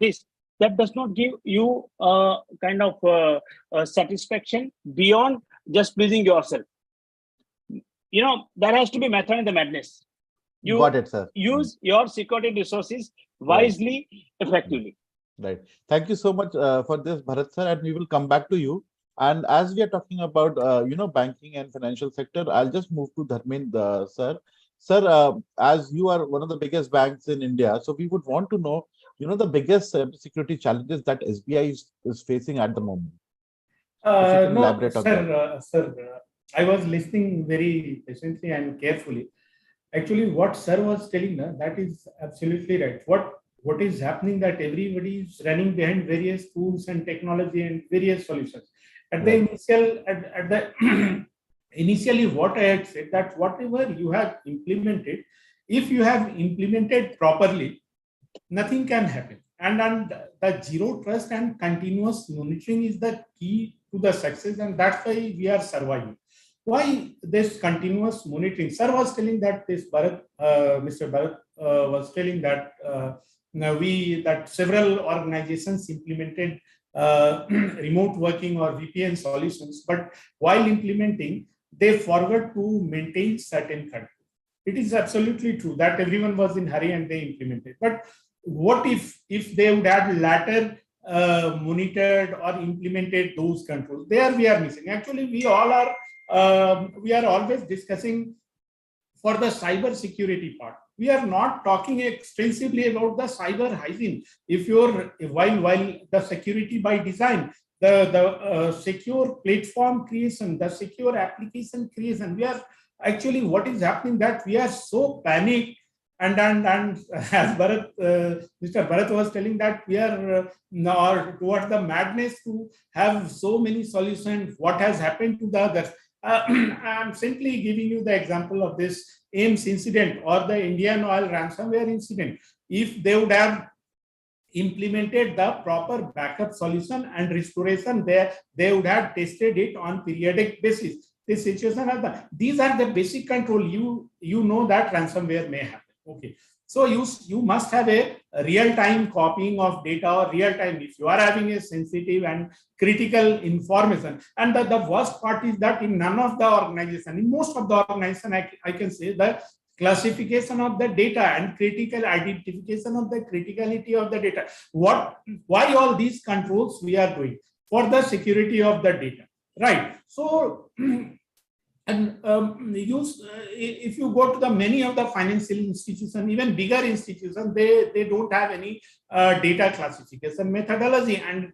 least that does not give you kind of satisfaction beyond just pleasing yourself. There has to be method in the madness. You Got it, sir. use your security resources Right. wisely, effectively. Right. Thank you so much for this, Bharat sir, and we will come back to you. And as we are talking about, banking and financial sector, I'll just move to Dharmendra, sir. Sir, as you are one of the biggest banks in India, so we would want to know, the biggest security challenges that SBI is facing at the moment. If you can No, elaborate on that. sir, I was listening very patiently and carefully. Actually, what sir was telling, that is absolutely right. What is happening that everybody is running behind various tools and technology and various solutions. At the initially, what I had said, that whatever you have implemented, if you have implemented properly, nothing can happen. And the zero trust and continuous monitoring is the key to the success, and that's why we are surviving. Why this continuous monitoring? Sir was telling that Mr. Bharat was telling that that several organizations implemented remote working or VPN solutions, but while implementing, they forgot to maintain certain control. It is absolutely true that everyone was in hurry and they implemented. But what if they would have later monitored or implemented those controls? There we are missing. Actually, we are always discussing for the cyber security part. We are not talking extensively about the cyber hygiene. If you're while the security by design, the secure platform creation, the secure application creation, we are actually, what is happening that we are so panicked. And as Mr. Bharat was telling, that we are towards the madness to have so many solutions. What has happened to the others? I'm simply giving you the example of this AIMS incident or the Indian Oil ransomware incident. If they would have implemented the proper backup solution and restoration, they would have tested it on periodic basis. This situation these are the basic control. You know that ransomware may happen. Okay, so you must have a real-time copying of data, or real-time if you are having a sensitive and critical information. And the worst part is that in none of the organization, in most of the organization, I can say that classification of the data and critical identification of the criticality of the data. Why all these controls we are doing? For the security of the data, right? So and if you go to the many of the financial institutions, even bigger institutions, they don't have any data classification methodology, and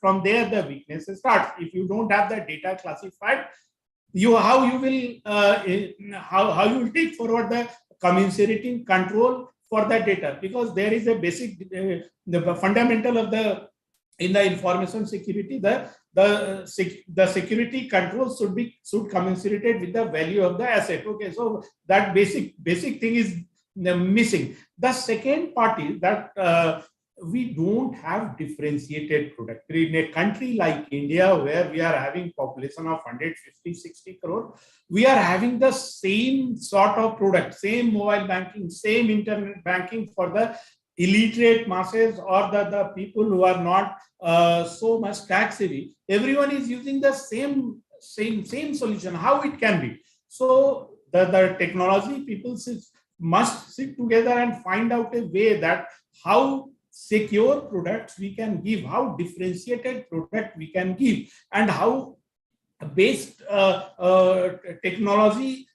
from there the weaknesses start. If you don't have the data classified, how you will take forward the commensurating control for that data, because there is a basic the fundamental of in the information security, the security control should commensurate with the value of the asset. Okay, so that basic thing is missing. The second part is that we don't have differentiated product. In a country like India, where we are having population of 150-60 crore, we are having the same sort of product, same mobile banking, same internet banking for the illiterate masses or the people who are not so much tax heavy. Everyone is using the same solution. How it can be? So the technology people must sit together and find out a way that how secure products we can give, how differentiated product we can give, and how based technology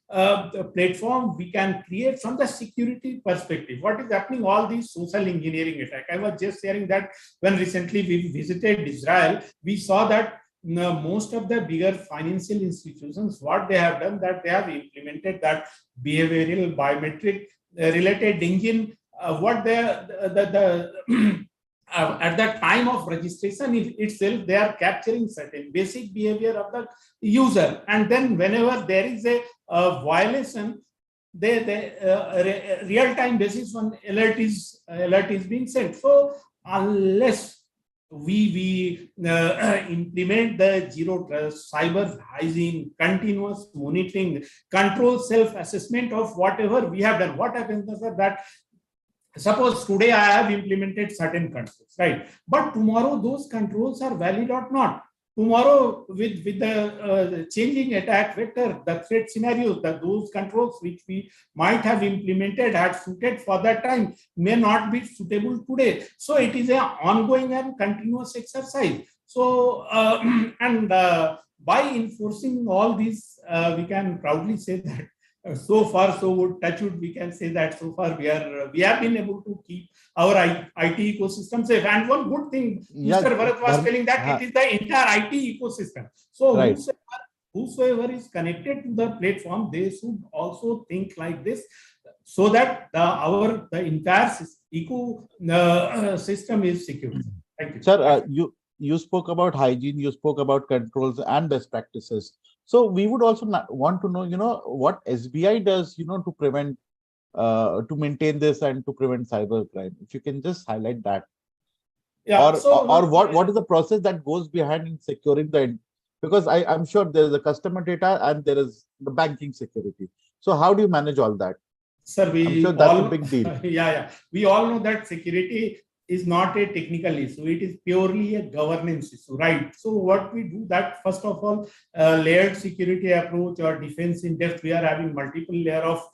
platform we can create from the security perspective. What is happening? All these social engineering attack. I was just sharing that when recently we visited Israel, we saw that most of the bigger financial institutions, what they have done, that they have implemented that behavioral biometric related engine. What at the time of registration itself, they are capturing certain basic behavior of the user, and then whenever there is a violation, real-time basis on alert is being sent. So unless we implement the zero trust, cyber hygiene, continuous monitoring, control, self-assessment of whatever we have done, what happens is that suppose today I have implemented certain controls, right? But tomorrow those controls are valid or not. Tomorrow, with the changing attack vector, the threat scenarios, that those controls which we might have implemented had suited for that time may not be suitable today. So it is an ongoing and continuous exercise. So and by enforcing all these, we can proudly say that so far so good. Touch wood, we can say that so far we have been able to keep our IT ecosystem safe. And one good thing, Yeah, Mr. Bharat was telling that it is the entire IT ecosystem. So right. whosoever is connected to the platform, they should also think like this, so that the entire system is secure. Thank you. Sir, you spoke about hygiene, you spoke about controls and best practices. So we would also want to know, what SBI does, to prevent, to maintain this and to prevent cybercrime. If you can just highlight that. Yeah. Or what is the process that goes behind in securing because I'm sure there is a customer data and there is the banking security. So how do you manage all that? Sir, I'm sure that's a big deal. Yeah. We all know that security is not a technical issue. It is purely a governance issue, right? So what we do that, first of all, layered security approach or defense in depth, we are having multiple layer of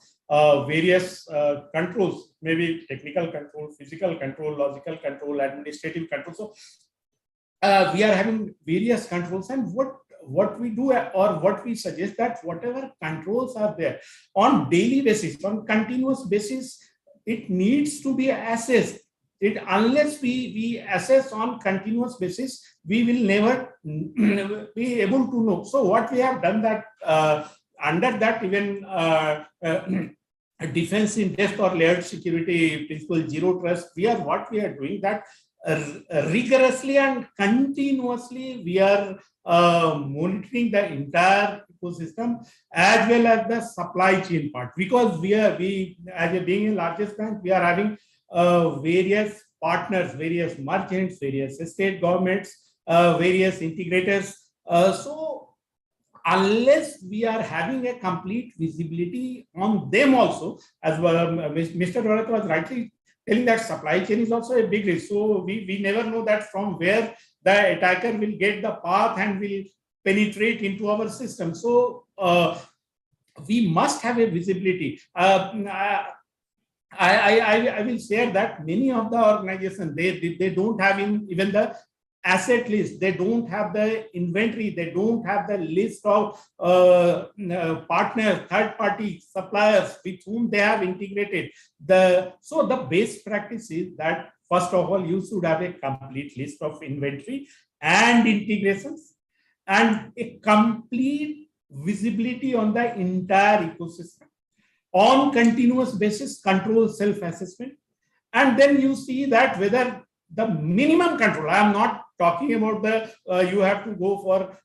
various controls, maybe technical control, physical control, logical control, administrative control. So we are having various controls, and what we do or what we suggest, that whatever controls are there on daily basis, on continuous basis, it needs to be assessed. Unless we assess on continuous basis, we will never be able to know. So what we have done that under that, even defense in depth or layered security principle, zero trust, what we are doing that rigorously and continuously we are monitoring the entire ecosystem as well as the supply chain part, because we as being a largest bank, we are having various partners, various merchants, various state governments, various integrators. So unless we are having a complete visibility on them also, as well, Mr. Bharat was rightly telling that supply chain is also a big risk. So we never know that from where the attacker will get the path and will penetrate into our system. So we must have a visibility. I will share that many of the organizations, they don't have even the asset list, they don't have the inventory, they don't have the list of partners, third party suppliers with whom they have integrated. So the best practice is that first of all, you should have a complete list of inventory and integrations and a complete visibility on the entire ecosystem. On continuous basis, control self-assessment. And then you see that whether the minimum control, I am not talking about you have to go for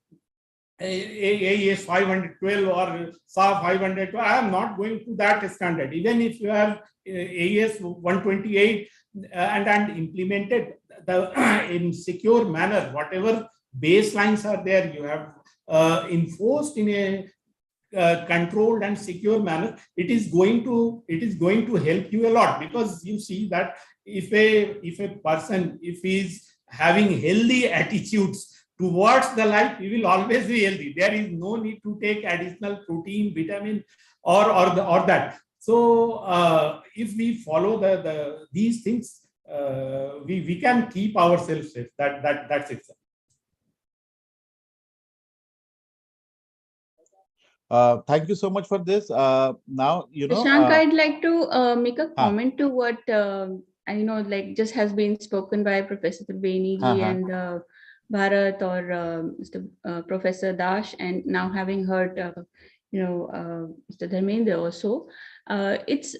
AES 512 or SA 512. I am not going to that standard. Even if you have AES 128 and implemented in secure manner, whatever baselines are there, you have enforced in a controlled and secure manner, it is going to help you a lot. Because you see that if a person, if he is having healthy attitudes towards the life, he will always be healthy. There is no need to take additional protein, vitamin, or that. So if we follow these things, we can keep ourselves safe. That's it. Thank you so much for this. Now, Shashank, I'd like to make a comment to what like just has been spoken by Professor Triveni ji and Bharat or Mr. Professor Dash, and now having heard Mr. Dharmendra also. It's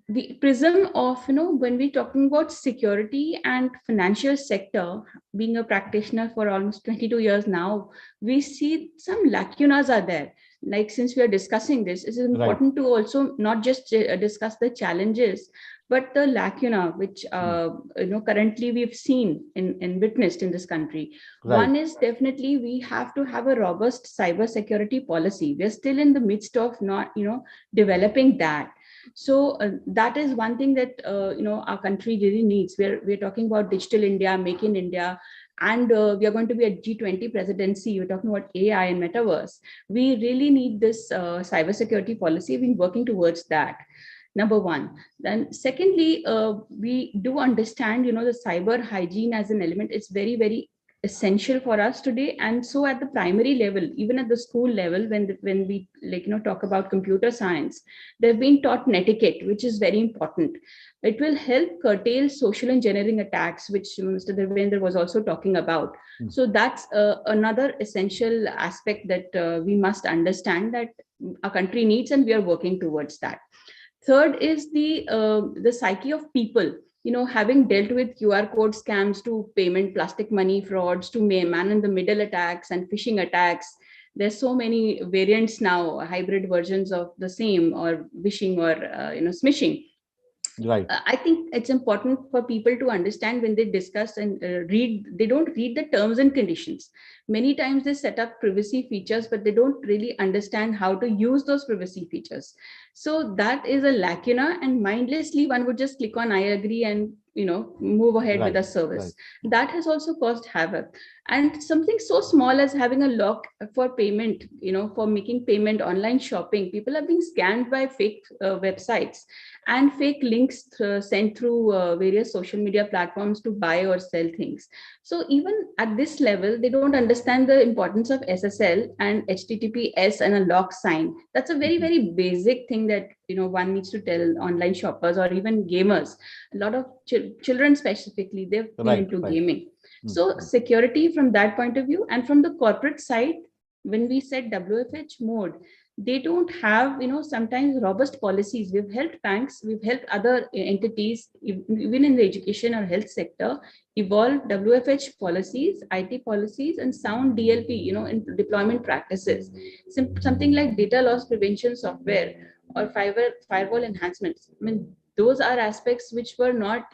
the prism of when we're talking about security and financial sector. Being a practitioner for almost 22 years now, we see some lacunas are there. Like, since we are discussing this, it is important to also not just discuss the challenges, but the lacuna which currently we've seen and witnessed in this country. One is definitely we have to have a robust cyber security policy. We're still in the midst of not developing that. So that is one thing that our country really needs. We're talking about digital India, make in India, and we are going to be a G20 presidency. We're talking about AI and metaverse. We really need this cybersecurity policy. We've been working towards that. Number one. Then secondly, we do understand, the cyber hygiene as an element is very, very essential for us today. And so at the primary level, even at the school level, when we talk about computer science, they've been taught netiquette, which is very important. It will help curtail social engineering attacks, which Mr. Devendra was also talking about. So that's another essential aspect that we must understand that our country needs, and we are working towards that. Third is the psyche of people. Having dealt with QR code scams to payment plastic money frauds to man in the middle attacks and phishing attacks. There's so many variants now, hybrid versions of the same, or wishing, or smishing. Right. I think it's important for people to understand when they discuss and read, they don't read the terms and conditions. Many times they set up privacy features, but they don't really understand how to use those privacy features. So that is a lacuna, and mindlessly one would just click on I agree and move ahead with a service. That has also caused havoc. And something so small as having a lock for payment, for making payment, online shopping, people are being scammed by fake websites and fake links sent through various social media platforms to buy or sell things. So even at this level, they don't understand the importance of SSL and HTTPS and a lock sign. That's a very, very basic thing that one needs to tell online shoppers or even gamers. A lot of children specifically, they've been into gaming. So security from that point of view, and from the corporate side, when we said WFH mode, they don't have sometimes robust policies. We've helped banks, we've helped other entities, even in the education or health sector, evolve WFH policies, IT policies, and sound DLP in deployment practices. Something like data loss prevention software or firewall enhancements. I mean, those are aspects which were not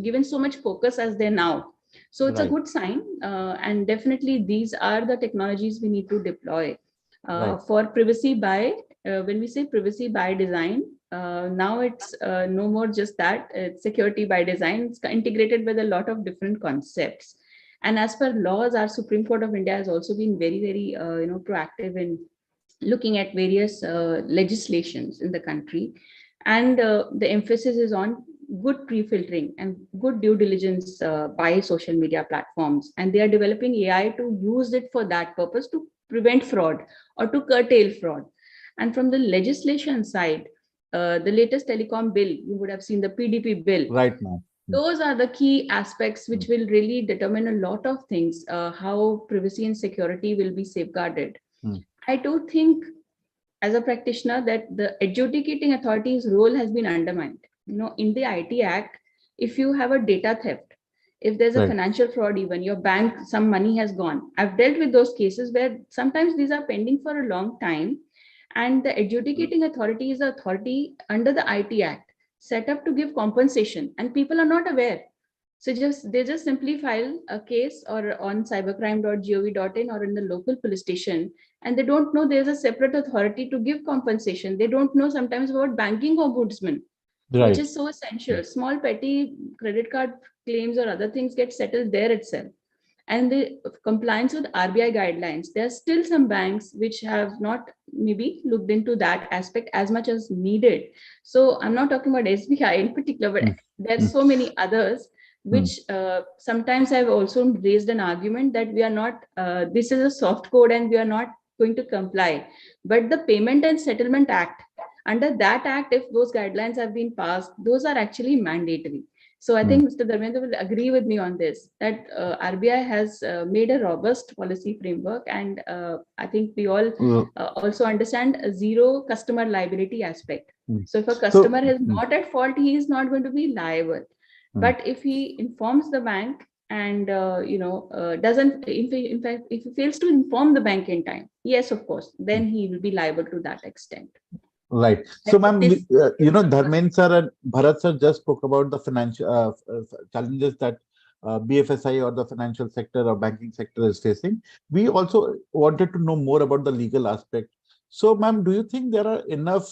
given so much focus as they're now. So it's a good sign, and definitely these are the technologies we need to deploy. For privacy by, when we say privacy by design, now it's no more just that, it's security by design. It's integrated with a lot of different concepts. And as per laws, our Supreme Court of India has also been very, very proactive in looking at various legislations in the country. And the emphasis is on good pre-filtering and good due diligence by social media platforms. And they are developing AI to use it for that purpose, to prevent fraud or to curtail fraud. And from the legislation side, the latest telecom bill, you would have seen the PDP bill. Right now. Those are the key aspects which will really determine a lot of things, how privacy and security will be safeguarded. I do think, as a practitioner, that the adjudicating authority's role has been undermined. In the IT Act, if you have a data theft, if there's a financial fraud, even your bank, some money has gone. I've dealt with those cases where sometimes these are pending for a long time, and the adjudicating authority is the authority under the IT Act set up to give compensation, and people are not aware. So they just simply file a case or on cybercrime.gov.in or in the local police station, and they don't know there's a separate authority to give compensation. They don't know sometimes about banking ombudsman, which is so essential. Small petty credit card claims or other things get settled there itself. And the compliance with RBI guidelines, there are still some banks which have not maybe looked into that aspect as much as needed. So I'm not talking about SBI in particular, but there's so many others which sometimes I've also raised an argument that we are not, this is a soft code and we are not going to comply. But the Payment and Settlement Act, under that act, if those guidelines have been passed, those are actually mandatory. So I think Mr. Dharmendra will agree with me on this, that RBI has made a robust policy framework, and I think we all also understand a zero customer liability aspect. So if a customer is not at fault, he is not going to be liable. But if he informs the bank and doesn't, in fact, if he fails to inform the bank in time, yes, of course, then he will be liable to that extent. Right. So, ma'am, Dharmendra sir and Bharat sir just spoke about the financial challenges that BFSI or the financial sector or banking sector is facing. We also wanted to know more about the legal aspect. So, ma'am, do you think there are enough,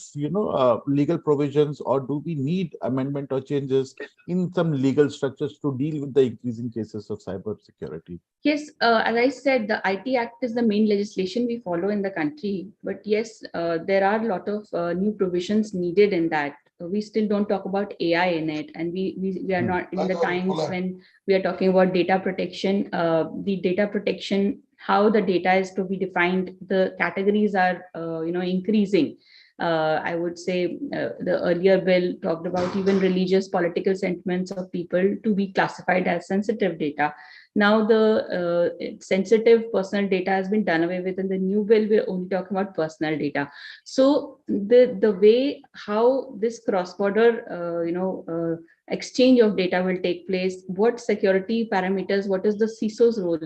legal provisions, or do we need amendment or changes in some legal structures to deal with the increasing cases of cyber security? Yes, as I said, the IT Act is the main legislation we follow in the country. But yes, there are a lot of new provisions needed in that. We still don't talk about AI in it, and we are not in the times when we are talking about data protection. The data protection, how the data is to be defined, the categories are increasing. I would say the earlier bill talked about even religious, political sentiments of people to be classified as sensitive data. Now the sensitive personal data has been done away with. In the new bill, we're only talking about personal data. So the way how this cross-border exchange of data will take place, what security parameters, what is the CISO's role,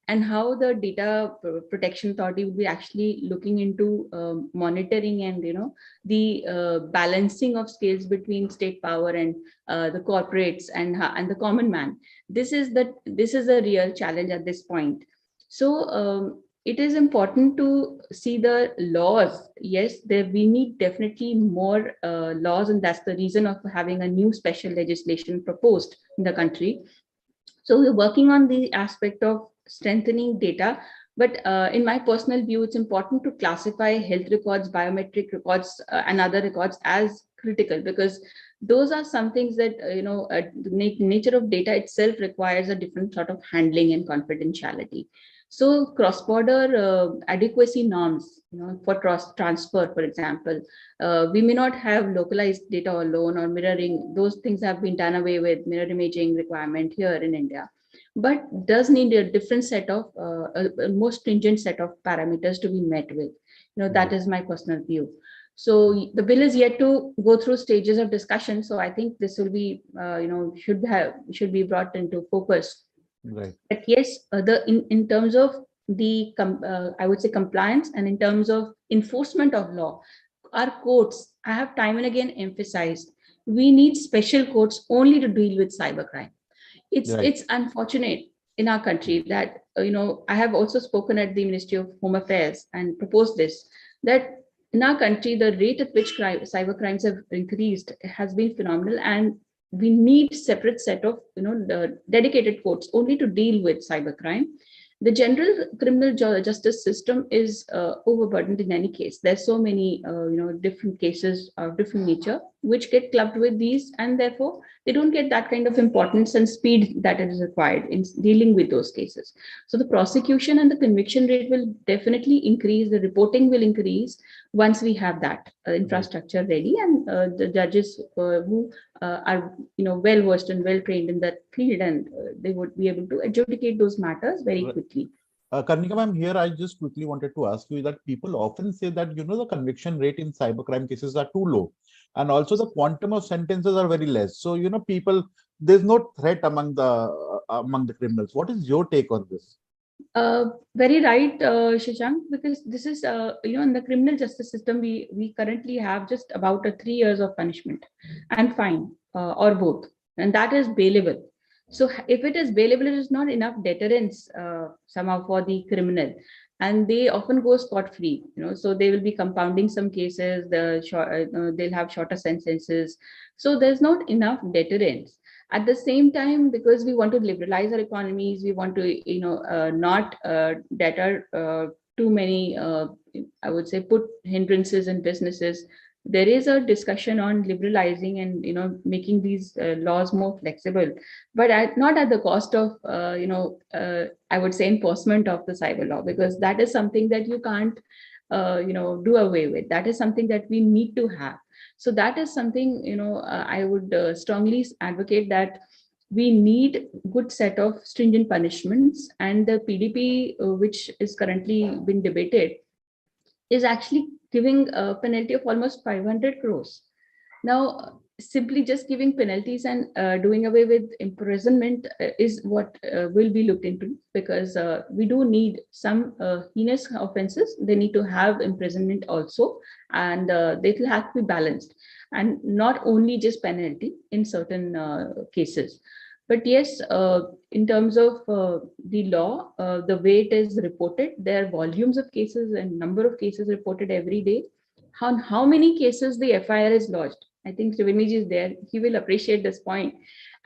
and how the data protection authority will be actually looking into monitoring and the balancing of scales between state power and the corporates and the common man. This is a real challenge at this point. So it is important to see the laws. Yes, there we need definitely more laws, and that's the reason of having a new special legislation proposed in the country. So we're working on the aspect of strengthening data. But in my personal view, it's important to classify health records, biometric records, and other records as critical, because those are some things that the nature of data itself requires a different sort of handling and confidentiality. So cross-border adequacy norms, for transfer, for example, we may not have localized data alone or mirroring. Those things have been done away with, mirror imaging requirement here in India, but does need a different set of a more stringent set of parameters to be met with. That is my personal view. So the bill is yet to go through stages of discussion. So I think this will be, should be brought into focus. Right. But yes, in terms of the I would say compliance, and in terms of enforcement of law, our courts, I have time and again emphasized, we need special courts only to deal with cybercrime. It's unfortunate in our country that I have also spoken at the Ministry of Home Affairs and proposed this, that in our country the rate at which cyber crimes have increased has been phenomenal, and we need separate set of the dedicated courts only to deal with cybercrime. The general criminal justice system is overburdened in any case. There's so many different cases of different nature which get clubbed with these, and therefore they don't get that kind of importance and speed that is required in dealing with those cases. So the prosecution and the conviction rate will definitely increase, the reporting will increase once we have that infrastructure ready, and the judges who are well versed and well trained in that field, and they would be able to adjudicate those matters very quickly. Karnika ma'am, here I just quickly wanted to ask you that people often say that the conviction rate in cybercrime cases are too low, and also the quantum of sentences are very less. So people, there's no threat among the criminals. What is your take on this? Very right, Shashank, because this is in the criminal justice system, we currently have just about 3 years of punishment and fine, or both, and that is bailable. So if it is bailable, it is not enough deterrence somehow for the criminal, and they often go scot-free. So they will be compounding some cases. They'll have shorter sentences. So there's not enough deterrence. At the same time, because we want to liberalize our economies, we want to not deter too many, I would say, put hindrances in businesses. There is a discussion on liberalizing and making these laws more flexible, but not at the cost of I would say enforcement of the cyber law, because that is something that you can't do away with. That is something that we need to have. So that is something I would strongly advocate, that we need good set of stringent punishments, and the PDP which is currently being debated is actually giving a penalty of almost 500 crores. Now, simply just giving penalties and doing away with imprisonment is what will be looked into, because we do need some heinous offenses. They need to have imprisonment also, and they will have to be balanced, and not only just penalty in certain cases. But yes, in terms of the law, the way it is reported, there are volumes of cases and number of cases reported every day. How many cases the FIR is lodged? I think Triveni is there. He will appreciate this point.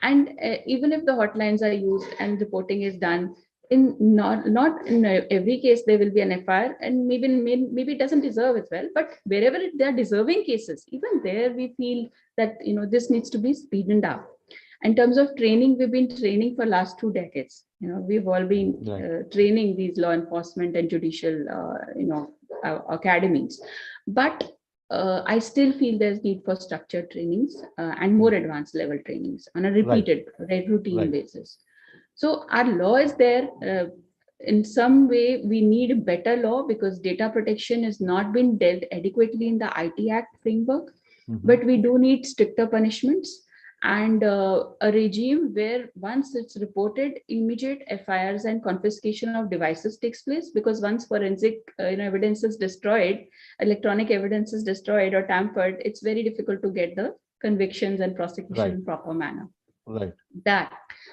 And even if the hotlines are used and reporting is done, in not in every case there will be an FIR, and maybe it doesn't deserve as well. But wherever they are deserving cases, even there we feel that this needs to be speeded up. In terms of training, we've been training for last 2 decades. We've all been training these law enforcement and judicial academies, but I still feel there's need for structured trainings and more advanced level trainings on a repeated routine basis. So our law is there. In some way, we need better law because data protection has not been dealt adequately in the IT Act framework. But we do need stricter punishments and a regime where once it's reported, immediate FIRs and confiscation of devices takes place, because once forensic evidence is destroyed, electronic evidence is destroyed or tampered, it's very difficult to get the convictions and prosecution in proper manner.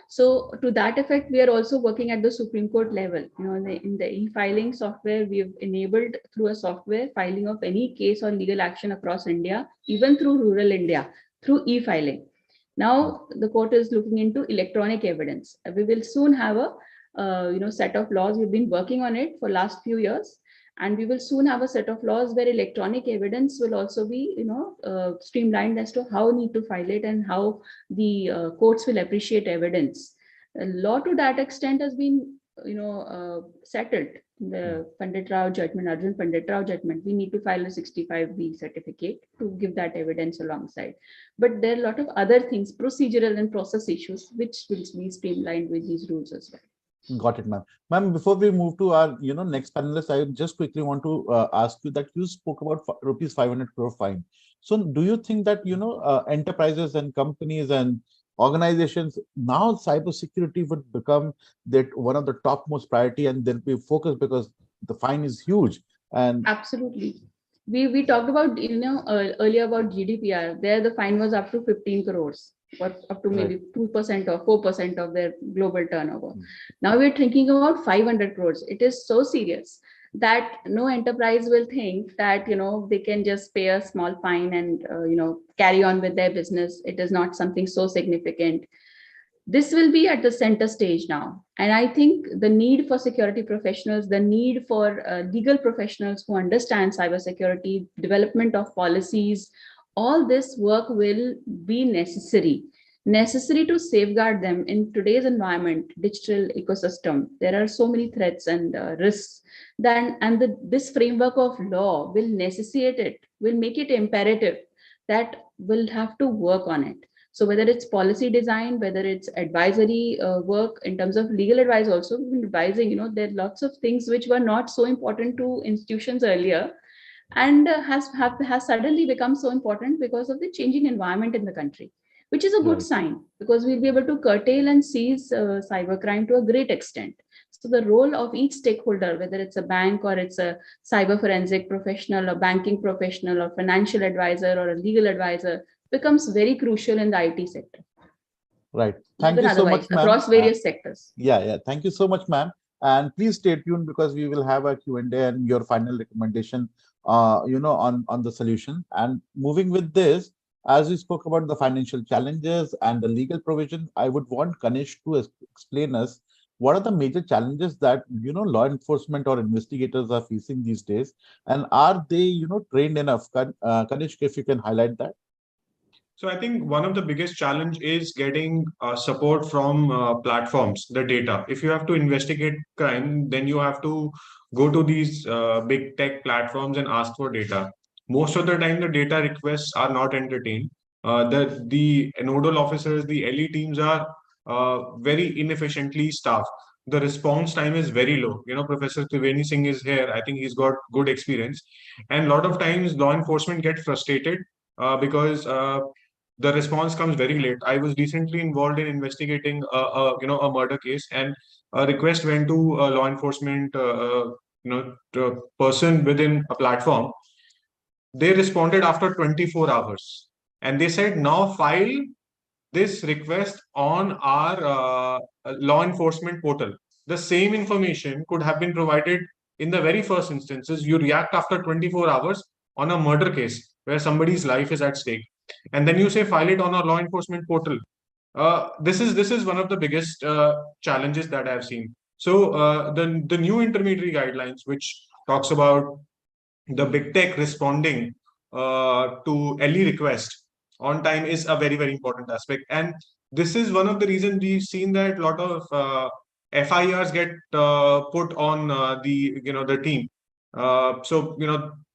So to that effect, we are also working at the Supreme Court level. In the e-filing software, we have enabled through a software filing of any case or legal action across India, even through rural India, through e-filing. Now the court is looking into electronic evidence. We will soon have a set of laws. We've been working on it for last few years, and we will soon have a set of laws where electronic evidence will also be streamlined as to how need to file it and how the courts will appreciate evidence. A law to that extent has been settled. The Pandit Rao judgment, Arjun Pandit Rao judgment, we need to file a 65B certificate to give that evidence alongside. But there are a lot of other things, procedural and process issues, which will be streamlined with these rules as well. Got it, ma'am. Ma'am, before we move to our next panelist, I just quickly want to ask you that you spoke about rupees 500 crore fine. So do you think that enterprises and companies and organizations now cybersecurity would become that one of the topmost priority, and they'll be focused because the fine is huge? And absolutely, we talked about earlier about GDPR. There the fine was up to 15 crores or up to maybe 2% or 4% of their global turnover. Now we're thinking about 500 crores. It is so serious that no enterprise will think that they can just pay a small fine and carry on with their business. It is not something so significant. This will be at the center stage now, and I think the need for security professionals, the need for legal professionals who understand cybersecurity, development of policies, all this work will be necessary to safeguard them in today's environment, digital ecosystem. There are so many threats and risks. This framework of law will necessitate it, will make it imperative that we'll have to work on it. So whether it's policy design, whether it's advisory work in terms of legal advice, also we've been advising, there are lots of things which were not so important to institutions earlier, and has suddenly become so important because of the changing environment in the country, which is a good sign, because we'll be able to curtail and seize cybercrime to a great extent. So the role of each stakeholder, whether it's a bank or it's a cyber forensic professional or banking professional or financial advisor or a legal advisor, becomes very crucial in the IT sector. Right. Thank you so much, ma'am. Across various sectors. Yeah. Thank you so much, ma'am. And please stay tuned because we will have a Q&A and your final recommendation, on the solution. And moving with this, as we spoke about the financial challenges and the legal provision, I would want Kanish to explain us what are the major challenges that law enforcement or investigators are facing these days, and are they trained enough? Kanish, if you can highlight that. So I think one of the biggest challenge is getting support from platforms, the data. If you have to investigate crime, then you have to go to these big tech platforms and ask for data. Most of the time, the data requests are not entertained. The nodal officers, the LE teams are very inefficiently staffed. The response time is very low. Professor Triveni Singh is here. I think he's got good experience. And a lot of times law enforcement get frustrated because the response comes very late. I was recently involved in investigating a murder case, and a request went to a law enforcement person within a platform. They responded after 24 hours, and they said now file this request on our law enforcement portal. The same information could have been provided in the very first instances. You react after 24 hours on a murder case where somebody's life is at stake, and then you say file it on our law enforcement portal. This is one of the biggest challenges that I've seen. So the new intermediary guidelines, which talks about the big tech responding to early request on time, is a very, very important aspect. And this is one of the reasons we've seen that a lot of FIRs get put on the team.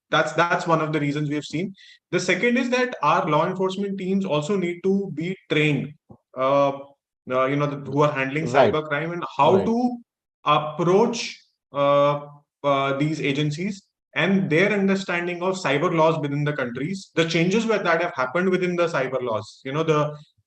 That's one of the reasons we have seen. The second is that our law enforcement teams also need to be trained, who are handling cyber crime, and how to approach these agencies and their understanding of cyber laws within the countries, the changes that have happened within the cyber laws,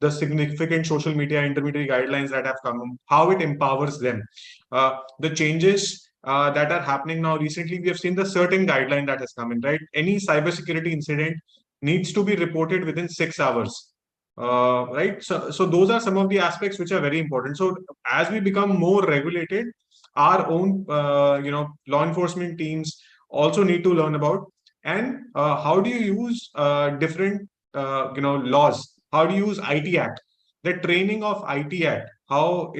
the significant social media intermediary guidelines that have come, how it empowers them, the changes that are happening now. Recently, we have seen the certain guideline that has come in, right? Any cybersecurity incident needs to be reported within 6 hours. Right. So those are some of the aspects which are very important. So as we become more regulated, our own, law enforcement teams also need to learn about, and how do you use different laws, how do you use IT Act, the training of IT Act, how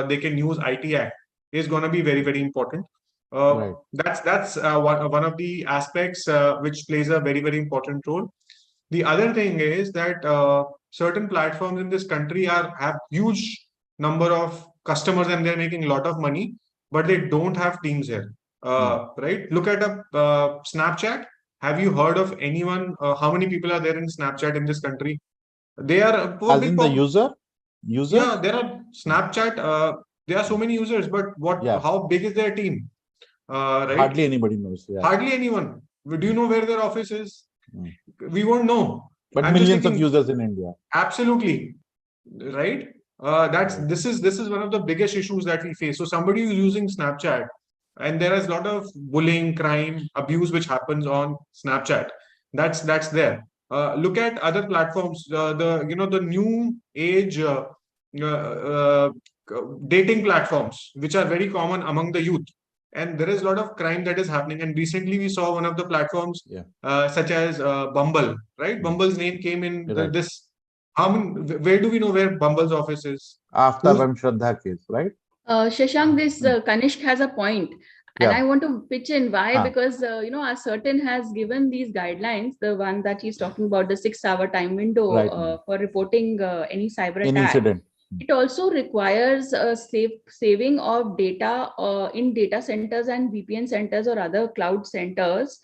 they can use IT Act is going to be very, very important. That's one of the aspects which plays a very, very important role. The other thing is that certain platforms in this country have huge number of customers and they're making a lot of money, but they don't have teams here. Right? Look at Snapchat. Have you heard of anyone? How many people are there in Snapchat in this country? They are as in the user. Yeah, there are Snapchat. There are so many users, but how big is their team? Right? Hardly anybody knows. Yeah. Hardly anyone. Do you know where their office is? We won't know. But millions of users in India. Absolutely, right? This is one of the biggest issues that we face. So somebody who's using Snapchat, and there is a lot of bullying, crime, abuse which happens on Snapchat. That's there. Look at other platforms. The new age dating platforms, which are very common among the youth. And there is a lot of crime that is happening. And recently we saw one of the platforms, such as Bumble, right? Bumble's name came in this. Where do we know where Bumble's office is? After Shraddha case, right? Shashank, this Kanishk has a point. And I want to pitch in why, because, our certain has given these guidelines, the one that he's talking about, the 6-hour time window for reporting any cyber attack. Incident. It also requires a saving of data in data centers and VPN centers or other cloud centers,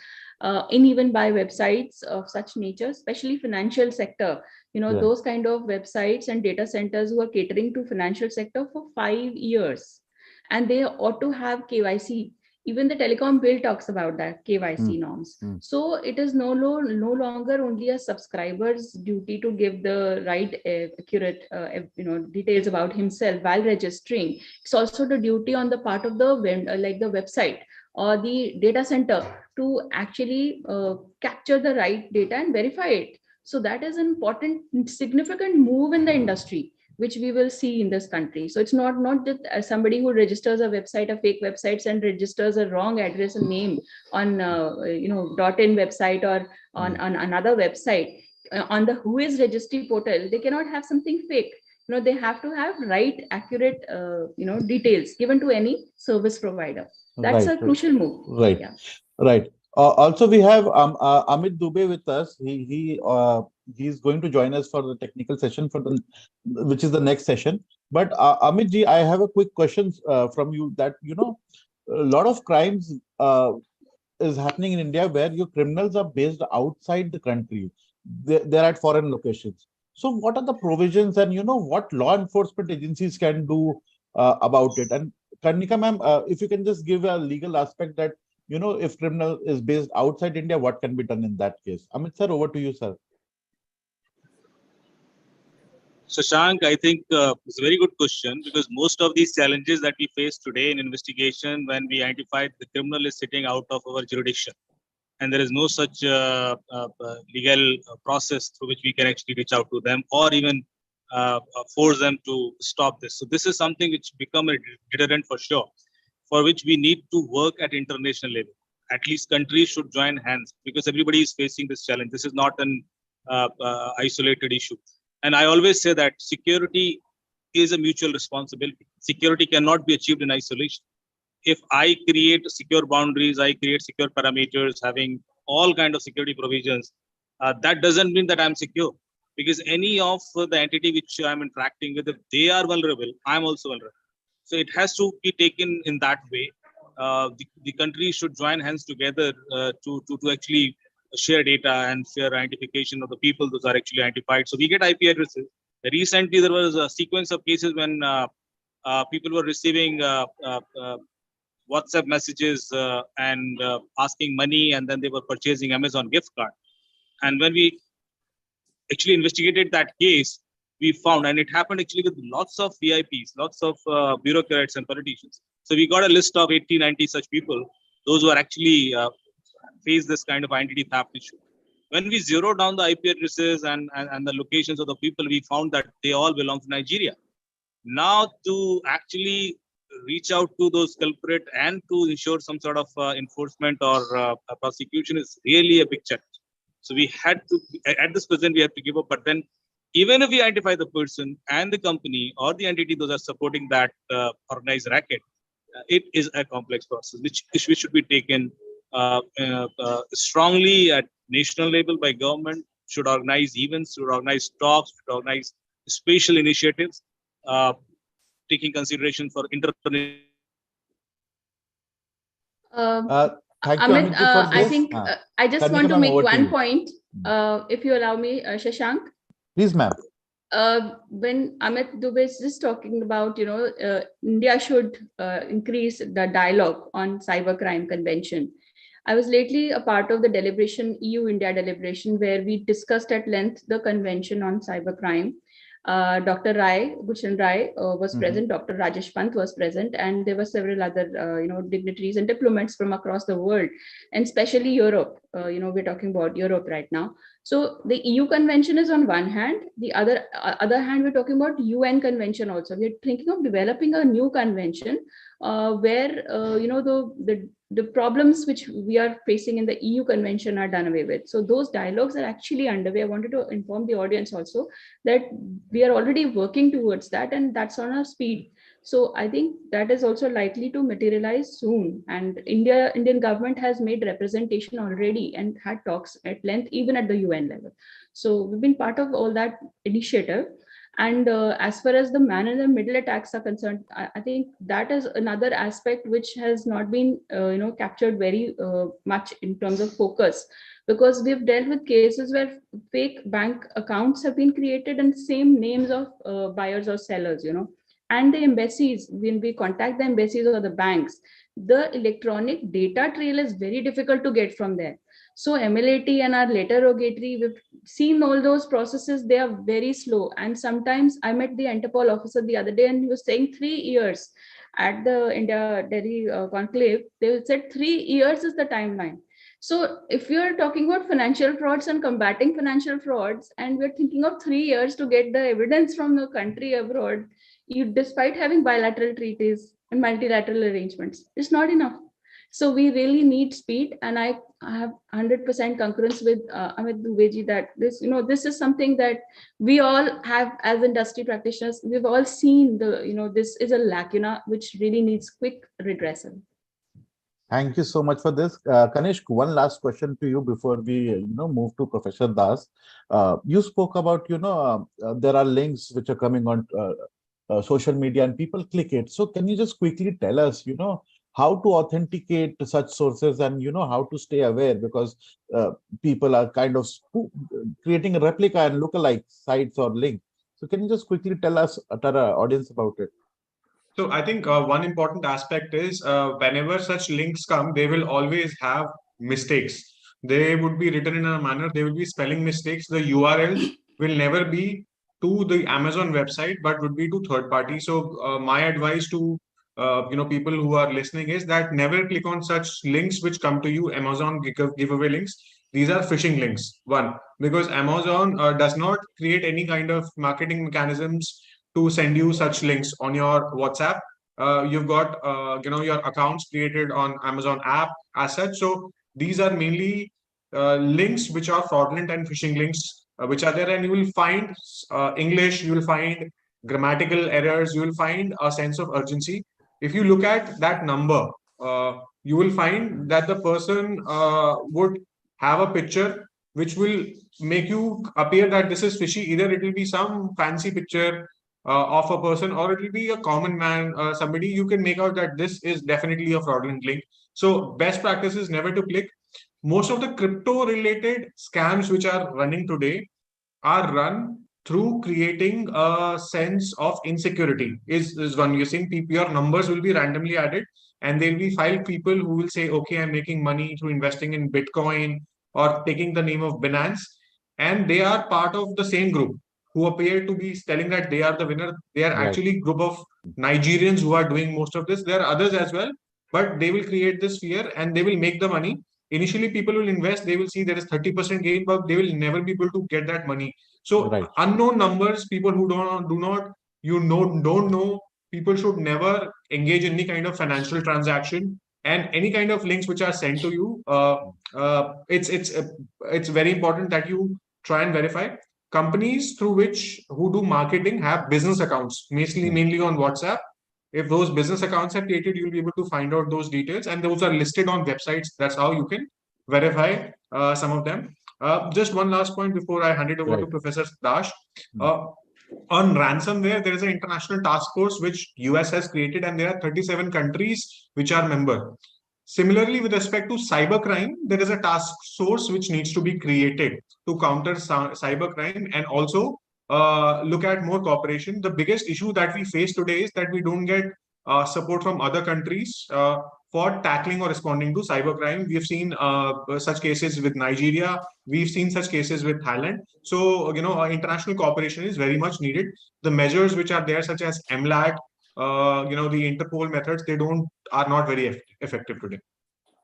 even by websites of such nature, especially financial sector. Those kind of websites and data centers who are catering to financial sector for 5 years, and they ought to have KYC. Even the telecom bill talks about that KYC norms. So it is no longer only a subscriber's duty to give the right, accurate, details about himself while registering. It's also the duty on the part of the vendor, like the website or the data center, to actually capture the right data and verify it. So that is an important, significant move in the industry, which we will see in this country. So it's not that somebody who registers a website, a fake websites, and registers a wrong address and name on .in website or on another website on the Whois registry portal. They cannot have something fake. They have to have right, accurate, details given to any service provider. That's a crucial move. Right. Yeah. Right. Also, we have Amit Dubey with us. He's going to join us for the technical session which is the next session. But Amit ji, I have a quick question from you that a lot of crimes is happening in India where your criminals are based outside the country. They're at foreign locations. So what are the provisions and what law enforcement agencies can do about it? And Karnika ma'am, if you can just give a legal aspect that if criminal is based outside India, what can be done in that case? Amit sir, over to you, sir. Shashank, I think it's a very good question, because most of these challenges that we face today in investigation, when we identify the criminal is sitting out of our jurisdiction, and there is no such legal process through which we can actually reach out to them, or even force them to stop this. So this is something which become a deterrent for sure, for which we need to work at international level. At least countries should join hands because everybody is facing this challenge. This is not an isolated issue. And I always say that security is a mutual responsibility. Security cannot be achieved in isolation. If I create secure boundaries, I create secure parameters, having all kind of security provisions, that doesn't mean that I'm secure. Because any of the entity which I'm interacting with, if they are vulnerable, I'm also vulnerable. So it has to be taken in that way. The countries should join hands together to actually share data and share identification of the people those are actually identified. So we get IP addresses. Recently, there was a sequence of cases when people were receiving WhatsApp messages and asking money, and then they were purchasing Amazon gift card. And when we actually investigated that case, we found, and it happened actually with lots of VIPs, lots of bureaucrats and politicians. So we got a list of 80, 90 such people, those who are actually face this kind of identity theft issue. When we zeroed down the IP addresses and the locations of the people, we found that they all belong to Nigeria. Now to actually reach out to those culprits and to ensure some sort of enforcement or prosecution is really a big challenge. So we had to, at this present, we have to give up. But then, even if we identify the person and the company or the entity those are supporting that organized racket, it is a complex process, which should be taken strongly at national level by government, should organize events, should organize talks, should organize special initiatives, taking consideration for international. Thank you, Amit, Amit, for I this. think I just want to ma'am, make over to one you. point, if you allow me, Shashank. Please, ma'am. When Amit Dubey is just talking about, India should increase the dialogue on cybercrime convention. I was lately a part of the deliberation, EU-India deliberation, where we discussed at length the convention on cybercrime. Dr. Rai, Bhushan Rai was present, Dr. Rajesh Pant was present, and there were several other, dignitaries and diplomats from across the world, and especially Europe. We're talking about Europe right now. So the EU convention is on one hand, the other hand, we're talking about UN convention also. We're thinking of developing a new convention where, the problems which we are facing in the EU convention are done away with. So those dialogues are actually underway. I wanted to inform the audience also that we are already working towards that, and that's on our speed. So I think that is also likely to materialize soon. And Indian government has made representation already and had talks at length, even at the UN level. So we've been part of all that initiative. And as far as the man in the middle attacks are concerned, I think that is another aspect which has not been, captured very much in terms of focus, because we've dealt with cases where fake bank accounts have been created and same names of buyers or sellers, and the embassies, when we contact the embassies or the banks, the electronic data trail is very difficult to get from there. So MLAT and our letter rogatory, we've seen all those processes, they are very slow. And sometimes I met the Interpol officer the other day and he was saying 3 years at the India Delhi conclave. They said 3 years is the timeline. So if you're talking about financial frauds and combating financial frauds, and we're thinking of 3 years to get the evidence from the country abroad, despite having bilateral treaties and multilateral arrangements, it's not enough. So we really need speed, and I have 100% concurrence with Amit Dubeji that this is something that we all have as industry practitioners. We've all seen this is a lacuna which really needs quick redressal. Thank you so much for this. Kanishk, one last question to you before we move to Professor Das. You spoke about there are links which are coming on social media and people click it. So can you just quickly tell us how to authenticate such sources and how to stay aware, because people are kind of creating a replica and lookalike sites or links. So can you just quickly tell us, tell our audience about it? So I think one important aspect is whenever such links come, they will always have mistakes. They would be written in a manner, they will be spelling mistakes. The URL will never be to the Amazon website, but would be to third party. So my advice to people who are listening is that never click on such links which come to you, Amazon giveaway links. these are phishing links. One, because Amazon does not create any kind of marketing mechanisms to send you such links on your WhatsApp. You've got your accounts created on Amazon app as such. So these are mainly links which are fraudulent and phishing links which are there, and you will find English, you will find grammatical errors, you will find a sense of urgency. If you look at that number, you will find that the person would have a picture which will make you appear that this is fishy. Either it will be some fancy picture of a person, or it will be a common man, somebody. You can make out that this is definitely a fraudulent link. So best practice is never to click. Most of the crypto related scams which are running today are run through creating a sense of insecurity. Is one, you're saying people, your numbers will be randomly added, and there'll be five people who will say, okay, I'm making money through investing in Bitcoin or taking the name of Binance, and they are part of the same group who appear to be telling that they are the winner. They are Right. actually group of Nigerians who are doing most of this. There are others as well, but they will create this fear and they will make the money. Initially people will invest, they will see there is 30% gain, but they will never be able to get that money. So Right. unknown numbers, people who don't know, people should never engage in any kind of financial transaction, and any kind of links which are sent to you. It's very important that you try and verify. Companies through which who do marketing have business accounts, mainly on WhatsApp. If those business accounts are created, you'll be able to find out those details, and those are listed on websites. That's how you can verify some of them. Just one last point before I hand it over to Professor Dash. On ransomware, there is an international task force which US has created, and there are 37 countries which are member. Similarly, with respect to cybercrime, there is a task force which needs to be created to counter cybercrime and also look at more cooperation. The biggest issue that we face today is that we don't get support from other countries for tackling or responding to cybercrime. We have seen such cases with Nigeria. We've seen such cases with Thailand. So, international cooperation is very much needed. The measures which are there, such as MLAT, the Interpol methods, are not very effective today.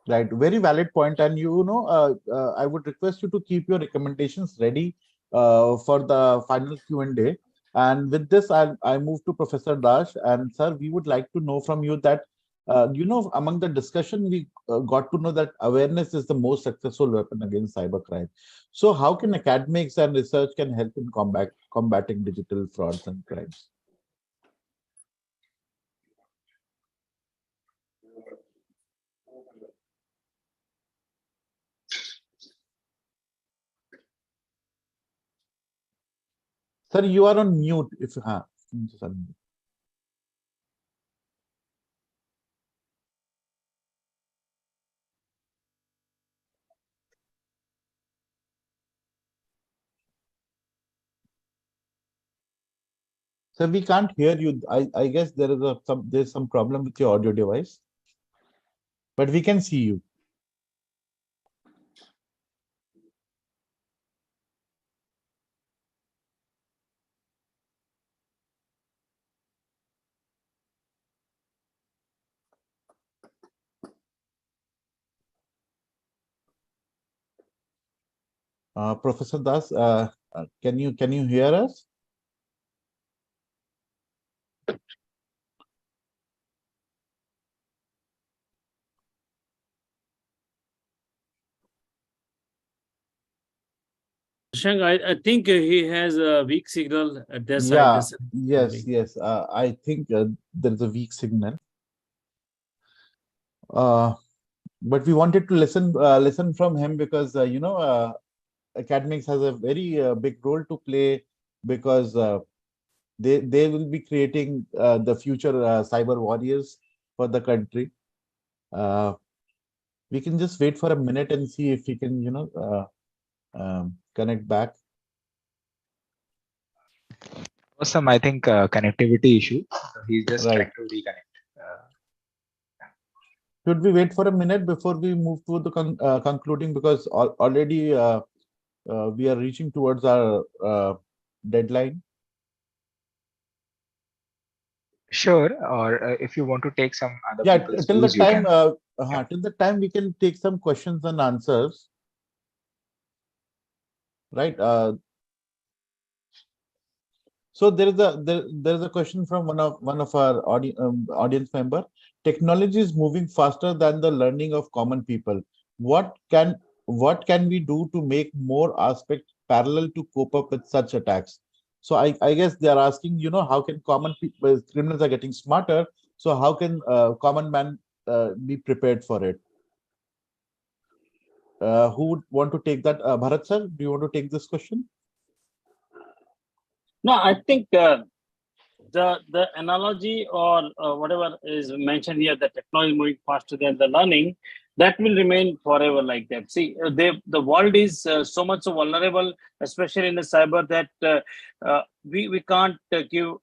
Right, very valid point. And I would request you to keep your recommendations ready for the final Q&A. And with this, I move to Professor Dash. And sir, we would like to know from you that, among the discussion, we got to know that awareness is the most successful weapon against cybercrime. So how can academics and research can help in combating digital frauds and crimes? Sir, you are on mute. If Sir, we can't hear you. I guess there's some problem with your audio device, but we can see you. Professor Das, can you hear us? Shashank, I think he has a weak signal at their Yeah, side. yes. I think there's a weak signal. But we wanted to listen from him because academics has a very big role to play, because they will be creating the future cyber warriors for the country. We can just wait for a minute and see if we can connect back. Awesome. I think connectivity issue. He's just trying to reconnect. Should we wait for a minute before we move to the concluding, because already we are reaching towards our deadline? Sure. Or if you want to take some other people's views, you can. Till the time we can take some questions and answers. Sure. Till the time we can take some questions and answers. Sure. Till the time we can take some questions and answers. Sure. right? So there is a question from one of our audience member. Technology is moving faster than the learning of common people. What can what can we do to make more aspects parallel to cope up with such attacks? So I guess they are asking, how can common people, criminals are getting smarter, so how can common man be prepared for it? Who would want to take that? Bharat sir, do you want to take this question? No, I think the analogy or whatever is mentioned here, the technology moving faster than the learning, that will remain forever like that. See, the world is so much so vulnerable, especially in the cyber, that we can't give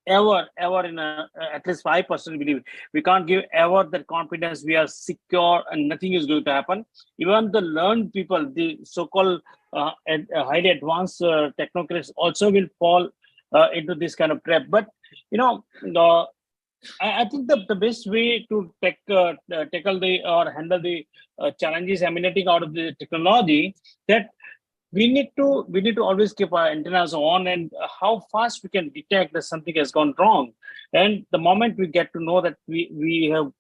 ever in at least 5% believe we can't give ever that confidence we are secure and nothing is going to happen. Even the learned people, the so-called highly advanced technocrats also will fall into this kind of trap. But the I think the best way to tackle the or handle the challenges emanating out of the technology, that we need to always keep our antennas on, and how fast we can detect that something has gone wrong, and the moment we get to know that we have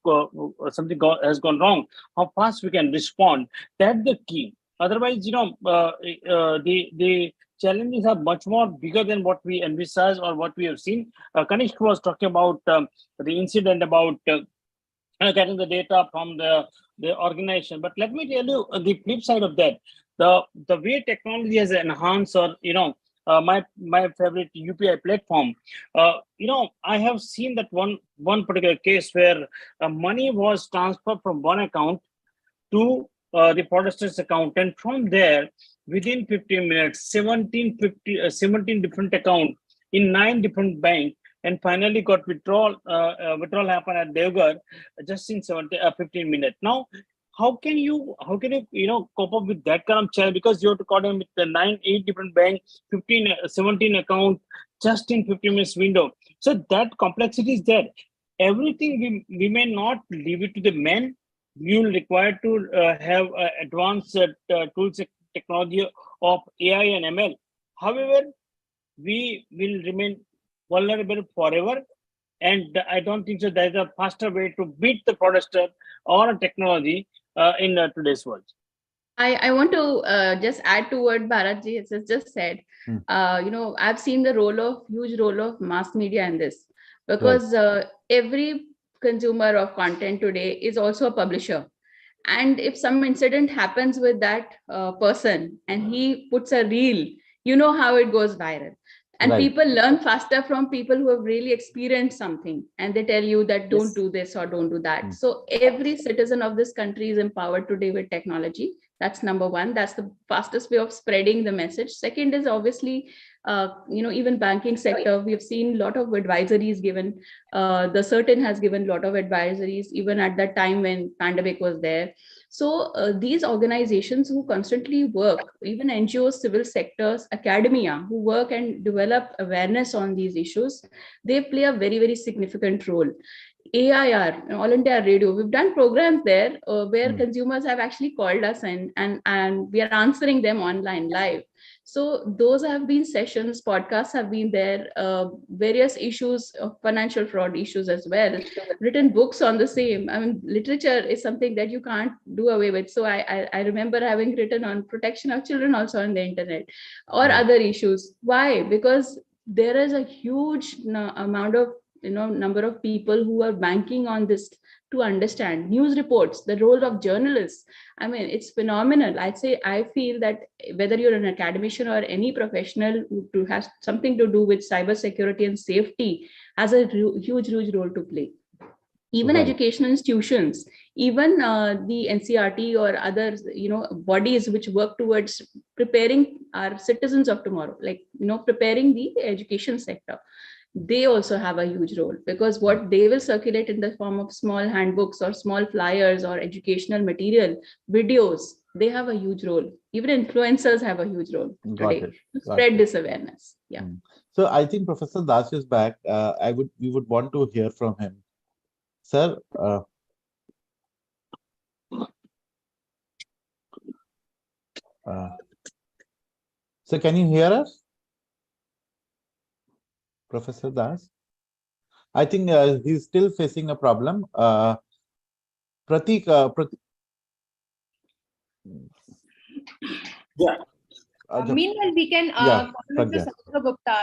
has gone wrong, how fast we can respond. That's the key. Otherwise, the challenges are much more bigger than what we envisage or what we have seen. Kanishk was talking about the incident about getting the data from the organization. But let me tell you the flip side of that. The way technology has enhanced, or my favorite UPI platform. I have seen that one particular case where money was transferred from one account to the fraudster's account, and from there, within 15 minutes, 17 different accounts in 9 different banks, and finally got withdrawal happened at Devgar just in 15 minutes. Now, how can you cope up with that kind of challenge, because you have to coordinate with the 8 different banks, 15 17 accounts just in 15 minutes window. So that complexity is there. Everything we may not leave it to the men. You will require to have advanced tools, technology of AI and ML. However, we will remain vulnerable forever. And I don't think so there's a faster way to beat the fraudster or a technology in today's world. I want to just add to what Bharat ji has just said. I've seen the huge role of mass media in this, because every consumer of content today is also a publisher. And if some incident happens with that person and he puts a reel, you know how it goes viral. And people learn faster from people who have really experienced something, and they tell you that don't do this or don't do that. So every citizen of this country is empowered today with technology. That's number one. That's the fastest way of spreading the message. Second is obviously, even banking sector. We have seen a lot of advisories given. The Certain has given a lot of advisories, even at that time when pandemic was there. So these organizations who constantly work, even NGOs, civil sectors, academia, who work and develop awareness on these issues, they play a very, very significant role. AIR, All India Radio, we've done programs there where consumers have actually called us and we are answering them online live. So those have been sessions, podcasts have been there, various issues of financial fraud issues as well, written books on the same. I mean, literature is something that you can't do away with. So I remember having written on protection of children also on the internet, or other issues. Why? Because there is a huge amount of number of people who are banking on this to understand news reports, the role of journalists. I mean, it's phenomenal. I feel that whether you're an academician or any professional who has something to do with cybersecurity and safety has a huge role to play. Even educational institutions, even the NCRT or other bodies which work towards preparing our citizens of tomorrow, like preparing the education sector, they also have a huge role, because what they will circulate in the form of small handbooks or small flyers or educational material, videos, they have a huge role. Even influencers have a huge role today to spread this awareness. So I think Professor Das is back. We would want to hear from him. Sir, So can you hear us, Professor Das? I think he's still facing a problem. Pratik, Yeah. Meanwhile, we can yeah, call Mr. Soumitra Gupta.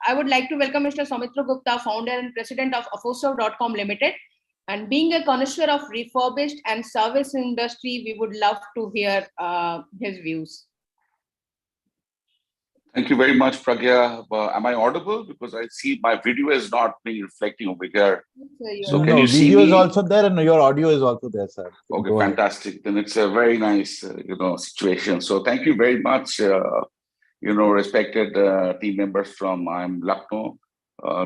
I would like to welcome Mr. Soumitra Gupta, founder and president of Afosov.com Limited. And being a connoisseur of refurbished and service industry, we would love to hear his views. Thank you very much, Pragya. Am I audible? Because I see my video is not being reflecting over here. So can you see video is also there and your audio is also there, sir. Okay, fantastic. Then it's a very nice, situation. So thank you very much, respected team members from I'm Lucknow.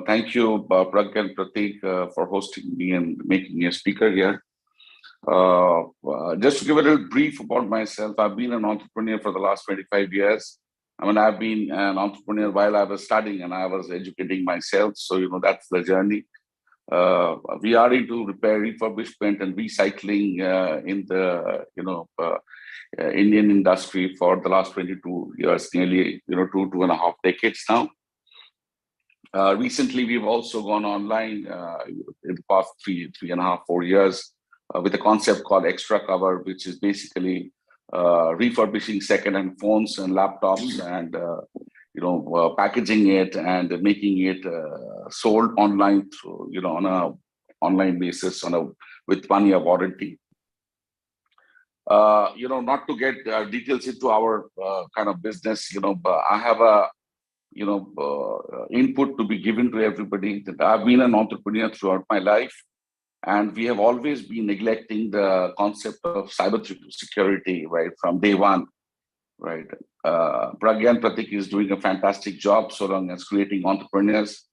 Thank you, Pragya and Pratik, for hosting me and making me a speaker here. Just to give a little brief about myself, I've been an entrepreneur for the last 25 years. I mean, I've been an entrepreneur while I was studying and I was educating myself. So, that's the journey. We are into repair, refurbishment and recycling in the, Indian industry for the last 22 years, nearly, 2.5 decades now. Recently, we've also gone online in the past 3.5, 4 years with a concept called Extra Cover, which is basically refurbishing second-hand phones and laptops and packaging it and making it sold online through on a online basis with 1 year warranty. Not to get details into our kind of business, I have a input to be given to everybody. That I've been an entrepreneur throughout my life. And we have always been neglecting the concept of cyber security, right, from day one, right? Pragya and Pratik is doing a fantastic job so long as creating entrepreneurs.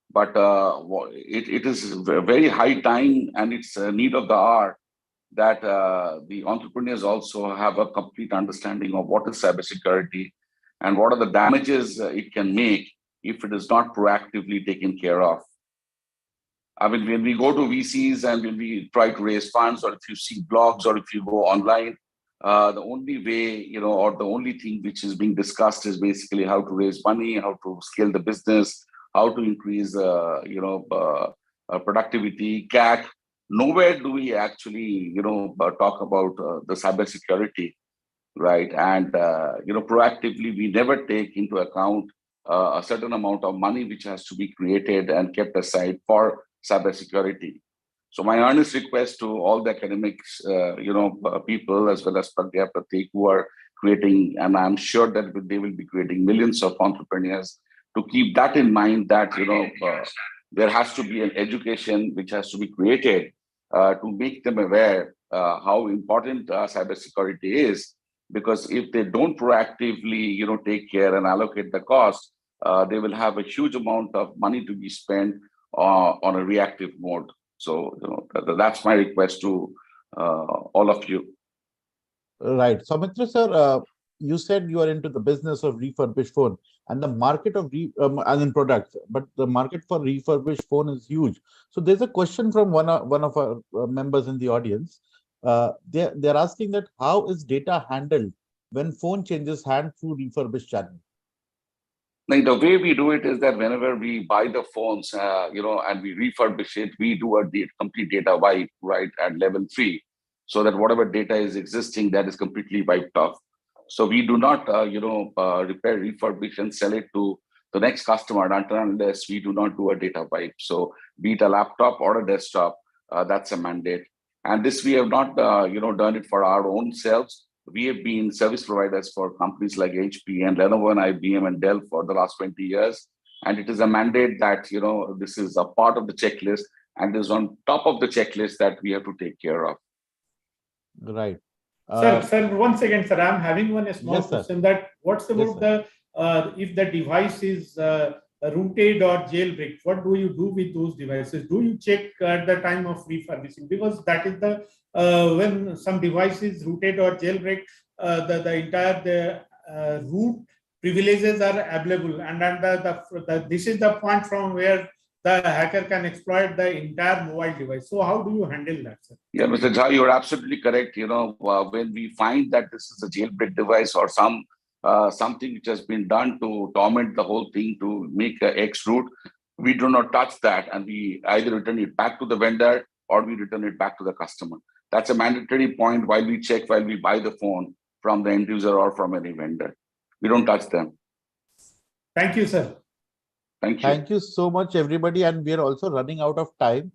But it is a very high time and it's a need of the hour that the entrepreneurs also have a complete understanding of what is cybersecurity and what are the damages it can make if it is not proactively taken care of. I mean, when we go to VCs and when we try to raise funds, or if you see blogs, or if you go online, the only way, or the only thing which is being discussed is basically how to raise money, how to scale the business, how to increase, productivity, CAC. Nowhere do we actually, talk about the cybersecurity, right? And, proactively, we never take into account a certain amount of money which has to be created and kept aside for cybersecurity. So my earnest request to all the academics, people as well as Pragya, Pratik, who are creating, and I'm sure that they will be creating millions of entrepreneurs, to keep that in mind that, there has to be an education which has to be created to make them aware how important cybersecurity is. Because if they don't proactively, take care and allocate the cost, they will have a huge amount of money to be spent on a reactive mode. So that's my request to all of you. Right. Soumitra sir, you said you are into the business of refurbished phone and the market of products, but the market for refurbished phone is huge. So there's a question from one of our members in the audience. They're asking that how is data handled when phone changes hand through refurbished channel? Like the way we do it is that whenever we buy the phones, and we refurbish it, we do a complete data wipe, right, at level 3, so that whatever data is existing, that is completely wiped off. So we do not, repair, refurbish, and sell it to the next customer unless we do not do a data wipe. So be it a laptop or a desktop, that's a mandate. And this we have not, done it for our own selves. We have been service providers for companies like HP and Lenovo and IBM and Dell for the last 20 years. And it is a mandate that, this is a part of the checklist and is on top of the checklist that we have to take care of. Right. Sir, 1 second, sir. I'm having one small question that what's about if the device is rooted or jailbreak, what do you do with those devices? Do you check at the time of refurbishing? Because that is the when some device is rooted or jailbreak, the entire root privileges are available, and this is the point from where the hacker can exploit the entire mobile device. So how do you handle that, sir? Yeah, Mr. Jha, you're absolutely correct. When we find that this is a jailbreak device or some something which has been done to torment the whole thing to make X route, we do not touch that, and we either return it back to the vendor or we return it back to the customer. That's a mandatory point while we check, while we buy the phone from the end user or from any vendor. We don't touch them. Thank you, sir. Thank you. Thank you so much, everybody. And we are also running out of time.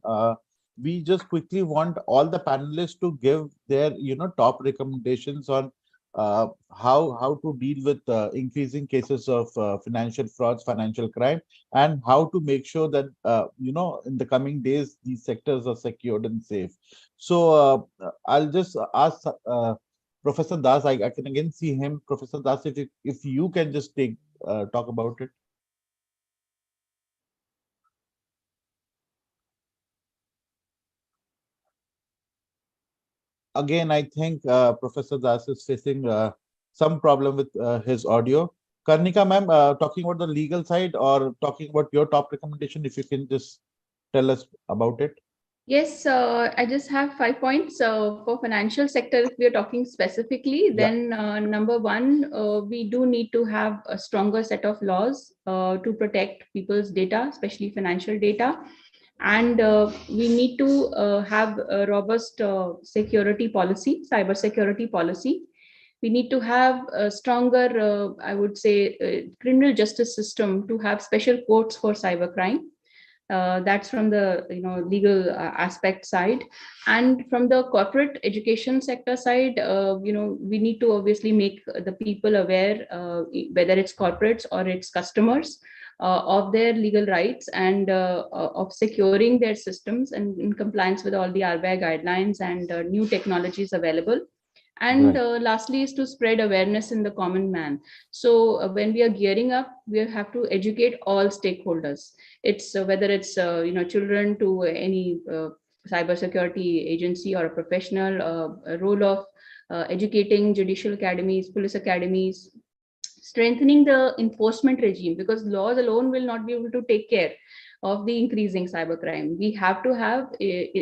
We just quickly want all the panelists to give their, top recommendations on how to deal with increasing cases of financial frauds, financial crime, and how to make sure that in the coming days these sectors are secured and safe. So I'll just ask Professor Das. I can again see him. Professor Das, if you can just talk about it. Again, I think Professor Das is facing some problem with his audio. Karnika ma'am, talking about the legal side or talking about your top recommendation, if you can just tell us about it. Yes, I just have 5 points for financial sector. If we are talking specifically, then number one, we do need to have a stronger set of laws to protect people's data, especially financial data. And we need to have a robust security policy, cyber security policy. We need to have a stronger, I would say, criminal justice system to have special courts for cybercrime. That's from the legal aspect side. And from the corporate education sector side, we need to obviously make the people aware, whether it's corporates or it's customers, of their legal rights and of securing their systems and in compliance with all the RBI guidelines and new technologies available. And lastly is to spread awareness in the common man. So when we are gearing up, we have to educate all stakeholders. It's whether it's children to any cybersecurity agency or a professional, a role of educating judicial academies, police academies, strengthening the enforcement regime, because laws alone will not be able to take care of the increasing cybercrime. We have to have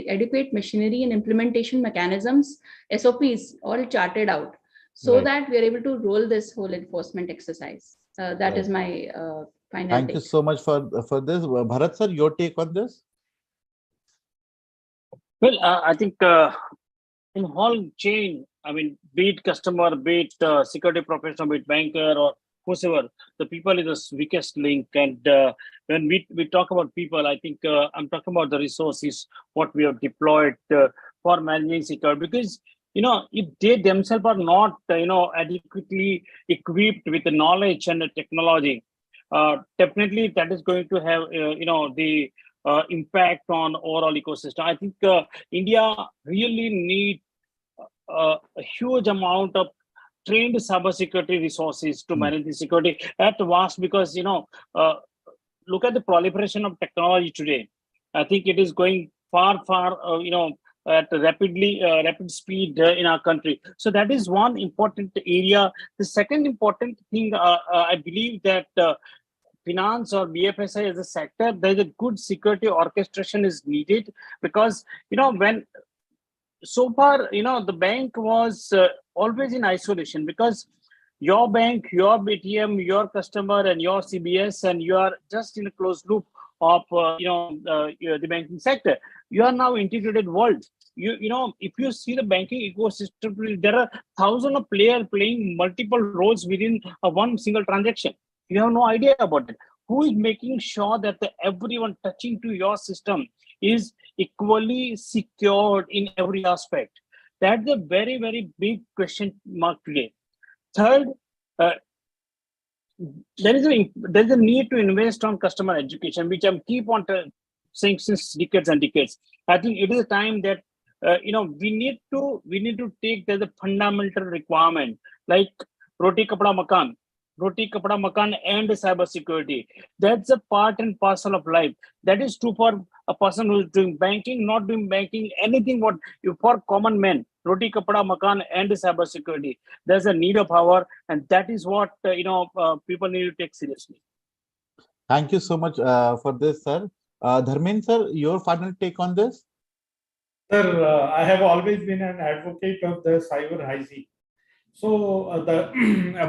adequate machinery and implementation mechanisms, SOPs, all charted out, so that we are able to roll this whole enforcement exercise. That is my final Thank take. you so much for this. Bharat sir, your take on this? Well, I think in whole chain, I mean, be it customer, be it security professional, be it banker or whosoever, the people is the weakest link. And when we talk about people, I think I'm talking about the resources, what we have deployed for managing security. Because, if they themselves are not, adequately equipped with the knowledge and the technology, definitely that is going to have, the impact on overall ecosystem. I think India really need a huge amount of trained cybersecurity resources to manage the security at vast, because look at the proliferation of technology today. I think it is going far at rapid speed in our country. So that is one important area. The second important thing, I believe that finance or BFSI as a sector, there's a good security orchestration is needed, because when so far, the bank was always in isolation, because your bank, your BTM, your customer, and your CBS, and you are just in a closed loop of the banking sector. You are now integrated world. If you see the banking ecosystem, there are thousands of players playing multiple roles within one single transaction. You have no idea about it. Who is making sure that everyone touching to your system is equally secured in every aspect? That's a very, very big question mark today. Third, there's a need to invest on customer education, which I keep on saying since decades and decades. I think it is a time that we need to take the fundamental requirement, like roti kapda makan. Roti, kapda, makan, and cybersecurity. That's a part and parcel of life. That is true for a person who is doing banking, not doing banking, anything. What for common men, roti, kapda, makan, and cybersecurity. There's a need of power, and that is what people need to take seriously. Thank you so much for this, sir. Dharmen sir, your final take on this? Sir, I have always been an advocate of the cyber hygiene. So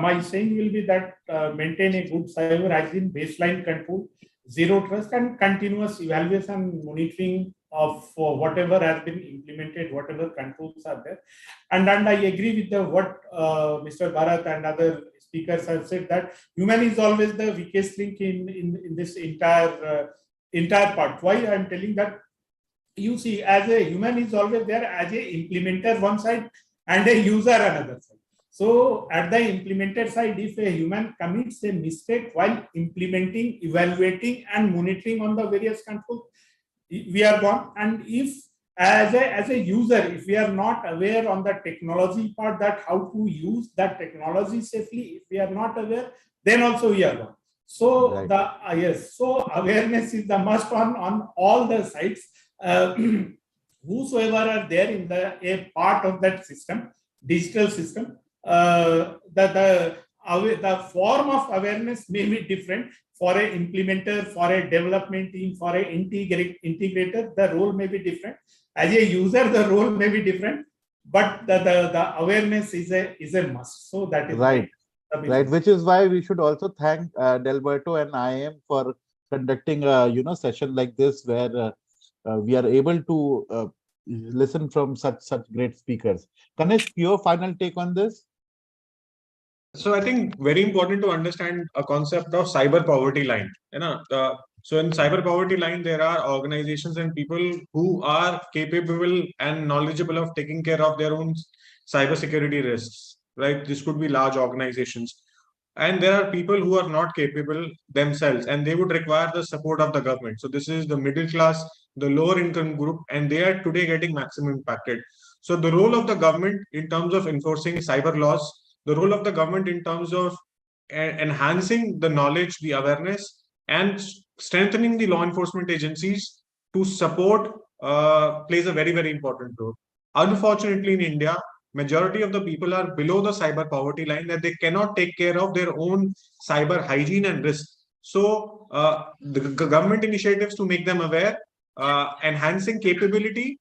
my saying will be that maintain a good cyber hygiene, baseline control, zero trust, and continuous evaluation, monitoring of whatever has been implemented, whatever controls are there. And I agree with what Mr. Bharat and other speakers have said, that human is always the weakest link in this entire part. Why I am telling that? You see, as a human is always there as a implementer one side and a user another side. So at the implementer side, if a human commits a mistake while implementing, evaluating, and monitoring on the various controls, we are gone. And if as a user, if we are not aware on the technology part, that how to use that technology safely, if we are not aware, then also we are gone. So yes, so awareness is the must on all the sides. Whosoever are there in a part of that system, digital system, the form of awareness may be different. For an implementer, for a development team, for an integrator, the role may be different. As a user, the role may be different, but the awareness is a must. So that is right. Right, which is why we should also thank Delberto and IIM for conducting a session like this, where we are able to listen from such great speakers. Kanishk, your final take on this? So I think very important to understand a concept of cyber poverty line. So in cyber poverty line, there are organizations and people who are capable and knowledgeable of taking care of their own cybersecurity risks. Right? This could be large organizations. And there are people who are not capable themselves, and they would require the support of the government. So this is the middle class, the lower income group, and they are today getting maximum impacted. So the role of the government in terms of enforcing cyber laws, the role of the government in terms of enhancing the knowledge, the awareness, and strengthening the law enforcement agencies to support plays a very, very important role. Unfortunately, in India, majority of the people are below the cyber poverty line, that they cannot take care of their own cyber hygiene and risk. So the government initiatives to make them aware, enhancing capability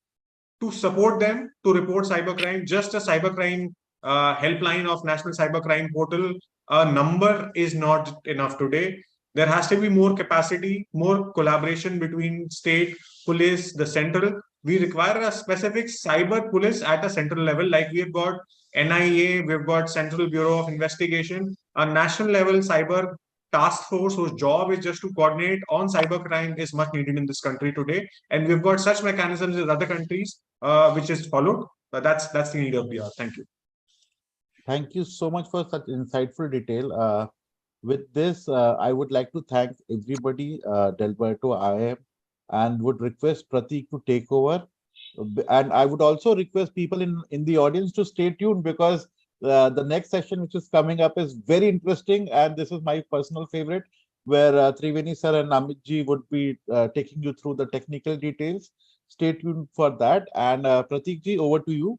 to support them to report cybercrime. Just a cybercrime helpline of National Cybercrime Portal, a number is not enough today. There has to be more capacity, more collaboration between state, police, the central. We require a specific cyber police at a central level, like we've got NIA, we've got Central Bureau of Investigation, a national level cyber task force whose job is just to coordinate on cybercrime is much needed in this country today. And we've got such mechanisms in other countries which is followed. But that's the need of the hour. Thank you. Thank you so much for such insightful detail. With this, I would like to thank everybody, Delberto, IIM, and would request Pratik to take over. And I would also request people in the audience to stay tuned, because the next session which is coming up is very interesting, and this is my personal favorite, where Triveni sir and Amit ji would be taking you through the technical details. Stay tuned for that. And Pratik ji, over to you.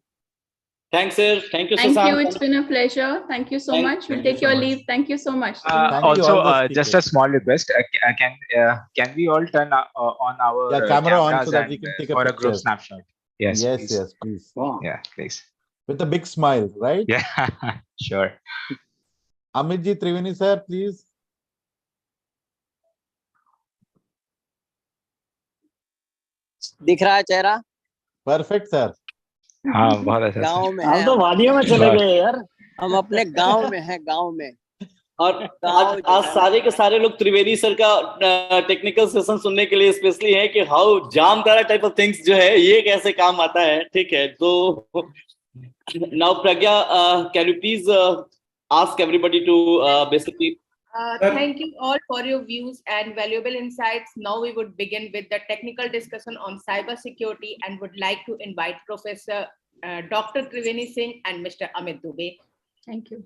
Thanks, sir. Thank you, Thank Shashank. you. It's been a pleasure. Thank you so much. We'll take your leave. Thank you so much. Also, just a small request. Can we all turn on our camera on so that we can take for a a group picture. snapshot? Yes, please. Yes, please. Wow. Yeah, please. With a big smile, right? Yeah, sure. Amit ji, Triveni sir, please. दिख रहा है चेहरा? Perfect, sir. हाँ, बहुत अच्छा। गांव में हम तो वादियों में चले गए यार। हम अपने गांव में हैं, गांव में। और आज सारे के सारे लोग त्रिवेदी सर का टेक्निकल सेशन सुनने के लिए स्पेशली है कि how Jamtara type of things जो है ये कैसे काम आता है। ठीक है, तो now Pragya, can you please ask everybody to basically thank you all for your views and valuable insights. Now we would begin with the technical discussion on cyber security and would like to invite Professor Dr. Triveni Singh and Mr. Amit Dubey. Thank you.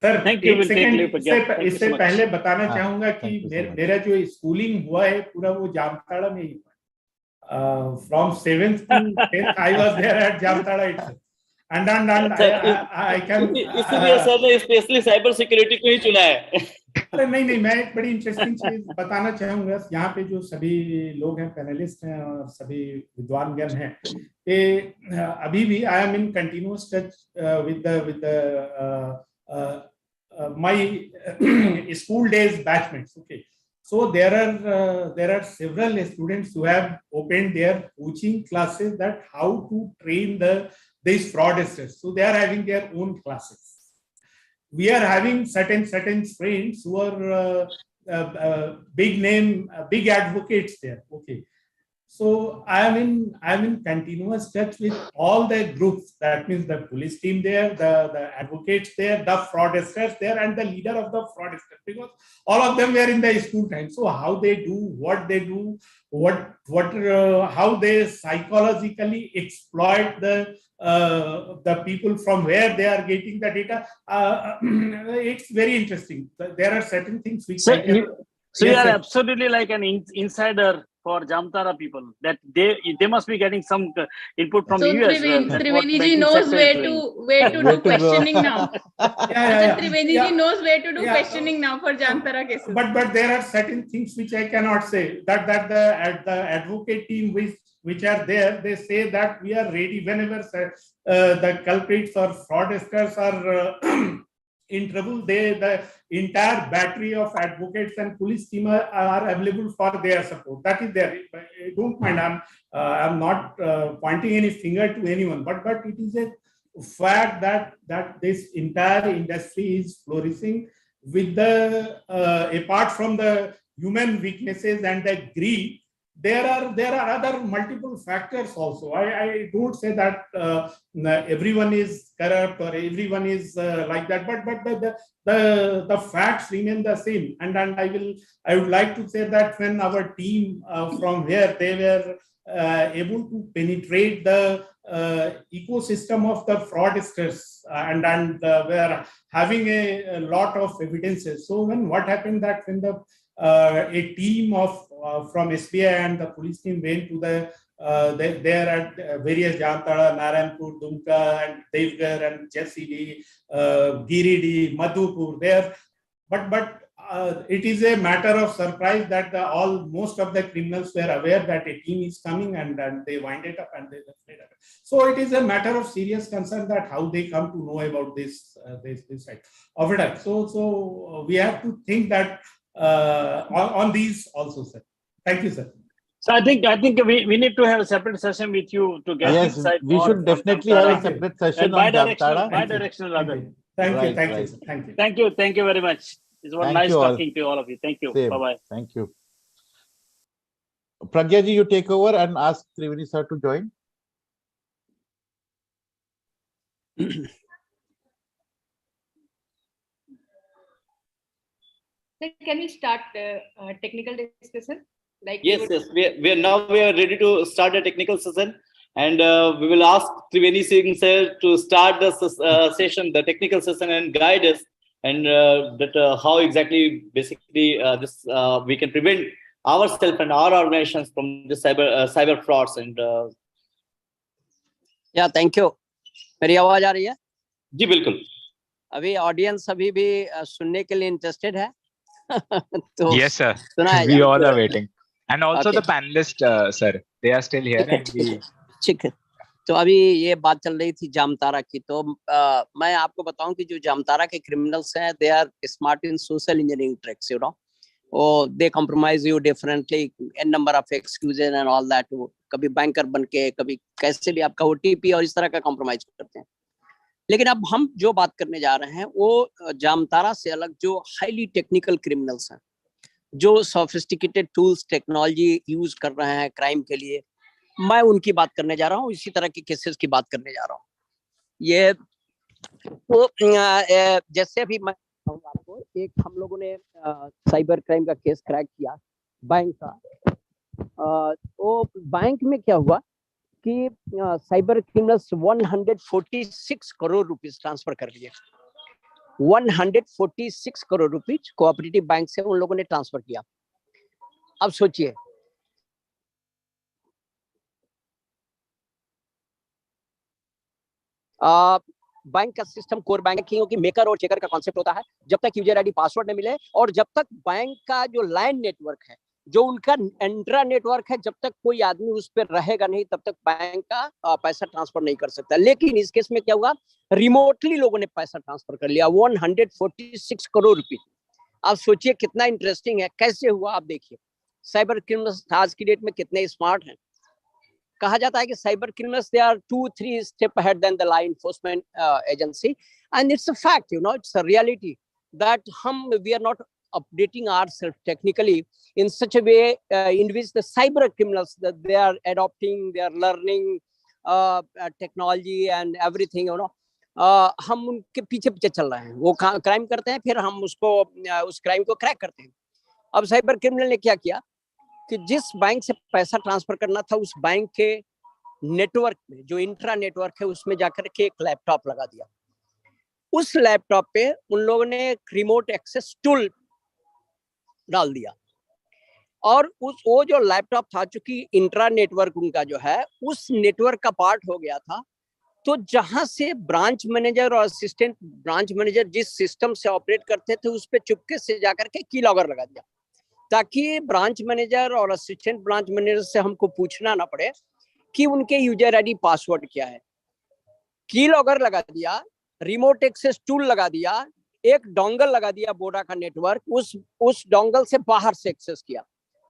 Sir, एक second इससे पहले बताना चाहूंगा कि मेरा जो schooling हुआ है पूरा वो जामताड़ा में ही हुआ। From 7th to 10th I was there at Jamtara itself, and I can इसीलिए सर ने स्पेशली साइबर सिक्योरिटी को ही चुना है। अरे नहीं, मैं एक बड़ी इंटरेस्टिंग चीज बताना चाहूंगा यहाँ पे जो सभी लोग हैं, पैनलिस्ट हैं और सभी विद्वानगण हैं, कि अभी भी I am in continuous touch with my school days batchmates. Okay, so there are several students who have opened their coaching classes that how to train these fraudsters. So they are having their own classes. We are having certain friends who are big name, big advocates there. Okay, so I am in continuous touch with all the groups. That means the police team there, the advocates there, the fraudsters there, and the leader of the fraudsters, because all of them were in the school time. So how they do, what they do, how they psychologically exploit the people from where they are getting the data. It's very interesting. There are certain things which So I can, so yes, you are sir. absolutely like an insider for Jamtara people, that they must be getting some input from So you as well. That what Triveni ji banking knows sector is where doing. to do questioning now. Yeah. Triveni ji knows where to do questioning now for Jamtara cases. But there are certain things which I cannot say. That the advocate team which are there, they say that we are ready whenever the culprits or fraudsters are in trouble. The entire battery of advocates and police team are available for their support. That is there. Don't mind. I'm not pointing any finger to anyone, but it is a fact that this entire industry is flourishing with the apart from the human weaknesses and the greed. There are other multiple factors also. I don't say that everyone is corrupt or everyone is like that, but the facts remain the same. And I would like to say that when our team from here, they were able to penetrate the ecosystem of the fraudsters and were having a lot of evidences. So what happened that when a team of from SBI and the police team went to there at various Jamtara, Narayanpur, Dumka, and Devgar, and Jesidi, Giridi, Madhupur there. But it is a matter of surprise that most of the criminals were aware that a team is coming, and they wind it up and they left it up. So it is a matter of serious concern that how they come to know about this side of it. So we have to think that on these also, sir. Thank you, sir. So I think we need to have a separate session with you to get Yes, insight. we should definitely have a separate session on Jamtara. Bi-directional rather. Thank you, Right. sir. Thank you. Thank you very much. It was nice talking to all of you. Thank you. Bye bye. Thank you. Pragya ji, you take over and ask Triveni sir to join. Can we start technical discussion? Yes. We are ready to start a technical session, and we will ask Triveni Singh sir to start the session, the technical session, and guide us, and how exactly basically this we can prevent ourselves and our organizations from the cyber frauds. And yeah, thank you. मेरी आवाज आ रही है? जी बिल्कुल. अभी audience अभी भी सुनने के लिए इंटरेस्टेड है? तो yes sir, we all are waiting, and also the panelists sir, they are still here. ठीक है. तो अभी ये बात चल रही थी जामतारा की, तो मैं आपको बताऊं कि जो जामतारा के क्रिमिनल्स हैं, they are smart in social engineering tricks, you know, और they compromise you differently, an number of excuses and all that. कभी बैंकर बन के, कभी कैसे भी आपका ओटीपी और इस तरह का कॉम्प्रोमाइज करते हैं. लेकिन अब हम जो बात करने जा रहे हैं वो जामतारा से अलग जो हाईली टेक्निकल क्रिमिनल्स हैं, जो सोफिस्टिकेटेड टूल्स टेक्नोलॉजी यूज कर रहे हैं क्राइम के लिए, मैं उनकी बात करने जा रहा हूँ. इसी तरह के केसेस की बात करने जा रहा हूँ. ये तो जैसे अभी मैं आपको एक हम लोगों ने साइबर क्राइम का केस क्रैक किया बैंक का. वो बैंक में क्या हुआ कि cyber criminals 146 crore rupees transfer कर लिए. 146 करोड़ रुपीस कोऑपरेटिव बैंक से उन लोगों ने ट्रांसफर किया. अब सोचिए, बैंक का सिस्टम कोर बैंकिंग की मेकर और चेकर का कॉन्सेप्ट होता है। जब तक यूजर आईडी पासवर्ड न मिले और जब तक बैंक का जो लाइन नेटवर्क है, जो उनका इंट्रा नेटवर्क है, जब तक कोई आदमी उस पर रहेगा नहीं तब तक बैंक का पैसा ट्रांसफर नहीं कर सकता। लेकिन इस केस में क्या हुआ, रिमोटली लोगों ने पैसा ट्रांसफर कर लिया 146 करोड़ रुपए। आप सोचिए कितना इंटरेस्टिंग है, कैसे हुआ आप देखिए। साइबर क्रिमिनल्स आज की डेट में कितने स्मार्ट हैं। कहा जाता है कि cyber criminals they are 2-3 step ahead then the law enforcement agency, and it's a fact, you know, it's a reality that we are not updating ourselves technically in such a way in which the cyber criminals that they are adopting, they are learning technology and everything, you know, हम उनके पीछे पीछे चल रहे हैं। वो crime करते हैं, फिर हम उसको उस क्राइम को क्रैक करते हैं। अब साइबर क्रिमिनल ने क्या किया कि जिस बैंक से पैसा ट्रांसफर करना था उस बैंक के नेटवर्क में, जो इंट्रा नेटवर्क है, उसमें जाकर के एक लैपटॉप लगा दिया। उस लैपटॉप पे उन लोगों ने एक रिमोट एक्सेस टूल डाल दिया और वो जो लैपटॉप था, चूंकि इंट्रा नेटवर्क उनका जो है उस नेटवर्क का पार्ट हो गया था, तो जहां से ब्रांच मैनेजर और असिस्टेंट ब्रांच मैनेजर जिस सिस्टम से ऑपरेट करते थे उस पे चुपके से जाकर के की लॉगर लगा दिया, ताकि ब्रांच मैनेजर और असिस्टेंट ब्रांच मैनेजर से हमको पूछना ना पड़े कि उनके यूजर आईडी पासवर्ड क्या है। की लॉगर लगा दिया, रिमोट एक्सेस टूल लगा दिया, एक डोंगल लगा दिया बोडा का नेटवर्क, उस डोंगल से बाहर से एक्सेस किया।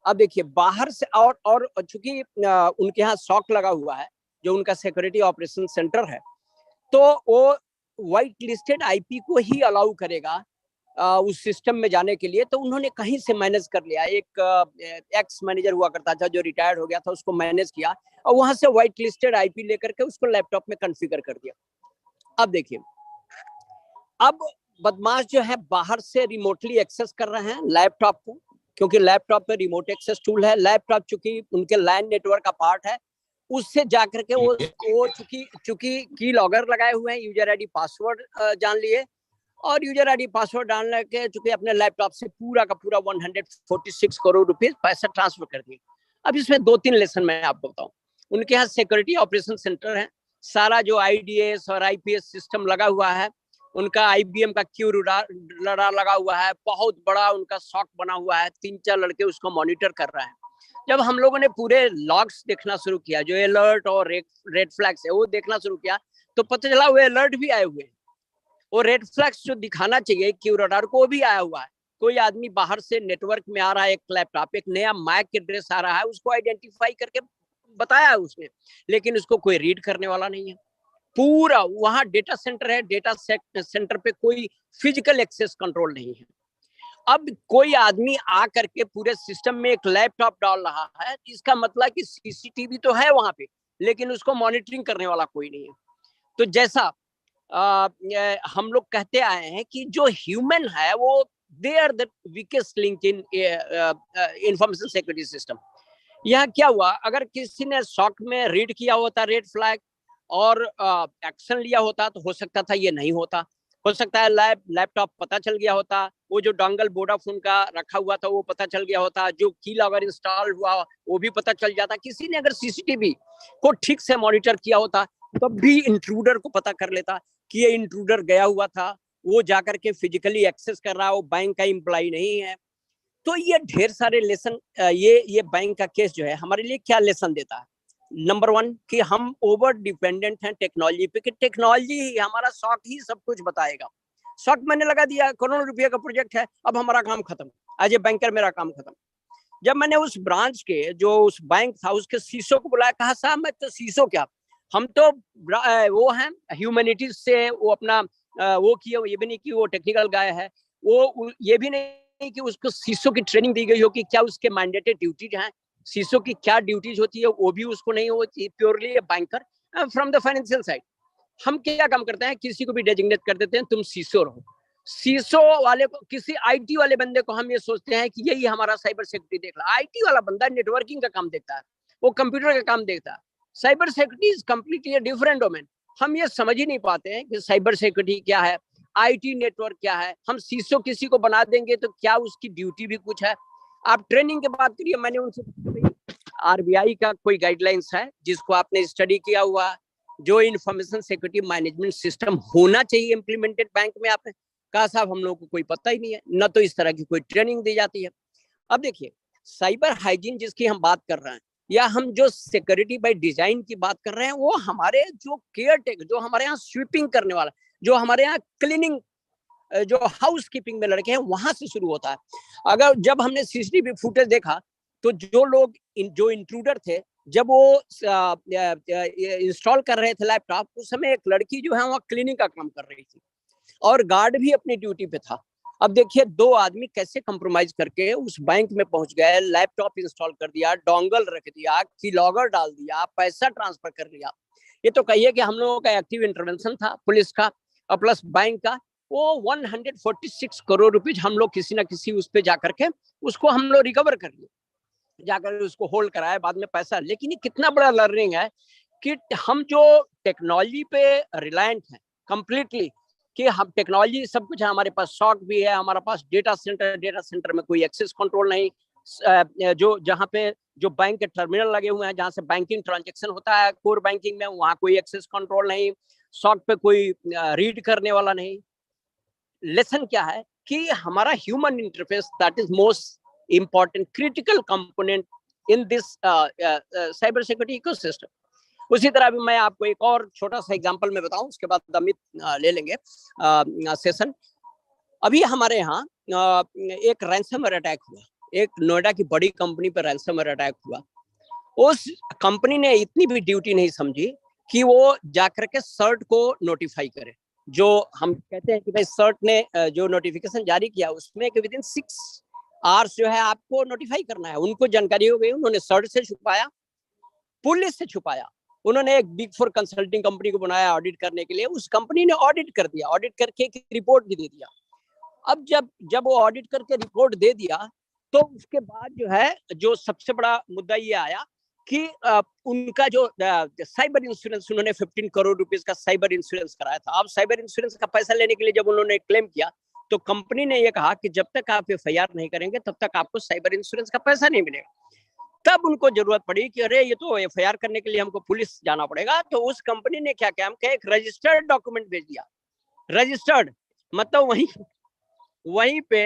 अब देखिए बाहर से, और चूंकि उनके यहाँ सॉक लगा हुआ है जो उनका सिक्योरिटी ऑपरेशन सेंटर है, तो वो व्हाइट लिस्टेड आईपी को ही अलाउ करेगा उस सिस्टम में जाने के लिए। तो उन्होंने कहीं से मैनेज कर लिया, एक एक्स मैनेजर हुआ करता था जो रिटायर्ड हो गया था, उसको मैनेज किया और वहां से व्हाइट लिस्टेड आईपी लेकर के उसको लैपटॉप में कॉन्फ़िगर कर दिया। अब देखिए, अब बदमाश जो है बाहर से रिमोटली एक्सेस कर रहे हैं लैपटॉप को, क्योंकि लैपटॉप पे रिमोट एक्सेस टूल है। लैपटॉप चूंकि उनके लैन नेटवर्क का पार्ट है, उससे जाकर के वो चूंकि की लॉगर लगाए हुए हैं, यूजर आईडी पासवर्ड जान लिए और यूजर आईडी पासवर्ड डालने के चूंकि अपने लैपटॉप से पूरा का पूरा 146 करोड़ रुपए पैसा ट्रांसफर कर दिए। अब इसमें 2-3 लेसन मैं आपको बताऊं। उनके यहाँ सिक्योरिटी ऑपरेशन सेंटर है, सारा जो आईडीएस और आईपीएस सिस्टम लगा हुआ है, उनका आईबीएम का क्यू रडार लगा हुआ है, बहुत बड़ा उनका सॉक बना हुआ है, 3-4 लड़के उसको मॉनिटर कर रहे हैं। जब हम लोगों ने पूरे लॉग्स देखना शुरू किया, जो अलर्ट और रेड फ्लैग्स है वो देखना शुरू किया, तो पता चला वो अलर्ट भी आए हुए हैं, वो रेड फ्लैग्स जो दिखाना चाहिए क्यू रडार को वो भी आया हुआ है। कोई आदमी बाहर से नेटवर्क में आ रहा है, एक लैपटॉप, एक नया मैक एड्रेस आ रहा है, उसको आइडेंटिफाई करके बताया है उसने, लेकिन उसको कोई रीड करने वाला नहीं है। पूरा वहां डेटा सेंटर है, डेटा सेंटर पे कोई फिजिकल एक्सेस कंट्रोल नहीं है। अब कोई आदमी आ करके पूरे सिस्टम में एक लैपटॉप डाल रहा है, इसका मतलब कि सीसीटीवी तो है वहां पे, लेकिन उसको मॉनिटरिंग करने वाला कोई नहीं है। तो जैसा हम लोग कहते आए हैं कि जो ह्यूमन है वो they are the weakest link in information security system. यहाँ क्या हुआ, अगर किसी ने शॉक में रीड किया होता रेड फ्लैग और एक्शन लिया होता तो हो सकता था ये नहीं होता। हो सकता है लैपटॉप पता चल गया होता, वो जो डोंगल वोडाफोन का रखा हुआ था वो पता चल गया होता, जो की लॉगर इंस्टॉल हुआ वो भी पता चल जाता। किसी ने अगर सीसीटीवी को ठीक से मॉनिटर किया होता तब भी इंट्रूडर को पता कर लेता कि ये इंट्रूडर गया हुआ था, वो जाकर के फिजिकली एक्सेस कर रहा है, वो बैंक का एम्प्लॉय नहीं है। तो ये ढेर सारे लेसन, ये बैंक का केस जो है हमारे लिए क्या लेसन देता है। नंबर 1 कि हम ओवर डिपेंडेंट हैं टेक्नोलॉजी पे, कि टेक्नोलॉजी ही हमारा शॉक ही सब कुछ बताएगा। शॉक मैंने लगा दिया, करोड़ों रुपए का प्रोजेक्ट है, अब हमारा काम खत्म, एज ए बैंकर मेरा काम खत्म। जब मैंने उस ब्रांच के जो उस बैंक था उसके सीसो को बुलाया, कहा साहब मैं तो सीसो क्या, हम तो वो हैं ह्यूमैनिटीज से, वो अपना वो किए, ये भी नहीं कि वो टेक्निकल गाय है, वो ये भी नहीं कि उसको सीसो की ट्रेनिंग दी गई हो कि क्या उसके मैंडेटेड ड्यूटीज हैं, सीसो की क्या ड्यूटीज होती है वो भी उसको नहीं होती, purely a banker from the financial side. हम क्या काम करते हैं, किसी को भी डेजिग्नेट कर देते हैं तुम सीसो रहो। सीसो वाले को, किसी आईटी वाले बंदे को हम ये सोचते हैं कि यही हमारा साइबर सिक्योरिटी देख रहा है। आईटी वाला बंदा नेटवर्किंग का काम देखता है, वो कंप्यूटर का काम देखता है। Cyber security is completely different domain. हम ये समझ ही नहीं पाते हैं कि साइबर सिक्योरिटी क्या है, आईटी नेटवर्क क्या है। हम सीसो किसी को बना देंगे तो क्या उसकी ड्यूटी भी कुछ है। आप ट्रेनिंग की बात करिए, मैंने उनसे आरबीआई का कोई गाइडलाइंस है जिसको आपने स्टडी किया हुआ, जो इंफॉर्मेशन सिक्योरिटी मैनेजमेंट सिस्टम होना चाहिए इम्प्लीमेंटेड बैंक में, आपने कहा साहब हम लोग को कोई पता ही नहीं है, न तो इस तरह की कोई ट्रेनिंग दी जाती है। अब देखिए साइबर हाइजीन जिसकी हम बात कर रहे हैं, या हम जो सिक्योरिटी बाय डिजाइन की बात कर रहे हैं, वो हमारे जो केयर टेक, जो हमारे यहाँ स्वीपिंग करने वाला, जो हमारे यहाँ क्लीनिंग, जो हाउस कीपिंग में लड़के हैं, वहां से शुरू होता है। अगर जब हमने सीसीटीवी फुटेज देखा तो जो लोग जो इंट्रूडर थे, जब वो इंस्टॉल कर रहे थे लैपटॉप, उस समय एक लड़की जो है वहाँ क्लीनिंग का काम कर रही थी और गार्ड भी अपनी ड्यूटी पे था। अब देखिए 2 आदमी कैसे कंप्रोमाइज करके उस बैंक में पहुंच गए, लैपटॉप इंस्टॉल कर दिया, डोंगल रख दिया, की लॉगर डाल दिया, पैसा ट्रांसफर कर लिया। ये तो कहिए कि हम लोगों का एक्टिव इंटरवेंशन था पुलिस का और प्लस बैंक का। वो 146 करोड़ रुपीज हम लोग किसी ना किसी उस पे जाकर के उसको हम लोग रिकवर कर लिए, जाकर उसको होल्ड कराए, बाद में पैसा। लेकिन ये कितना बड़ा लर्निंग है कि हम जो टेक्नोलॉजी पे रिलायंट हैं कंप्लीटली, कि हम टेक्नोलॉजी सब कुछ है, हमारे पास शॉक भी है, हमारे पास डेटा सेंटर में कोई एक्सेस कंट्रोल नहीं, जो जहाँ पे जो बैंक के टर्मिनल लगे हुए हैं, जहाँ से बैंकिंग ट्रांजैक्शन होता है कोर बैंकिंग में, वहाँ कोई एक्सेस कंट्रोल नहीं, शॉक पे कोई रीड करने वाला नहीं। लेसन क्या है कि हमारा human interface that is most important critical component in this cyber security ecosystem. उसी तरह भी मैं आपको एक और छोटा सा एग्जांपल में बताऊं, उसके बाद अमित ले लेंगे सेशन। अभी हमारे यहाँ एक रैंसमवेयर अटैक हुआ, एक नोएडा की बड़ी कंपनी पर रैंसमवेयर अटैक हुआ। उस कंपनी ने इतनी भी ड्यूटी नहीं समझी कि वो जाकर के सर्ट को नोटिफाई करे। जो हम कहते हैं कि भाई सर्ट ने जो नोटिफिकेशन जारी किया उसमें कि विदिन 6 आवर्स जो है आपको नोटिफाई करना है। उनको जानकारी हो गई, उन्होंने सर्ट से छुपाया, पुलिस से छुपाया। उन्होंने एक बिग 4 कंसल्टिंग कंपनी को बनाया ऑडिट करने के लिए, उस कंपनी ने ऑडिट कर दिया, ऑडिट करके एक रिपोर्ट भी दे दिया। अब जब वो ऑडिट करके रिपोर्ट दे दिया तो उसके बाद जो है जो सबसे बड़ा मुद्दा ये आया कि उनका जो साइबर इंश्योरेंस, उन्होंने 15 करोड़ रुपीस का साइबर इंश्योरेंस कराया था। अब साइबर इंश्योरेंस का पैसा लेने के लिए जब उन्होंने क्लेम किया तो कंपनी ने ये कहा कि जब तक आप एफआईआर नहीं करेंगे तब तक आपको साइबर इंश्योरेंस का पैसा नहीं मिलेगा। तब उनको जरूरत पड़ी कि अरे ये तो एफआईआर करने के लिए हमको पुलिस जाना पड़ेगा। तो उस कंपनी ने क्या किया, हमको एक रजिस्टर्ड डॉक्यूमेंट भेज दिया। रजिस्टर्ड मतलब वहीं पे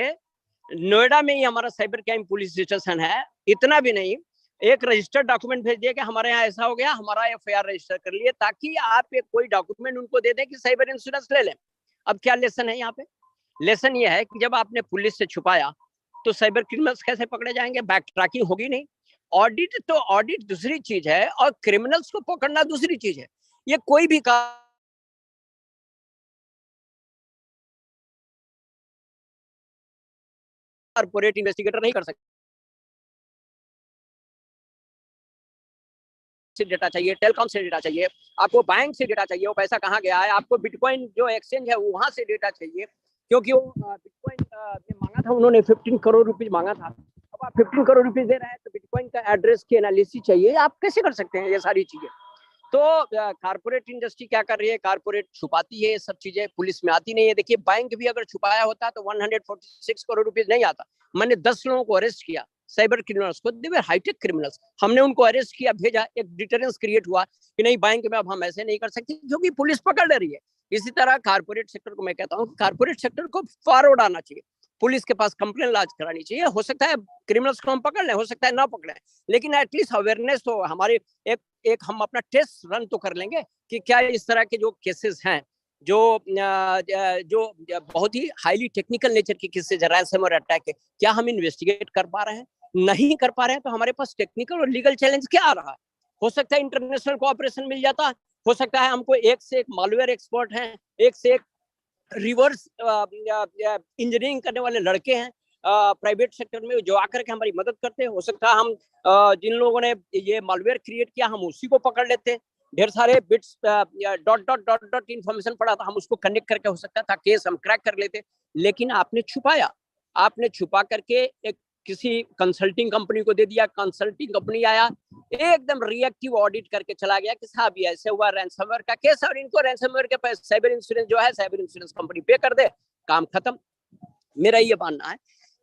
नोएडा में ही हमारा साइबर क्राइम पुलिस स्टेशन है। इतना भी नहीं, एक रजिस्टर्ड डॉक्यूमेंट भेज दिया कि हमारे यहाँ ऐसा हो गया, हमारा एफआईआर रजिस्टर कर लिए, ताकि आप एक कोई डॉक्यूमेंट उनको दे दें कि साइबर इंश्योरेंस ले लें। अब क्या लेसन है यहाँ पे? लेसन ये है कि जब आपने पुलिस से छुपाया तो साइबर क्रिमिनल्स कैसे पकड़े जाएंगे? बैक ट्रैकिंग होगी नहीं। ऑडिट तो ऑडिट दूसरी चीज है और क्रिमिनल्स को पकड़ना दूसरी चीज है। ये कोई भी कॉर्पोरेट इन्वेस्टिगेटर नहीं कर सकते। से डेटा चाहिए, टेलीकॉम से डेटा चाहिए, आपको बैंक से डेटा चाहिए, वो पैसा कहाँ गया है, आपको बिटकॉइन जो एक्सचेंज है वहां से डेटा चाहिए, क्योंकि वो बिटकॉइन ने मांगा था, उन्होंने 15 करोड़ रुपीज मांगा था। अब आप 15 करोड़ रुपीज दे रहे हैं तो बिटकॉइन का एड्रेस की एनालिसिस चाहिए। आप कैसे कर सकते हैं ये सारी चीजें? तो कारपोरेट इंडस्ट्री क्या कर रही है, कारपोरेट छुपाती है ये सब चीजें, पुलिस में आती नहीं है। देखिए बैंक भी अगर छुपाया होता तो 146 करोड़ रुपीज नहीं आता। मैंने 10 लोगों को अरेस्ट किया, साइबर क्रिमिनल्स को, दे वर हाईटेक क्रिमिनल्स। हमने उनको अरेस्ट किया, भेजा, एक डिटरेंस क्रिएट हुआ कि नहीं बैंक में अब हम ऐसे नहीं कर सकते क्योंकि पुलिस पकड़ रही है। इसी तरह कारपोरेट सेक्टर को मैं कहता हूँ, कारपोरेट सेक्टर को फॉरवर्ड आना चाहिए, पुलिस के पास कंप्लेन लॉन्च करानी चाहिए। हो सकता है क्रिमिनल्स को हम पकड़ लें, हो सकता है ना पकड़े, लेकिन एटलीस्ट अवेयरनेस तो हमारे एक हम अपना टेस्ट रन तो कर लेंगे कि क्या इस तरह के जो केसेस हैं, जो बहुत ही हाईली टेक्निकल नेचर के केसेस, रैंसमवेयर अटैक है, क्या हम इन्वेस्टिगेट कर पा रहे हैं? नहीं कर पा रहे हैं तो हमारे पास टेक्निकल और लीगल चैलेंज क्या आ रहा है? हो सकता है इंटरनेशनल कोऑपरेशन मिल जाता, हो सकता है हमको एक से एक मालवेयर एक्सपर्ट हैं, एक से एक रिवर्स इंजीनियरिंग करने वाले लड़के हैं प्राइवेट सेक्टर में जो आकर के हमारी मदद करते हैं। हो सकता है हम जिन लोगों ने ये मालवेयर क्रिएट किया हम उसी को पकड़ लेते हैं, ढेर सारे बिट्स डॉट इंफॉर्मेशन पड़ा था, हम उसको कनेक्ट करके हो सकता था केस हम क्रैक कर लेते। लेकिन आपने छुपाया, आपने छुपा करके एक किसी कंसल्टिंग कंपनी को दे दिया, कंसल्टिंग कंपनी आया एकदम रिएक्टिव ऑडिट करके चला गया कि साहब ये ऐसे हुआ, रैंसमवेयर का केस, और इनको रैंसमवेयर के पैसे साइबर इंश्योरेंस जो है साइबर इंश्योरेंस कंपनी पे कर दे, काम खत्म। मेरा ये मानना है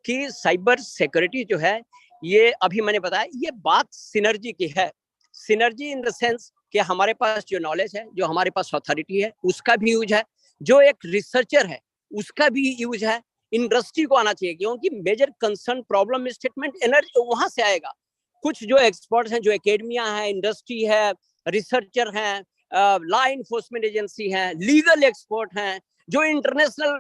कि साइबर सिक्योरिटी जो है ये अभी मैंने बताया, ये बात सिनर्जी की है। सिनर्जी इन द सेंस कि हमारे पास जो नॉलेज है, जो हमारे पास अथॉरिटी है, उसका भी यूज है, जो एक रिसर्चर है उसका भी यूज है, इंडस्ट्री को आना चाहिए, क्योंकि major concern problem statement energy वहां से आएगा। कुछ जो एक्सपर्ट्स हैं, जो एकेडमिया है, इंडस्ट्री है, रिसर्चर हैं, लॉ इन्फोर्समेंट एजेंसी हैं, लीगल एक्सपर्ट हैं, जो इंटरनेशनल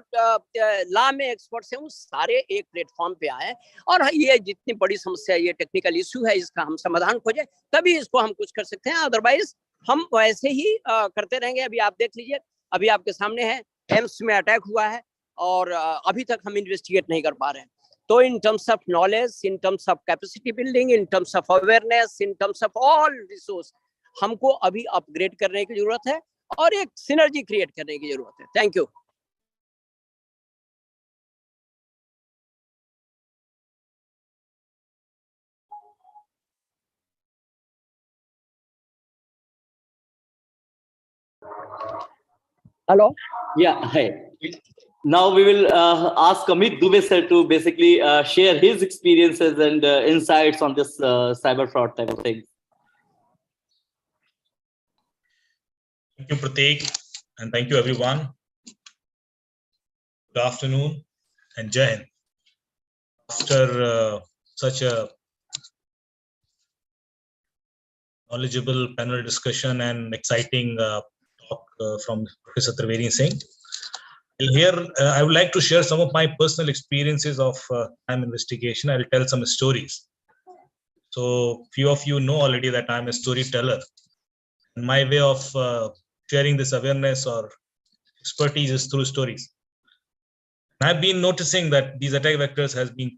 लॉ में एक्सपर्ट्स हैं, वो सारे एक प्लेटफॉर्म पे आए और ये जितनी बड़ी समस्या, ये टेक्निकल इश्यू है, इसका हम समाधान खोजें, तभी इसको हम कुछ कर सकते हैं। अदरवाइज हम वैसे ही करते रहेंगे। अभी आप देख लीजिए, अभी आपके सामने है, एम्स में अटैक हुआ है और अभी तक हम इन्वेस्टिगेट नहीं कर पा रहे हैं। तो in terms of knowledge, in terms of capacity building, in terms of awareness, in terms of all resource, हमको अभी अपग्रेड करने की जरूरत है और एक सिनर्जी क्रिएट करने की जरूरत है। Thank you. Hello. Yeah. Hey. Now we will ask Amit Dubey sir to basically share his experiences and insights on this cyber fraud type of thing. Thank you, Prateek, and thank you, everyone. Good afternoon and Jai Hind. After such a knowledgeable panel discussion and exciting talk from Professor Triveni Singh, here I would like to share some of my personal experiences of crime investigation. I'll tell some stories. So few of you know already that I'm a storyteller. And my way of sharing this awareness or expertise is through stories. And I've been noticing that these attack vectors has been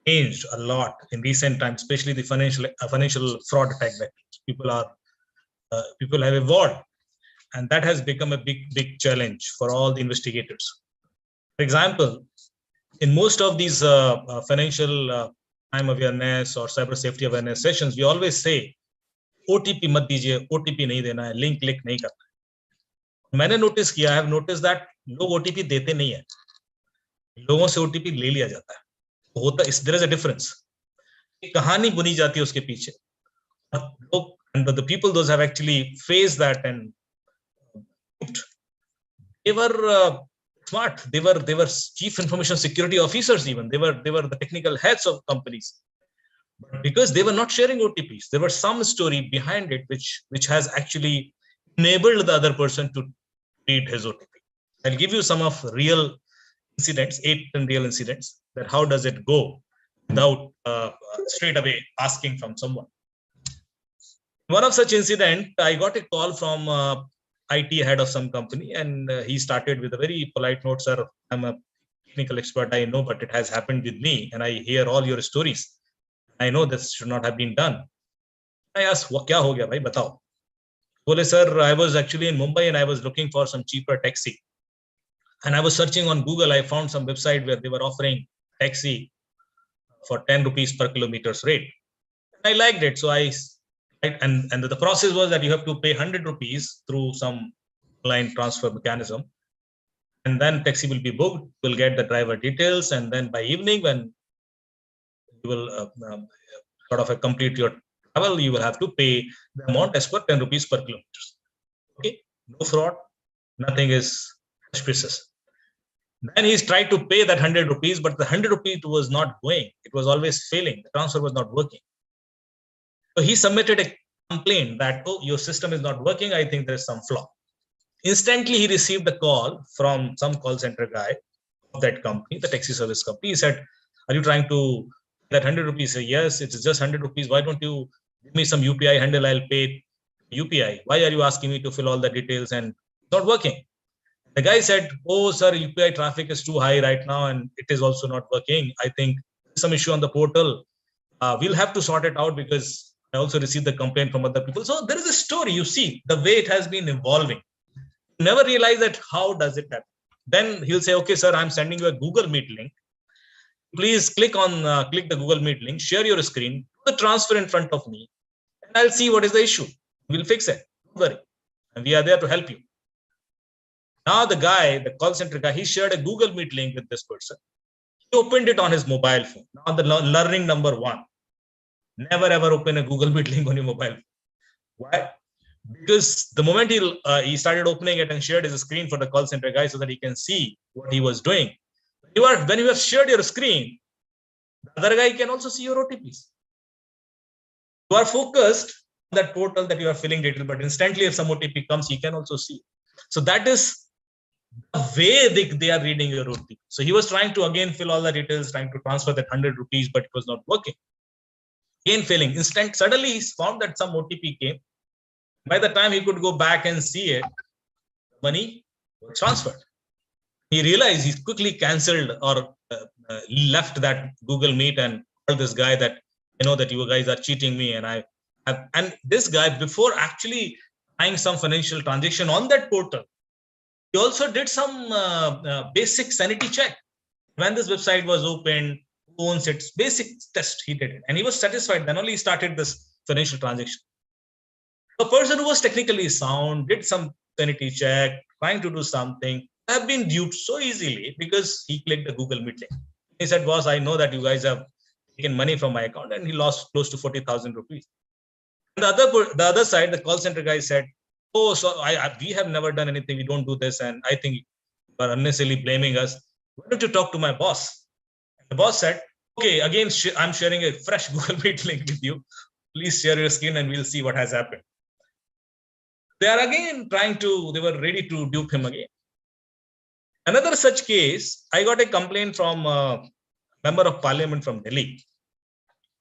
changed a lot in recent times, especially the financial fraud attack vectors. People have evolved, and that has become a big challenge for all the investigators. For example, in most of these financial crime awareness or cyber safety awareness sessions, we always say OTP मत दीजिए, OTP नहीं देना है, link click नहीं करना है। मैंने notice किया, I have noticed that लोग OTP देते नहीं है, लोगों से OTP ले लिया जाता है। होता there is a difference. कहानी बुनी जाती है उसके पीछे। And the people those have actually faced that and they were smart. They were chief information security officers even. They were the technical heads of companies. But because they were not sharing OTPs, there was some story behind it which has actually enabled the other person to read his OTP. I'll give you some of real incidents, 8 real incidents, that how does it go without straight away asking from someone. One of such incident, I got a call from IT head of some company, and he started with a very polite note, sir, I'm a technical expert, I know, but it has happened with me, and I hear all your stories. I know this should not have been done. I asked, क्या हो गया भाई, बताओ. बोले, sir, I was actually in Mumbai and I was looking for some cheaper taxi. And I was searching on Google, I found some website where they were offering taxi for 10 rupees per kilometers rate. I liked it, so and the process was that you have to pay 100 rupees through some online transfer mechanism, and then taxi will be booked, you'll get the driver details, and then by evening when you will sort of complete your travel, you will have to pay the amount as per 10 rupees per kilometer. Okay, no fraud, nothing is suspicious. Then he's tried to pay that 100 rupees, but the 100 rupees was not going. It was always failing. The transfer was not working. So he submitted a complaint that, oh, your system is not working. I think there's some flaw. Instantly, he received a call from some call center guy of that company, the taxi service company. He said, are you trying to that 100 rupees? Say, yes, it's just 100 rupees. Why don't you give me some UPI handle? I'll pay UPI. Why are you asking me to fill all the details and it's not working? The guy said, oh, sir, UPI traffic is too high right now and it is also not working. I think there's some issue on the portal. We'll have to sort it out because I also received the complaint from other people. So there is a story, you see, the way it has been evolving. You never realize that how does it happen. Then he'll say, okay, sir, I'm sending you a Google Meet link. Please click the Google Meet link, share your screen, do the transfer in front of me, and I'll see what is the issue. We'll fix it. Don't worry. And we are there to help you. Now the guy, the call center guy, he shared a Google Meet link with this person. He opened it on his mobile phone. Now the learning number 1. Never ever open a Google Meet link on your mobile phone. Why? because the moment he started opening it and shared his screen for the call center guy so that he can see what he was doing. When you have shared your screen, the other guy can also see your OTPs. You are focused on that portal that you are filling data, but instantly if some OTP comes, he can also see. So that is the way they are reading your OTP. So he was trying to again fill all the details, trying to transfer that 100 rupees, but it was not working. Again failing. Suddenly he found that some OTP came. By the time he could go back and see it, money was transferred. He realized he quickly cancelled or left that Google Meet and told this guy that, I know that you guys are cheating me, and and this guy, before actually trying some financial transaction on that portal, he also did some basic sanity check. When this website was opened, who owns its basic test, he did it, and he was satisfied. Then only he started this financial transaction. A person who was technically sound did some sanity check, trying to do something, have been duped so easily because he clicked the Google Meet link. He said, "Boss, I know that you guys have taken money from my account," and he lost close to 40,000 rupees. And the other side, the call center guy said, "Oh, so we have never done anything. We don't do this, and I think you are unnecessarily blaming us. Why don't you talk to my boss?" And the boss said, "Okay, again, I'm sharing a fresh Google Meet link with you. Please share your screen, and we'll see what has happened." They are again they were ready to dupe him again. Another such case, I got a complaint from a member of parliament from Delhi.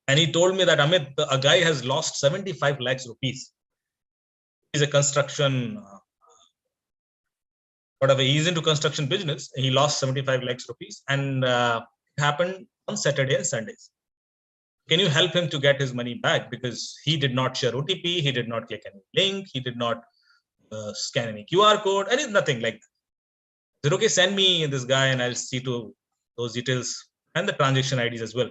And he told me that, Amit, a guy has lost 75 lakhs rupees. He's a construction, whatever, he's into construction business. He lost 75 lakhs rupees, and it happened on Saturday and Sundays. Can you help him to get his money back? Because he did not share OTP, he did not click any link, he did not scan any QR code, nothing like that. I said, okay, send me this guy and I'll see to those details and the transaction IDs as well.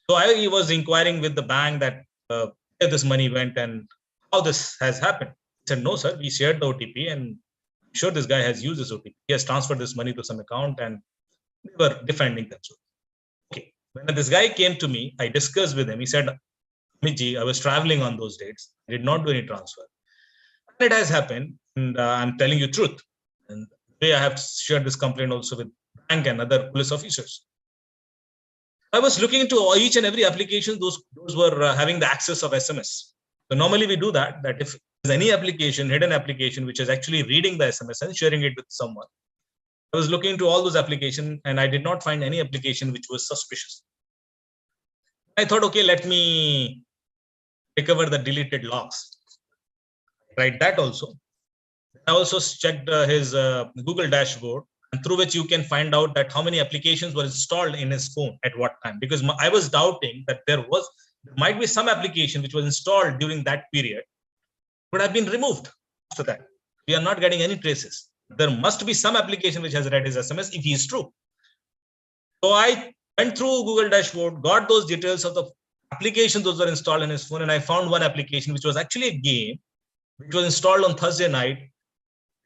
So I was inquiring with the bank that where this money went and how this has happened. He said, no, sir, we shared the OTP, and I'm sure this guy has used this OTP. He has transferred this money to some account, and we were defending that. So, okay. When this guy came to me, I discussed with him. He said, Amitji, I was traveling on those dates. I did not do any transfer. And it has happened, and I'm telling you truth. And today I have shared this complaint also with bank and other police officers. I was looking into each and every application, those were having the access of SMS. So normally we do that if there's any application, hidden application, which is actually reading the SMS and sharing it with someone. I was looking into all those applications, and I did not find any application which was suspicious. I thought, okay, let me recover the deleted logs. Tried that also. I also checked his Google dashboard, and through which you can find out that how many applications were installed in his phone at what time. Because I was doubting that there might be some application which was installed during that period, would have been removed after that. We are not getting any traces. There must be some application which has read his SMS if he is true. So I went through Google dashboard, got those details of the applications those were installed in his phone, and I found one application which was actually a game, which was installed on Thursday night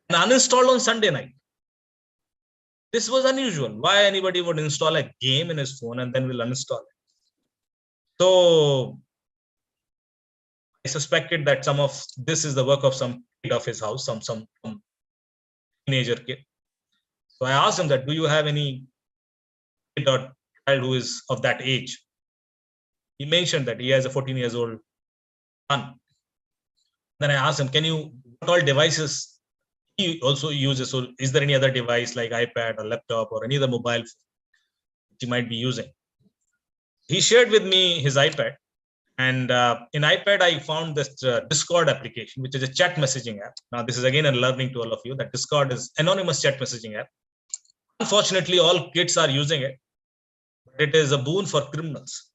and uninstalled on Sunday night. This was unusual. Why anybody would install a game in his phone and then will uninstall it? So I suspected that some of this is the work of some kid of his house, some teenager kid. So I asked him that, do you have any kid or child who is of that age? He mentioned that he has a 14 years old son. Then I asked him, what all devices he also uses? So is there any other device like iPad or laptop or any other mobile phone which he might be using? He shared with me his iPad. And in iPad, I found this Discord application, which is a chat messaging app. Now, this is again a learning to all of you that Discord is anonymous chat messaging app. Unfortunately, all kids are using it. But it is a boon for criminals.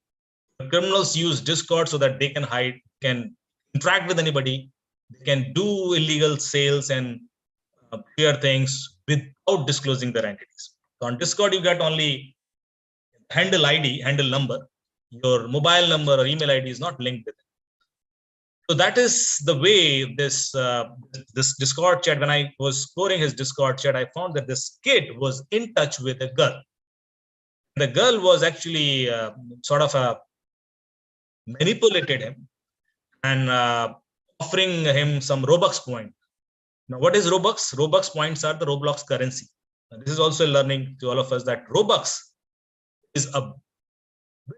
The criminals use Discord so that they can hide, can interact with anybody, they can do illegal sales and clear things without disclosing their identities. So on Discord, you get only handle ID, handle number. Your mobile number or email ID is not linked with it. So that is the way this Discord chat, when I was exploring his Discord chat, I found that this kid was in touch with a girl. The girl was actually manipulated him and offering him some Robux point. Now, what is Robux? Robux points are the Roblox currency. Now, this is also a learning to all of us that Robux is a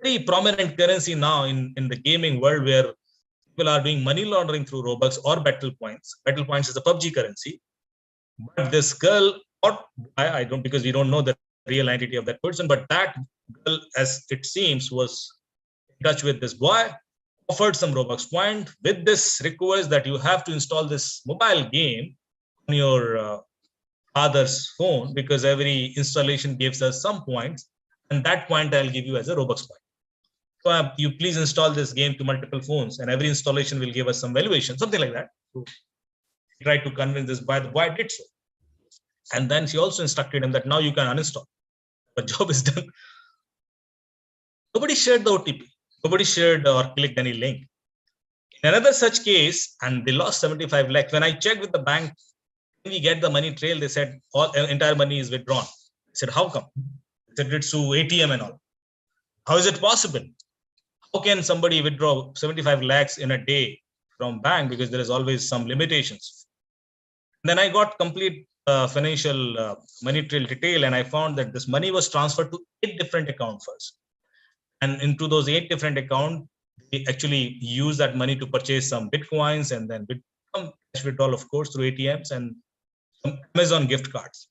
very prominent currency now in the gaming world, where people are doing money laundering through Robux or Battle Points. Battle Points is a PUBG currency. But this girl, or I don't, because we don't know the real identity of that person, but that girl, as it seems, was in touch with this boy, offered some Robux point with this request that you have to install this mobile game on your father's phone, because every installation gives us some points, and that point I'll give you as a Robux point. So you please install this game to multiple phones, and every installation will give us some valuation, something like that. So he tried to convince this boy. The boy did so. And then she also instructed him that now you can uninstall. The job is done. Nobody shared the OTP. Nobody shared or clicked any link. In another such case, and they lost 75 lakhs. When I checked with the bank, when we get the money trail, they said all entire money is withdrawn. I said, how come? They said it's through ATM and all. How is it possible? How can somebody withdraw 75 lakhs in a day from bank? Because there is always some limitations. And then I got complete financial money trail detail, and I found that this money was transferred to 8 different accounts first. And into those 8 different accounts, they actually use that money to purchase some Bitcoins, and then some cash withdrawal, of course, through ATMs and some Amazon gift cards.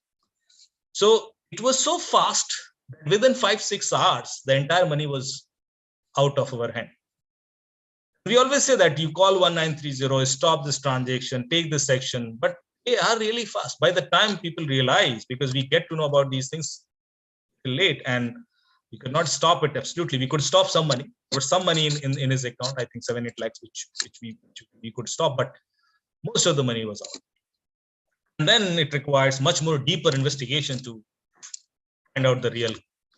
So it was so fast that within 5-6 hours, the entire money was out of our hand. We always say that you call 1930, stop this transaction, take this action, but they are really fast. By the time people realize, because we get to know about these things late, and we could not stop it. Absolutely, we could stop some money. There was some money in his account, I think 7-8 lakhs, which we could stop, but most of the money was out. And then it requires much more deeper investigation to find out the real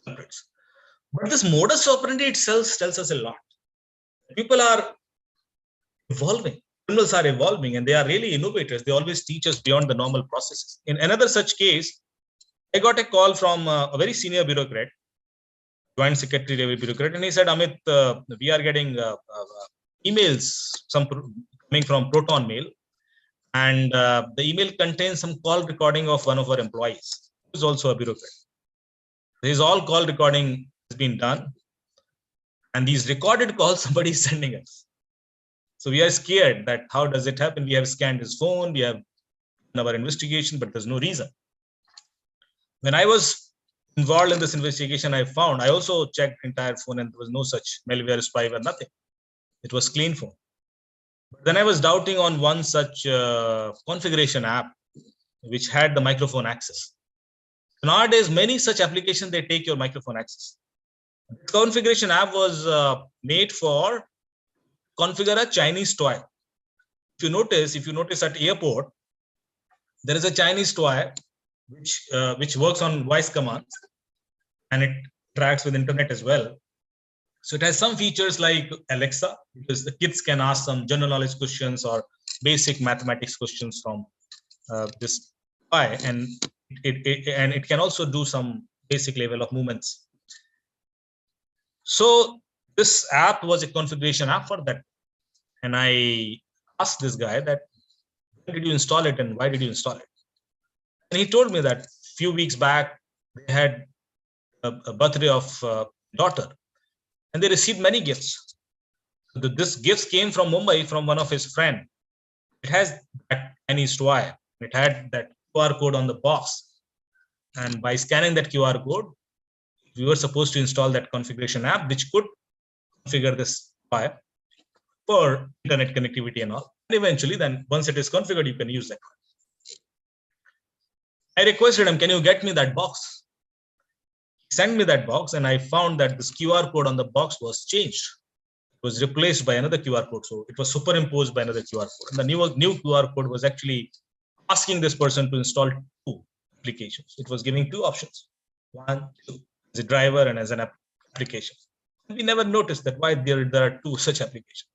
culprits. But this modus operandi itself tells us a lot. People are evolving. Criminals are evolving, and they are really innovators. They always teach us beyond the normal processes. In another such case, I got a call from a very senior bureaucrat, joint secretary level bureaucrat, and he said, Amit, we are getting emails, some coming from Proton Mail, and the email contains some call recording of one of our employees, who is also a bureaucrat. His all call recording has been done, and these recorded calls somebody is sending us. So we are scared that how does it happen? We have scanned his phone, we have done our investigation, but there's no reason. When I was involved in this investigation, I also checked entire phone, and there was no such malware, spyware, nothing. It was clean phone. But then I was doubting on one such configuration app, which had the microphone access. Nowadays, many such applications, they take your microphone access. The configuration app was made for configure a Chinese toy. If you notice at airport, there is a Chinese toy which works on voice commands, and it tracks with internet as well. So it has some features like Alexa, because the kids can ask some general knowledge questions or basic mathematics questions from this toy, and it can also do some basic level of movements. So this app was a configuration app for that. And I asked this guy that, when did you install it and why did you install it? And he told me that a few weeks back, they had a birthday of daughter, and they received many gifts. This gifts came from Mumbai from one of his friends. It has that Chinese toy. It had that QR code on the box. And by scanning that QR code, we were supposed to install that configuration app, which could configure this toy for internet connectivity and all. And eventually, then once it is configured, you can use that. I requested him, can you get me that box? He sent me that box, and I found that this QR code on the box was changed. It was replaced by another QR code. So it was superimposed by another QR code. And the new QR code was actually asking this person to install 2 applications. It was giving 2 options. 1, 2, as a driver and as an application. We never noticed that why there are 2 such applications.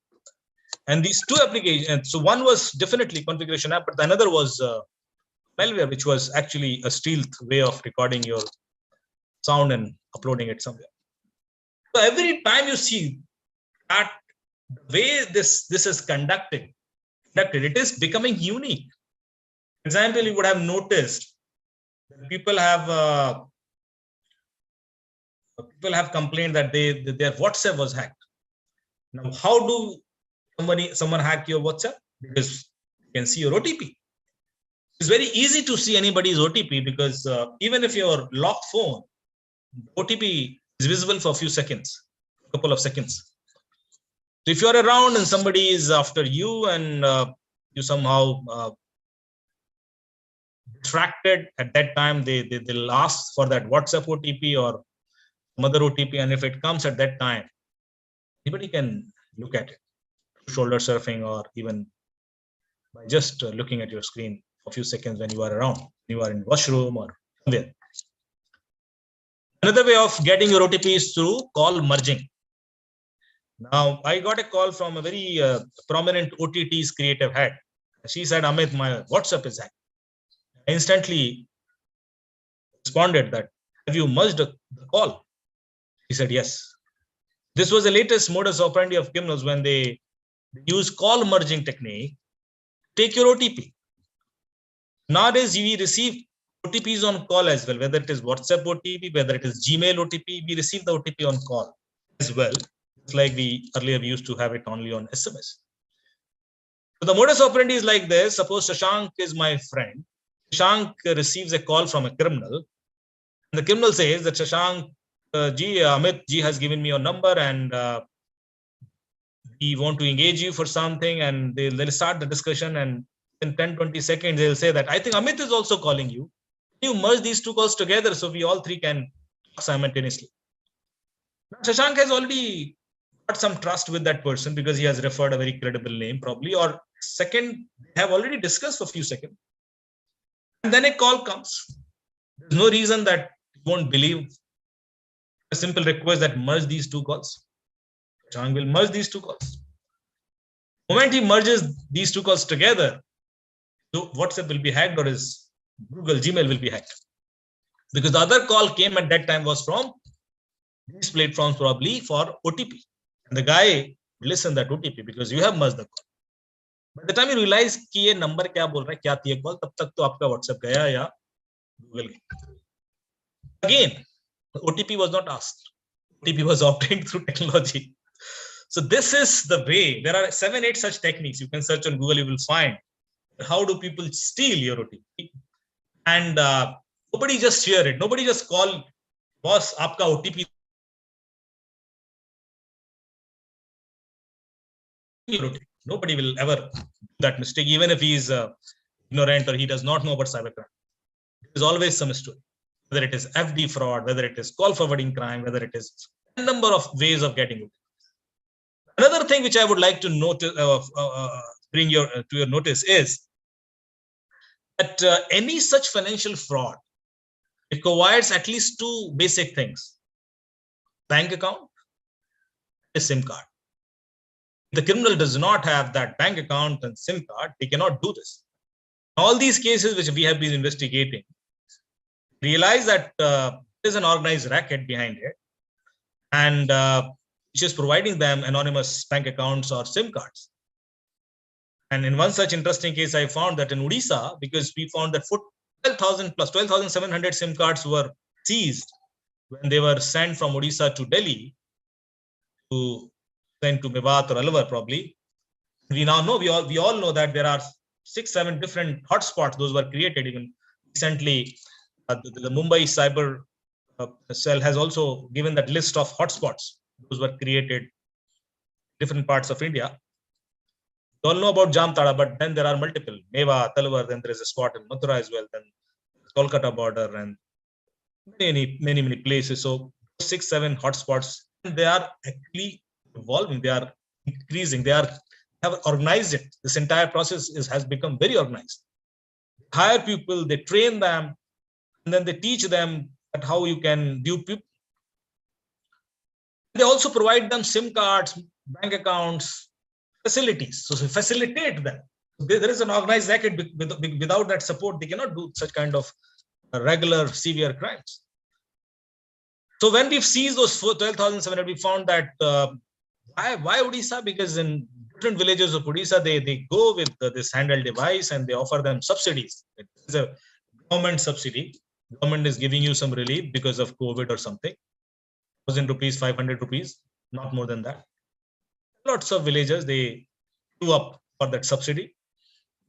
And these 2 applications, so one was definitely configuration app, but the another was malware, which was actually a stealth way of recording your sound and uploading it somewhere. So every time you see that the way this is conducted conducted. It is becoming unique. For example, you would have noticed that people have complained that their WhatsApp was hacked. Now, how do someone hack your WhatsApp? Because you can see your OTP. It's very easy to see anybody's OTP because even if your locked phone, OTP is visible for a few seconds, a couple of seconds. So if you're around and somebody is after you and you somehow distracted at that time, they'll ask for that WhatsApp OTP or some other OTP, and if it comes at that time, anybody can look at it, shoulder surfing, or even by just looking at your screen for a few seconds when you are around, you are in washroom or somewhere. Another way of getting your OTP is through call merging. Now, I got a call from a very prominent OTT's creative head. She said, Amit, my WhatsApp is hacked. I instantly responded that, have you merged the call? He said, yes. This was the latest modus operandi of criminals when they use call merging technique. Take your OTP. Nowadays, we receive OTPs on call as well, whether it is WhatsApp OTP, whether it is Gmail OTP, we receive the OTP on call as well. It's like we used to have it only on SMS. So the modus operandi is like this. Suppose Shashank is my friend. Shashank receives a call from a criminal. And the criminal says that Shashank, Amit ji has given me your number and we want to engage you for something, and they'll start the discussion, and in 10-20 seconds they'll say that I think Amit is also calling you. You merge these two calls together so we all three can talk simultaneously. Now, Shashank has already got some trust with that person because he has referred a very credible name probably, or second, they have already discussed for a few seconds. And then a call comes. There's no reason that you won't believe a simple request that merge these two calls. Shashank will merge these two calls. The moment he merges these two calls together, so WhatsApp will be hacked or his Google Gmail will be hacked. Because the other call came at that time was from these platforms probably for OTP. And the guy will listen that OTP because you have merged the call. By the time you realize कि ये number क्या बोल रहा है, क्या थी ये call, तब तक तो आपका WhatsApp गया या Google गया. Again, the OTP was not asked. OTP was obtained through technology. So this is the way. There are 7-8 such techniques. You can search on Google, you will find how do people steal your OTP. And nobody just share it. Nobody just call, boss, aapka OTP. Nobody will ever do that mistake, even if he is ignorant or he does not know about cybercrime. There is always some story. Whether it is FD fraud, whether it is call forwarding crime, whether it is a number of ways of getting it. Another thing which I would like to bring to your notice is that any such financial fraud, it requires at least two basic things: bank account, a SIM card. If the criminal does not have that bank account and SIM card, they cannot do this. All these cases which we have been investigating, realize that there's an organized racket behind it, and which is providing them anonymous bank accounts or SIM cards. And in one such interesting case, I found that in Odisha, because we found that 12,000 plus 12,700 SIM cards were seized when they were sent from Odisha to Delhi to send to Mewat or Alwar probably. We now know, we all know that there are 6-7 different hotspots. Those were created even recently. The Mumbai cyber cell has also given that list of hotspots. Those were created in different parts of India. You all know about Jamtara, but then there are multiple. Mewat, Talwar, then there is a spot in Mathura as well, then Kolkata border, and many places. So 6-7 hotspots, and they are actually evolving. They are increasing. They have organized it. This entire process has become very organized. They hire people, they train them, and then they teach them that how you can dupe people. They also provide them SIM cards, bank accounts, facilities. So facilitate them. There is an organized racket. Without that support, they cannot do such kind of regular severe crimes. So when we've seized those 12,700, we found that why Odisha? Because in different villages of Odisha, they go with this handheld device and they offer them subsidies. It's a government subsidy. Government is giving you some relief because of COVID or something. 1,000 rupees, 500 rupees, not more than that. Lots of villages, they queue up for that subsidy.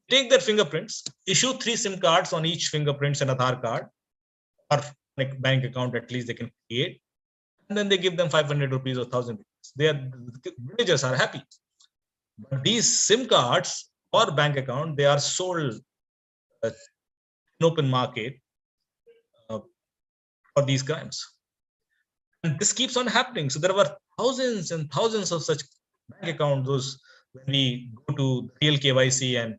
Take their fingerprints, issue 3 SIM cards on each fingerprints and Aadhaar card, or like bank account at least they can create, and then they give them 500 rupees or 1,000 rupees. The villagers are happy. But these SIM cards or bank account, they are sold in open market for these crimes. And this keeps on happening. So there were thousands and thousands of such bank accounts. Those when we go to real KYC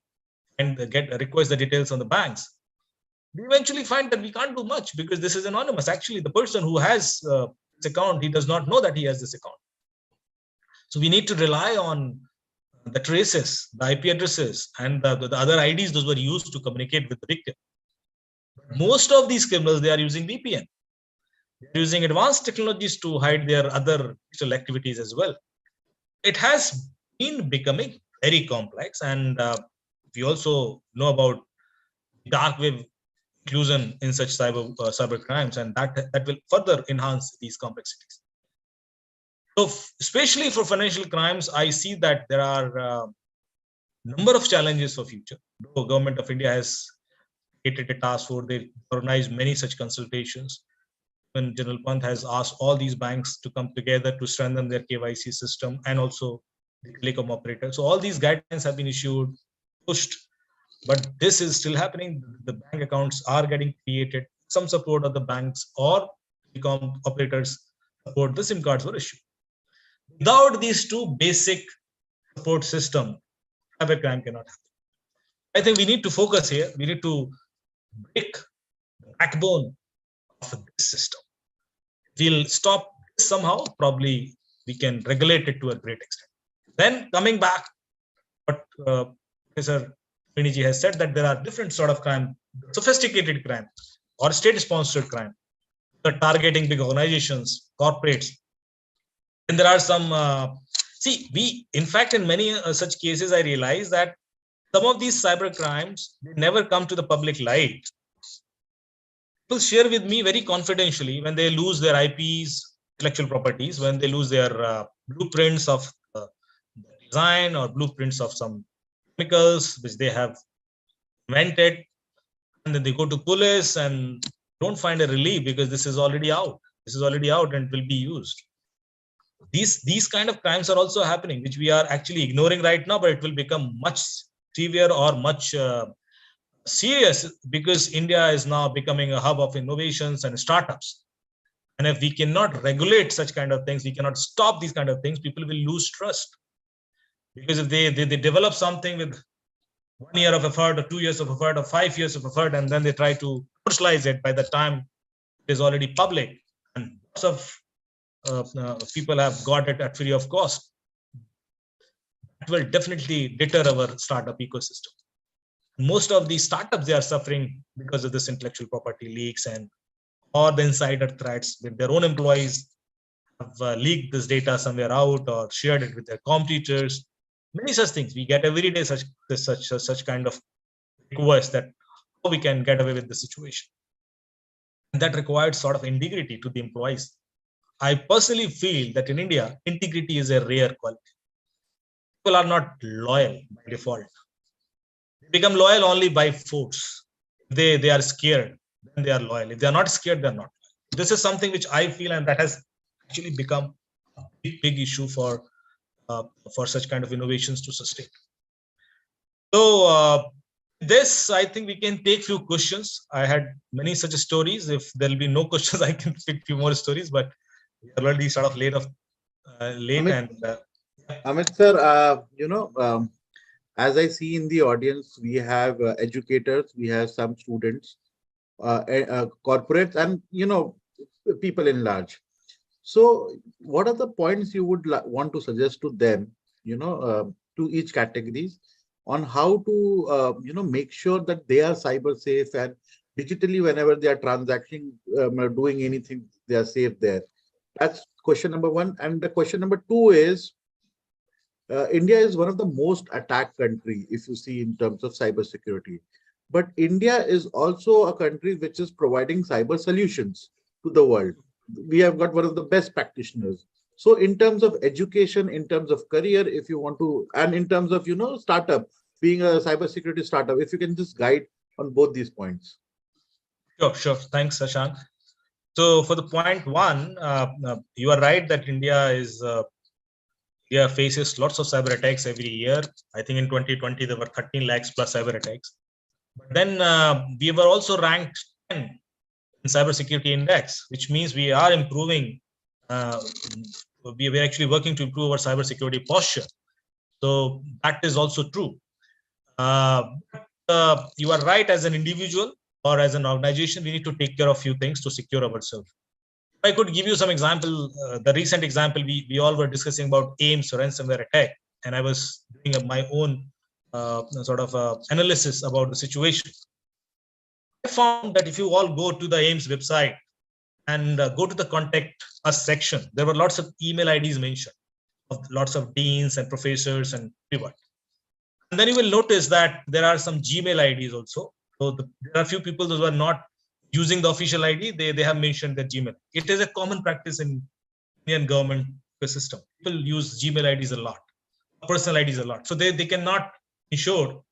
and request the details on the banks, we eventually find that we can't do much because this is anonymous. Actually, the person who has this account, he does not know that he has this account. So we need to rely on the traces, the IP addresses, and the other IDs those were used to communicate with the victim. Most of these criminals, they are using VPN. They're using advanced technologies to hide their other digital activities as well. It has been becoming very complex, and we also know about dark web inclusion in such cyber crimes, and that will further enhance these complexities. So, especially for financial crimes, I see that there are a number of challenges for future. The government of India has created a task force. They organized many such consultations. When General Pant has asked all these banks to come together to strengthen their KYC system and also the telecom operator. So all these guidelines have been issued, pushed, but this is still happening. The bank accounts are getting created. Some support of the banks or telecom operators support, the SIM cards were issued. Without these two basic support system, cybercrime cannot happen. I think we need to focus here. We need to break the backbone of this system. We'll stop somehow, probably we can regulate it to a great extent. Then coming back, what Professor Viniji has said, that there are different sort of crime, sophisticated crime or state-sponsored crime, the targeting big organizations, corporates. And there are some, in fact, in many such cases, I realize that some of these cyber crimes, they never come to the public light. People share with me very confidentially when they lose their IPs, intellectual properties, when they lose their blueprints of design or blueprints of some chemicals which they have invented, and then they go to police and don't find a relief because this is already out. This is already out and will be used. These kind of crimes are also happening, which we are actually ignoring right now, but it will become much severe or much serious because India is now becoming a hub of innovations and startups. And if we cannot regulate such kind of things, we cannot stop these kind of things, people will lose trust. Because if they develop something with 1 year of effort or 2 years of effort or 5 years of effort, and then they try to commercialize it, by the time it is already public and lots of people have got it at free of cost, it will definitely deter our startup ecosystem. Most of these startups, they are suffering because of this intellectual property leaks and or the insider threats with their own employees have leaked this data somewhere out or shared it with their competitors. Many such things we get every day, such kind of requests that how we can get away with the situation. And that requires sort of integrity to the employees. I personally feel that in India, integrity is a rare quality. People are not loyal by default. They become loyal only by force. They are scared, then they are loyal. If they are not scared, they are not loyal. This is something which I feel, and that has actually become a big issue for such kind of innovations to sustain. So this, I think we can take few questions. I had many such stories. If there will be no questions, I can pick few more stories, but we are already sort of late. Amit sir, as I see in the audience, we have educators, we have some students, corporates, and people in large. So, what are the points you would want to suggest to them, to each categories, on how to, make sure that they are cyber safe and digitally, whenever they are transacting, doing anything, they are safe there. That's question number one. And the question number two is, India is one of the most attacked country, if you see in terms of cybersecurity. But India is also a country which is providing cyber solutions to the world. We have got one of the best practitioners. So in terms of education, in terms of career, if you want to, and in terms of, startup, being a cybersecurity startup, if you can just guide on both these points. Sure. Thanks, Shashank. So for the point one, you are right that India faces lots of cyber attacks every year. I think in 2020 there were 13 lakhs plus cyber attacks. But then we were also ranked 10 in cybersecurity index, which means we are improving. We are actually working to improve our cybersecurity posture. So that is also true. You are right, as an individual or as an organization, we need to take care of a few things to secure ourselves. If I could give you some example, the recent example, we all were discussing about AIMS ransomware attack, and I was doing my own sort of analysis about the situation. I found that if you all go to the AIMS website and go to the contact us section, there were lots of email IDs mentioned of lots of deans and professors and everyone. And then you will notice that there are some Gmail IDs also. So there are a few people who are not using the official ID. They have mentioned their Gmail. It is a common practice in Indian government system. People use Gmail IDs a lot, personal IDs a lot. So they cannot ensure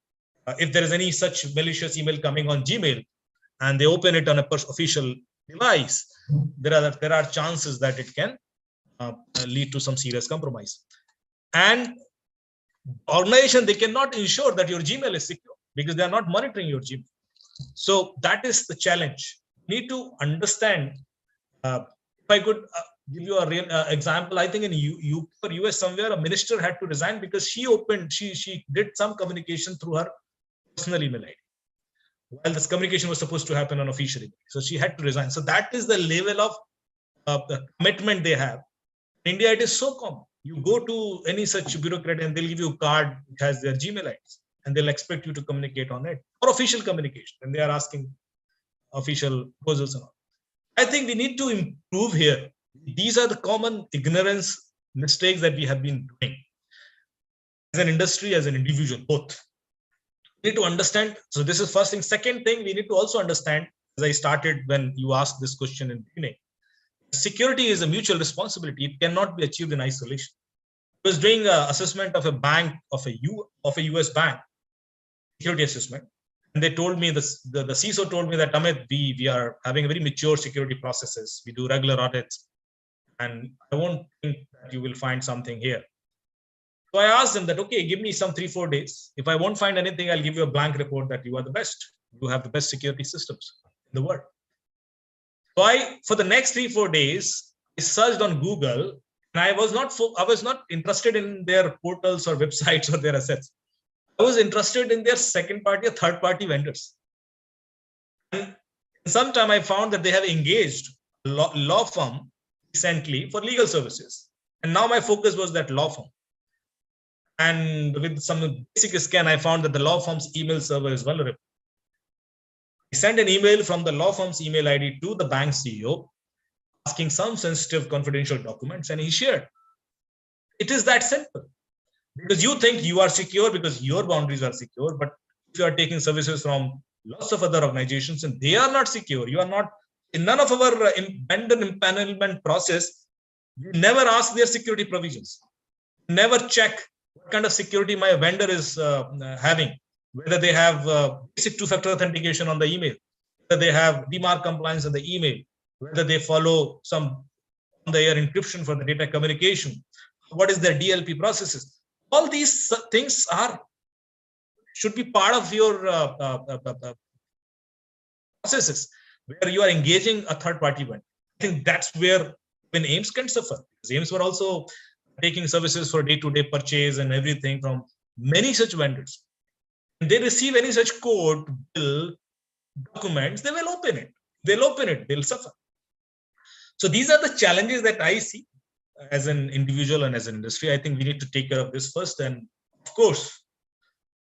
if there is any such malicious email coming on Gmail and they open it on a official device, there are chances that it can lead to some serious compromise. And organization, they cannot ensure that your Gmail is secure because they are not monitoring your Gmail. So that is the challenge. You need to understand. If I could give you a real example, I think in US somewhere, a minister had to resign because she did some communication through her personal email ID, while this communication was supposed to happen on official email. So she had to resign. So that is the level of the commitment they have. In India, it is so common. You go to any such bureaucrat and they'll give you a card which has their Gmail IDs, and they'll expect you to communicate on it, or official communication, and they are asking official proposals and all. I think we need to improve here. These are the common ignorance mistakes that we have been doing as an industry, as an individual, both. We need to understand. So this is first thing. Second thing, we need to also understand, as I started when you asked this question in the beginning, security is a mutual responsibility. It cannot be achieved in isolation. I was doing an assessment of a bank, of a US bank, security assessment. And they told me, the CISO told me that, Amit, we are having very mature security processes. We do regular audits. And I won't think that you will find something here. So I asked them that, okay, give me some 3-4 days. If I won't find anything, I'll give you a blank report that you are the best. You have the best security systems in the world. So for the next 3-4 days, I searched on Google, and I was not interested in their portals or websites or their assets. I was interested in their second party or third party vendors. And sometime I found that they have engaged a law firm recently for legal services. And now my focus was that law firm. And with some basic scan, I found that the law firm's email server is vulnerable. I sent an email from the law firm's email ID to the bank CEO asking some sensitive confidential documents, and he shared. It is that simple. Because you think you are secure because your boundaries are secure, but if you are taking services from lots of other organizations and they are not secure, you are not, in none of our vendor empanelment process, we never ask their security provisions. Never check what kind of security my vendor is having, whether they have basic two-factor authentication on the email, whether they have DMARC compliance on the email, whether they follow some on-the-air encryption for the data communication, what is their DLP processes. All these things should be part of your processes where you are engaging a third-party vendor. I think that's where when AIMS can suffer. Because AIMS were also taking services for day-to-day purchase and everything from many such vendors. When they receive any such code, bill, documents, they will open it. They'll suffer. So these are the challenges that I see as an individual and as an industry. I think we need to take care of this first. And of course,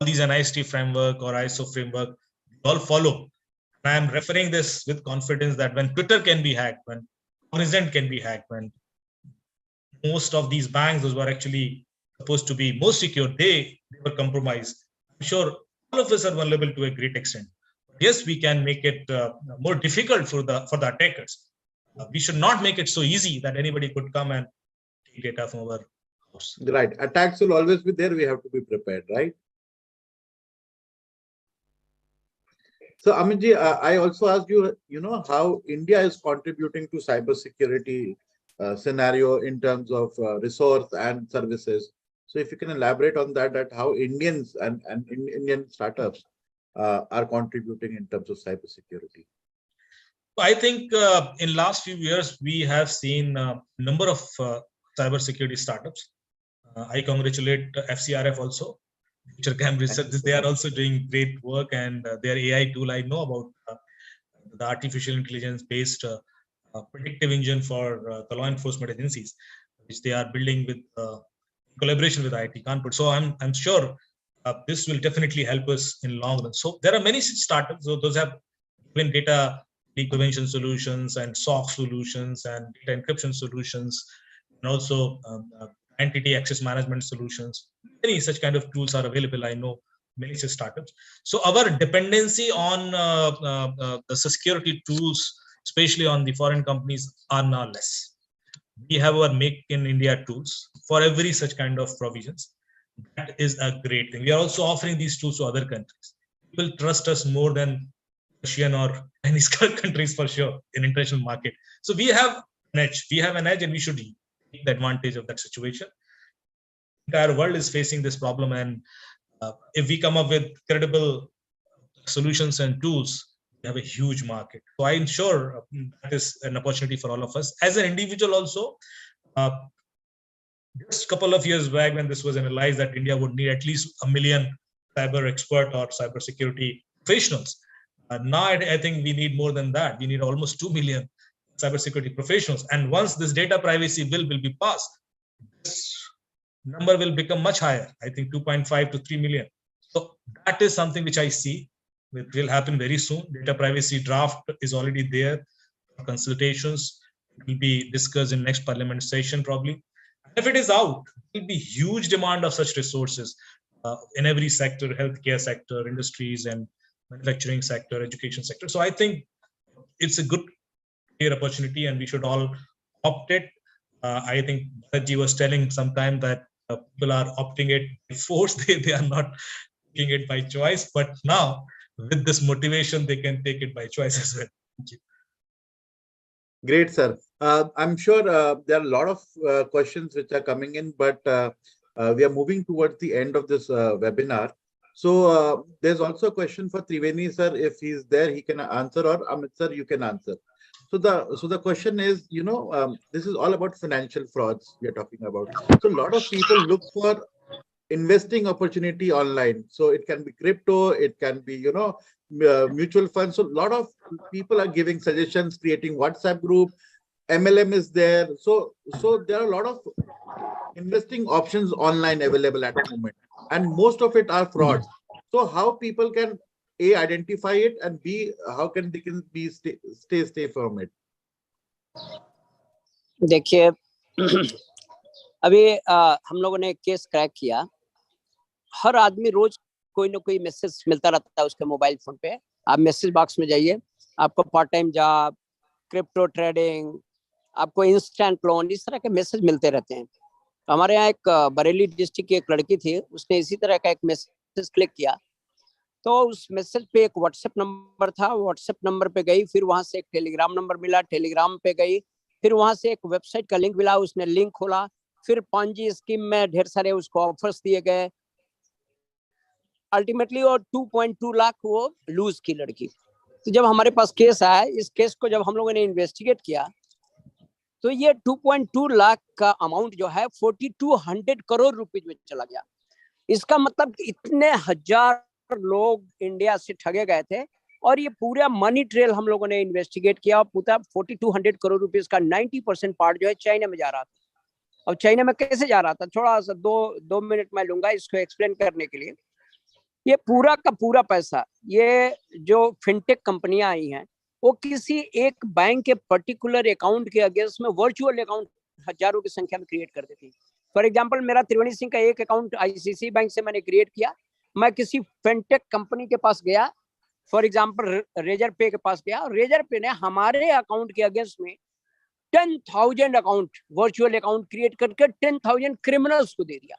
all these NIST framework or ISO framework, we all follow. And I'm referring this with confidence that when Twitter can be hacked, when Cognizant can be hacked, when most of these banks, those were actually supposed to be most secure, they were compromised. I'm sure all of us are vulnerable to a great extent. Yes, we can make it more difficult for the attackers. We should not make it so easy that anybody could come and take data from our house. Right. Attacks will always be there. We have to be prepared, right? So, Amitji, I also asked you, how India is contributing to cybersecurity scenario in terms of resource and services. So, if you can elaborate on that how Indians and Indian startups are contributing in terms of cybersecurity. I think in last few years, we have seen a number of cybersecurity startups. I congratulate FCRF also. Future Cam Research, they are also doing great work, and their AI tool, I know about the artificial intelligence based predictive engine for the law enforcement agencies, which they are building with collaboration with IIT Kanpur. So I'm sure this will definitely help us in long run. So there are many startups. So those have given data leak prevention solutions and SOC solutions and data encryption solutions, and also entity access management solutions. Many such kind of tools are available. I know many such startups. So our dependency on the security tools, especially on the foreign companies, are now less. We have our Make in India tools for every such kind of provisions. That is a great thing. We are also offering these tools to other countries. People trust us more than Russian or Chinese countries for sure in international market. So we have an edge. We have an edge, and we should take the advantage of that situation. The entire world is facing this problem, and if we come up with credible solutions and tools, we have a huge market. So I'm sure that is an opportunity for all of us. As an individual also, just a couple of years back when this was analyzed that India would need at least 1 million cyber expert or cyber security professionals. Now I think we need more than that. We need almost 2 million cybersecurity professionals. And once this data privacy bill will be passed, this number will become much higher. I think 2.5 to 3 million. So that is something which I see it will happen very soon. Data privacy draft is already there for consultations. It will be discussed in next parliament session probably. If it is out, there will be huge demand of such resources in every sector, healthcare sector, industries, and manufacturing sector, education sector. So I think it's a good clear opportunity, and we should all opt it. I think Bharatji was telling sometime that people are opting it by force. They are not taking it by choice. But now, with this motivation, they can take it by choice as well. Thank you. Great, sir. I'm sure there are a lot of questions which are coming in, but we are moving towards the end of this webinar. So there's also a question for Triveni, sir. If he's there, he can answer, or Amit, sir, you can answer. So the question is, this is all about financial frauds we are talking about. So a lot of people look for investing opportunity online. So it can be crypto, it can be, mutual funds. So a lot of people are giving suggestions, creating WhatsApp group, MLM is there. So there are a lot of investing options online available at the moment, and most of it are frauds. So how people can A, identify it, and B, how can they can be stay from it? देखिए अभी हम लोगों ने case crack किया. हर आदमी रोज कोई ना कोई मैसेज मिलता रहता है उसके मोबाइल फोन पे. आप मैसेज बॉक्स में जाइए, आपको part time job, crypto trading, आपको इंस्टेंट लोन, इस तरह के मैसेज मिलते रहते हैं. हमारे यहाँ एक बरेली डिस्ट्रिक्ट की एक लड़की थी, उसने इसी तरह का एक मैसेज क्लिक किया, तो उस मैसेज पे एक व्हाट्सएप नंबर था. व्हाट्सएप नंबर पे गई, फिर वहां से एक टेलीग्राम नंबर मिला, टेलीग्राम पे गई, फिर वहां से एक वेबसाइट का लिंक मिला, उसने लिंक खोला, फिर पॉन्जी स्कीम में ढेर सारे उसको ऑफर्स दिए गए. अल्टीमेटली वो 2.2 लाख वो लूज की लड़की. तो जब हमारे पास केस आया, इस केस को जब हम लोगों ने इन्वेस्टिगेट किया, तो ये 2.2 लाख का अमाउंट जो है 4200 करोड़ रुपए में चला गया. इसका मतलब इतने हजार लोग इंडिया से ठगे गए थे, और ये पूरा मनी ट्रेल हम लोगों ने इन्वेस्टिगेट किया. पूरा 4200 करोड़ रुपीस का 90% पार्ट जो है चाइना में जा रहा था. और चाइना में कैसे जा रहा था, थोड़ा सा दो मिनट मैं लूंगा इसको एक्सप्लेन करने के लिए. ये पूरा का पूरा पैसा, ये जो फिनटेक कंपनियां आई हैं, वो किसी एक बैंक के पर्टिकुलर अकाउंट के अगेंस्ट में वर्चुअल अकाउंट हजारों की संख्या में क्रिएट कर देती. फॉर एग्जांपल मेरा त्रिवेणी सिंह का एक अकाउंट आईसीआईसीआई बैंक से मैंने क्रिएट किया, मैं किसी फिनटेक कंपनी के पास गया, फॉर एग्जांपल रेजर पे के पास गया, और रेजर पे ने हमारे अकाउंट के अगेंस्ट में 10,000 अकाउंट वर्चुअल अकाउंट क्रिएट करके 10,000 क्रिमिनल्स को दे दिया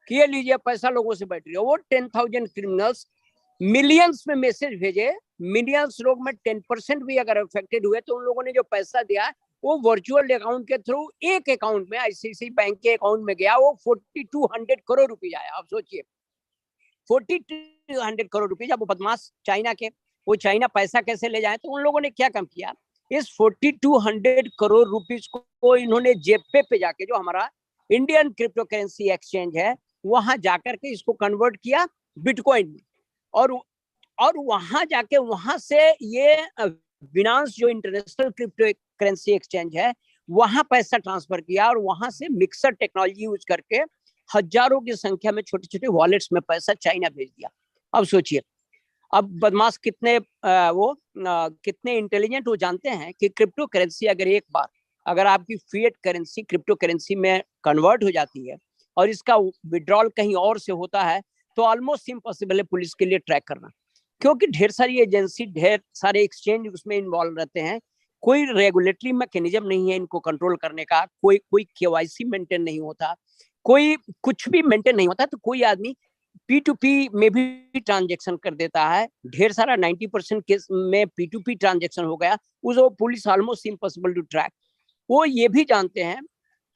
कि ये लीजिए पैसा लोगों से बैठ रही है। वो 10,000 क्रिमिनल्स मिलियंस में मैसेज भेजे, मिलियंस लोग में 10% भी अगर अफेक्टेड हुए तो उन लोगों ने जो पैसा दिया वो वर्चुअल अकाउंट के थ्रू एक अकाउंट में आईसीआईसीआई बैंक के अकाउंट में गया, वो 4,200 करोड़ रुपए आया। आप सोचिए 4,200 करोड़ रुपए, जब वो बदमाश चाइना के, वो चाइना पैसा कैसे ले जाए, तो उन लोगों ने क्या काम किया, इस 4,200 करोड़ रुपीस को इन्होंने जेपे पे जाके, जो हमारा इंडियन क्रिप्टो करेंसी एक्सचेंज है, वहां जाकर के इसको कन्वर्ट किया बिटकॉइन में, और वहां जाके वहां से ये बिनांस जो इंटरनेशनल क्रिप्टो करेंसी एक्सचेंज है वहां पैसा ट्रांसफर किया, और वहां से मिक्सर टेक्नोलॉजी यूज करके हजारों की संख्या में छोटे छोटे वॉलेट्स में पैसा चाइना भेज दिया। अब सोचिए, अब बदमाश कितने कितने इंटेलिजेंट, वो जानते हैं कि क्रिप्टो करेंसी अगर एक बार अगर आपकी फिएट करेंसी क्रिप्टो करेंसी में कन्वर्ट हो जाती है और इसका विड्रॉल कहीं और से होता है तो ऑलमोस्ट इम्पॉसिबल है पुलिस के लिए ट्रैक करना, क्योंकि ढेर सारी एजेंसी, ढेर सारे एक्सचेंज उसमें इन्वॉल्व रहते हैं। कोई रेगुलेटरी मैकेनिज्म नहीं है इनको कंट्रोल करने का, कोई केवाईसी मेंटेन नहीं होता, कोई कुछ भी मेंटेन नहीं होता, तो कोई आदमी P2P में भी ट्रांजेक्शन कर देता है। ढेर सारा 90% केस में P2P ट्रांजेक्शन हो गया, उसको police almost impossible to track. वो ये भी जानते हैं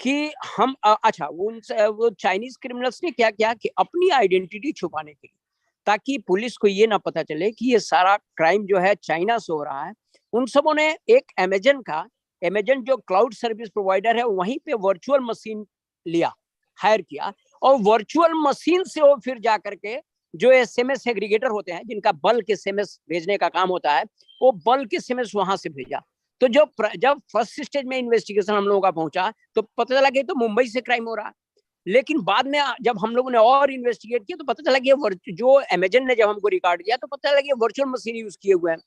कि हम अच्छा, वो चाइनीज क्रिमिनल्स ने क्या किया कि अपनी आइडेंटिटी छुपाने के लिए, ताकि पुलिस को ये ना पता चले कि ये सारा क्राइम जो है चाइना से हो रहा है, उन सबों ने एक अमेजन जो क्लाउड सर्विस प्रोवाइडर है वहीं पे वर्चुअल मशीन लिया, हायर किया, और वर्चुअल मशीन से वो फिर जाकर के जो एसएमएस एग्रीगेटर होते हैं, जिनका बल्क एसएमएस भेजने का काम होता है, वो बल्क एसएमएस वहां से भेजा। तो जब फर्स्ट स्टेज में इन्वेस्टिगेशन हम लोगों का पहुंचा तो पता चला कि तो मुंबई से क्राइम हो रहा है, लेकिन बाद में जब हम लोगों ने और इन्वेस्टिगेट किया तो पता चला कि जो अमेजन ने जब हमको रिकॉर्ड किया तो पता चला कि वर्चुअल मशीन यूज किए हुए हैं।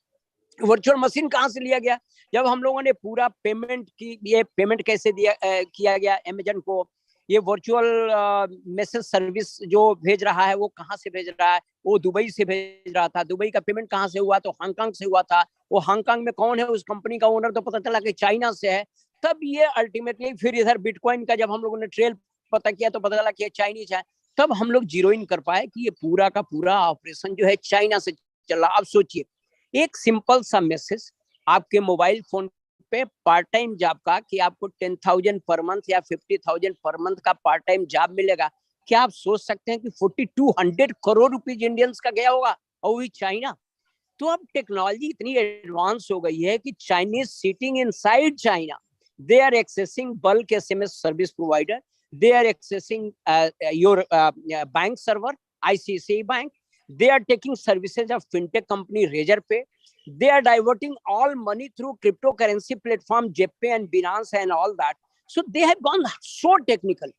वर्चुअल मशीन कहाँ से लिया गया, जब हम लोगों ने पूरा पेमेंट की, ये पेमेंट कैसे किया गया अमेजन को, ये वर्चुअल मैसेज सर्विस जो भेज रहा है वो कहाँ से भेज रहा है, वो दुबई से भेज रहा था, दुबई का पेमेंट कहाँ से हुआ, तो हांगकांग से हुआ था, वो हांगकांग में कौन है उस कंपनी का ओनर, तो पता चला कि चाइना से है। तब ये अल्टीमेटली फिर इधर बिटकॉइन का जब हम लोगों ने ट्रेल पता किया तो पता चला कि चाइनीज है, तब हम लोग जीरो इन कर पाए कि ये पूरा का पूरा ऑपरेशन जो है चाइना से चल रहा। अब सोचिए, एक सिंपल सा मैसेज आपके मोबाइल फोन पे पार्ट टाइम जॉब का कि आपको 10,000 पर मंथ या 50,000 पर मंथ का पार्ट टाइम जॉब मिलेगा, क्या आप सोच सकते हैं कि 4,200 करोड़ रुपीज इंडियंस का गया होगा, और वही चाइना। तो अब टेक्नोलॉजी इतनी एडवांस हो गई है कि Chinese sitting inside China, they are accessing bulk SMS service provider, they are accessing your bank server, ICICI Bank. They are taking services of fintech company Razorpay. They are diverting all money through cryptocurrency platform JPay and Binance and all that. So they have gone so technical.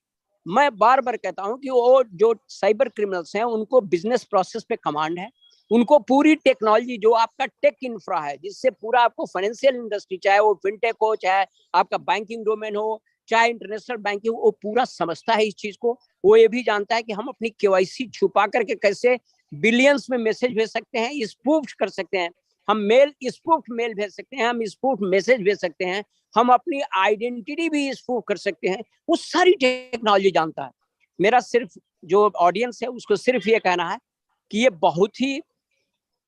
मैं बार बार कहता हूं कि वो जो cyber criminals हैं उनको business process पे command है, उनको पूरी टेक्नोलॉजी जो आपका टेक इंफ्रा है, जिससे पूरा आपको फाइनेंशियल इंडस्ट्री, चाहे वो फिनटेक हो, चाहे आपका बैंकिंग डोमेन हो, चाहे इंटरनेशनल बैंकिंग, वो पूरा समझता है इस चीज को। वो ये भी जानता है कि हम अपनी केवाईसी छुपा करके कैसे बिलियंस में मैसेज भेज सकते हैं, स्पूफ कर सकते हैं, हम स्पूफ मेल भेज सकते हैं, हम स्पूफ मैसेज भेज सकते हैं, हम अपनी आइडेंटिटी भी स्पूफ कर सकते हैं, वो सारी टेक्नोलॉजी जानता है। मेरा सिर्फ जो ऑडियंस है उसको सिर्फ ये कहना है कि ये बहुत ही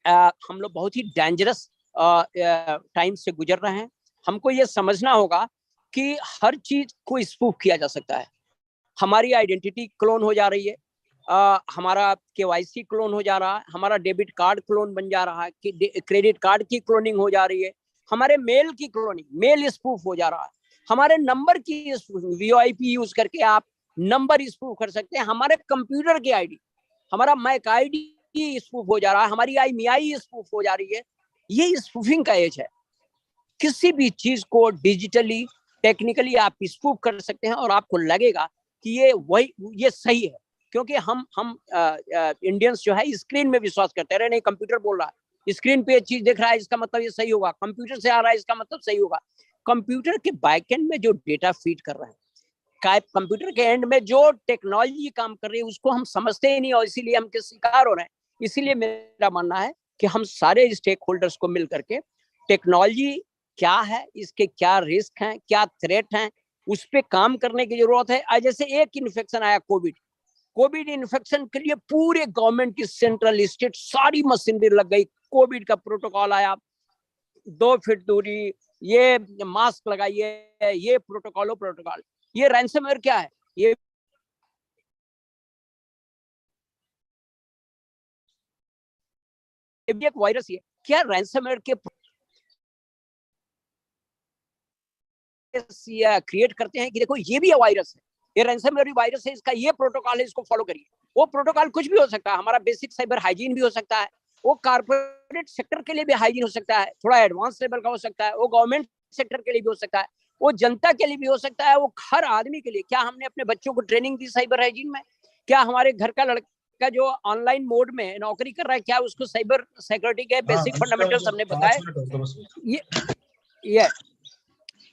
हम लोग बहुत ही डेंजरस टाइम से गुजर रहे हैं। हमको ये समझना होगा कि हर चीज को स्पूफ किया जा सकता है। हमारी आइडेंटिटी क्लोन हो जा रही है, हमारा केवाईसी क्लोन हो जा रहा है, हमारा डेबिट कार्ड क्लोन बन जा रहा है, क्रेडिट कार्ड की क्लोनिंग हो जा रही है, हमारे मेल की क्लोनिंग, मेल स्पूफ हो जा रहा है, हमारे नंबर की वीओआईपी यूज करके आप नंबर स्पूफ कर सकते हैं, हमारे कंप्यूटर की आईडी, हमारा मैक आईडी स्पूफ हो जा रहा है, हमारी IMEI स्पूफ हो जा रही है। ये स्पूफिंग का एज है। किसी भी चीज को डिजिटली टेक्निकली आप स्पूफ कर सकते हैं और आपको लगेगा कि ये सही है, क्योंकि हम इंडियंस जो है स्क्रीन में विश्वास करते हैं। नहीं, कंप्यूटर बोल रहा है, स्क्रीन पे ये चीज दिख रहा है, इसका मतलब ये सही होगा, कंप्यूटर से आ रहा है इसका मतलब सही होगा। कंप्यूटर के बैकएंड में जो डेटा फीड कर रहे हैं, कंप्यूटर के एंड में जो टेक्नोलॉजी काम कर रही है उसको हम समझते ही नहीं और इसीलिए हम के शिकार हो रहे हैं। इसीलिए मेरा मानना है कि हम सारे स्टेक होल्डर्स को मिल करके टेक्नोलॉजी क्या है, इसके क्या रिस्क हैं, क्या थ्रेट हैं, उस पर काम करने की जरूरत है। आज जैसे एक इन्फेक्शन आया कोविड इन्फेक्शन के लिए पूरे गवर्नमेंट की सेंट्रल स्टेट सारी मशीनरी लग गई। कोविड का प्रोटोकॉल आया, 2 फीट दूरी, ये मास्क लगाइए, ये प्रोटोकॉल। ये रैंसमवेयर क्या है? ये भी एक वायरस है। क्या रैंसमवेयर के क्रिएट करते हैं कि देखो ये भी वायरस है, ये रैंसमवेयर वायरस है, इसका ये प्रोटोकॉल है, इसको फॉलो करिए। वो प्रोटोकॉल कुछ भी हो सकता है, हमारा बेसिक साइबर हाइजीन भी हो सकता है, वो कारपोरेट सेक्टर के लिए भी हाइजीन हो सकता है, थोड़ा एडवांस लेवल का हो सकता है, वो गवर्नमेंट सेक्टर के लिए भी हो सकता है, वो जनता के लिए भी हो सकता है, वो हर आदमी के लिए। क्या हमने अपने बच्चों को ट्रेनिंग दी साइबर हाइजीन में? क्या हमारे घर का लड़का जो ऑनलाइन मोड में नौकरी कर रहा है, क्या उसको साइबर सिक्योरिटी के बेसिक फंडामेंटल्स हमने बताए?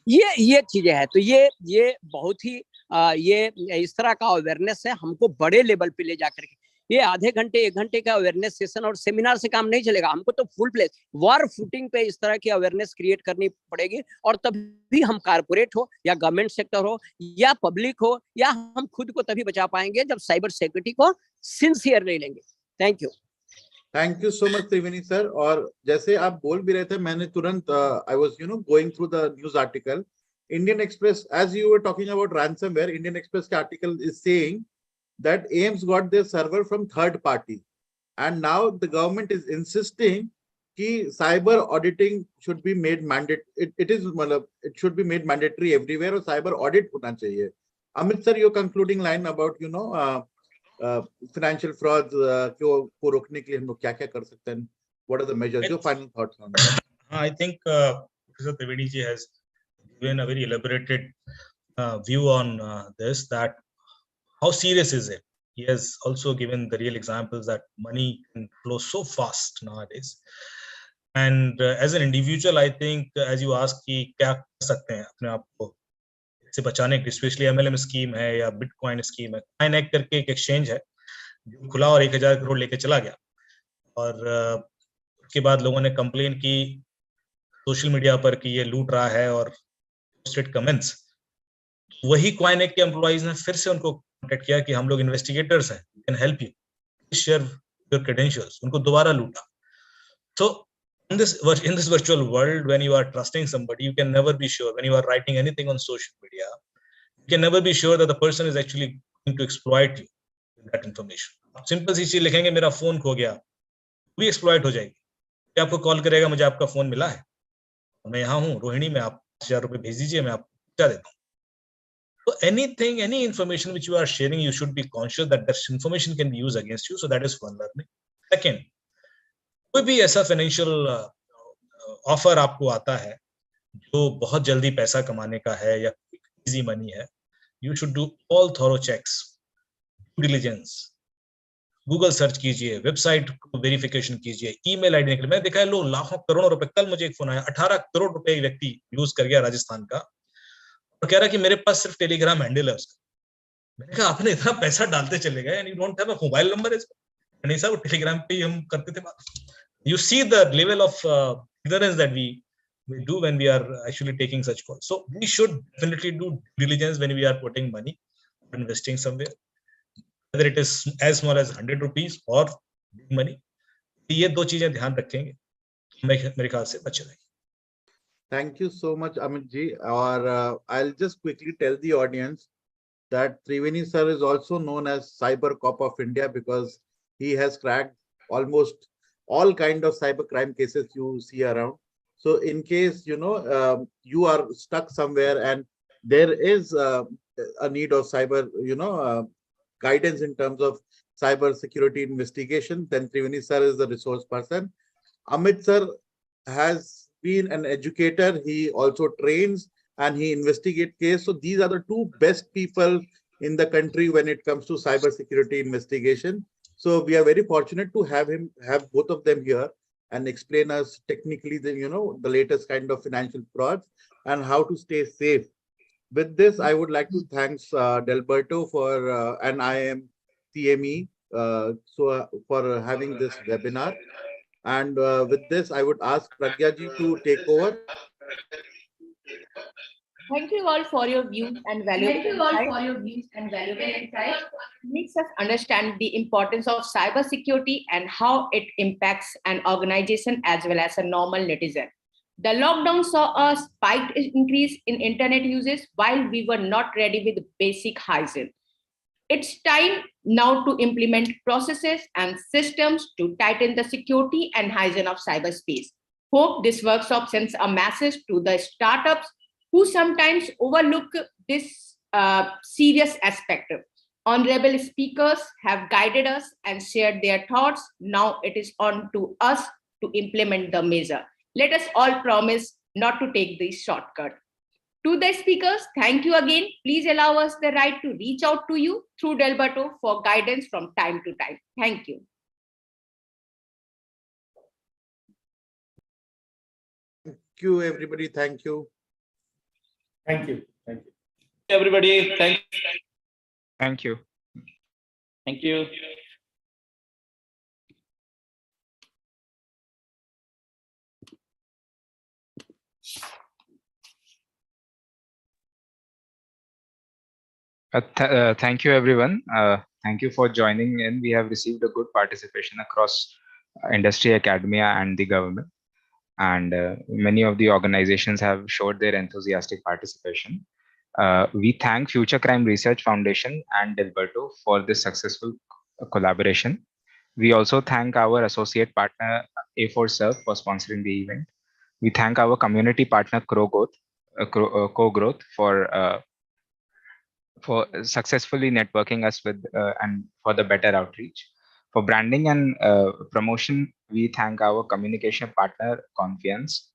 ये चीजें हैं। तो ये बहुत ही ये इस तरह का अवेयरनेस है, हमको बड़े लेवल पे ले जाकर के। ये आधे घंटे 1 घंटे का अवेयरनेस सेशन और सेमिनार से काम नहीं चलेगा, हमको तो फुल प्लेस वार फुटिंग पे इस तरह की अवेयरनेस क्रिएट करनी पड़ेगी। और तभी हम कारपोरेट हो या गवर्नमेंट सेक्टर हो या पब्लिक हो या हम खुद को तभी बचा पाएंगे जब साइबर सिक्योरिटी को सिंसियर ले लेंगे। Thank you so much Triveni sir. और जैसे आप बोल भी रहे थे, मैंने तुरंत I was going through the news article, Indian Express, as you were talking about ransomware, Indian Express के article is saying that AIMS got their server from third party, and now the government is insisting कि cyber auditing should be made mandatory. It should be made mandatory everywhere, और cyber audit होना चाहिए। Amit sir, your concluding line about financial frauds को रोकने के लिए हम लोग क्या क्या कर सकते हैं? What are the measures? Your final thoughts on that? I think Professor Trivedi ji has given a very elaborated view on this, that how serious is it? He has also given the real examples that money can flow so fast nowadays. And as an individual, I think, as you ask कि क्या कर सकते हैं अपने आप को इससे बचाने के, स्पेशली MLM स्कीम है या बिटकॉइन स्कीम है। कॉइनेक्ट करके एक एक्सचेंज है जो खुला और 1000 करोड़ लेके चला गया, और उसके बाद लोगों ने कंप्लेन की सोशल मीडिया पर कि ये लूट रहा है और पोस्टेड कमेंट्स। वही कॉइनेक्ट के एम्प्लॉइज ने फिर से उनको कॉन्टेक्ट किया कि हम लोग इन्वेस्टिगेटर्स हैं, can help you, share your credentials, उनको दोबारा लूटा। So in this virtual world, when you are trusting somebody, you can never be sure. When you are writing anything on social media, you can never be sure that the person is actually going to exploit you with that information. आप simple सी चीज लिखेंगे मेरा phone खो गया, भी exploit हो जाएगी। क्या आपको कॉल करेगा, मुझे आपका फोन मिला है, मैं यहाँ हूँ रोहिणी में, आप 1000 रुपए भेज दीजिए, मैं आपको पहुंचा देता हूँ। So anything, any information which you are sharing, you should be conscious that that information can be used against you. So that is one learning. Second, कोई भी ऐसा फाइनेंशियल ऑफर आपको आता है जो बहुत जल्दी पैसा कमाने का है या इजी मनी है, you should do all thorough checks, due diligence, Google search कीजिए, वेबसाइट को वेरिफिकेशन कीजिए, ईमेल आईडी निकले। मैंने देखा है लोग लाखों करोड़ों रुपए, कल मुझे एक फोन आया 18 करोड़ रुपए व्यक्ति यूज कर गया राजस्थान का, और कह रहा कि मेरे पास सिर्फ टेलीग्राम हैंडल है उसका। मैंने कहा आपने इतना पैसा डालते चले गए and you don't have a mobile number? नहीं सर, वो टेलीग्राम पे ही हम करते थे बात। You see the level of ignorance that we do when we are actually taking such calls. So we should definitely do diligence when we are putting money, investing somewhere, whether it is as small as 100 rupees or big money. ये दो चीजें ध्यान रखेंगे, मेरे ख्याल से बच जाएंगे। Thank you so much, Amit ji. Or I'll just quickly tell the audience that Triveni sir is also known as Cyber Cop of India because he has cracked almost all kind of cyber crime cases you see around. So in case you are stuck somewhere and there is a need of cyber guidance in terms of cyber security investigation, then Triveni sir is the resource person. Amit sir has been an educator, he also trains and he investigates case. So these are the two best people in the country when it comes to cyber security investigation. So we are very fortunate to have both of them here and explain us technically the latest kind of financial frauds and how to stay safe With this, I would like to thank Delberto for and I am CME for having this webinar. And with this, I would ask Pragya ji to take over. Thank you all for your views and valuable insights. Makes us understand the importance of cybersecurity and how it impacts an organization as well as a normal netizen. The lockdown saw a spiked increase in internet uses while we were not ready with basic hygiene. It's time now to implement processes and systems to tighten the security and hygiene of cyberspace. Hope this workshop sends a message to the startups who sometimes overlook this serious aspect. Honorable speakers have guided us and shared their thoughts. Now it is on to us to implement the measure. Let us all promise not to take this shortcut. To the speakers, thank you again. Please allow us the right to reach out to you through Delberto for guidance from time to time. Thank you. Thank you, everybody. Thank you. Thank you. Thank you. Everybody, thank you. Thank you. Thank you. Thank you, everyone. Thank you for joining in. We have received a good participation across industry, academia, and the government. And many of the organizations have showed their enthusiastic participation. We thank Future Crime Research Foundation and Delberto for this successful collaboration. We also thank our associate partner A4Surf for sponsoring the event. We thank our community partner Co-Growth for successfully networking us with and for the better outreach. For branding and promotion, we thank our communication partner Confiance,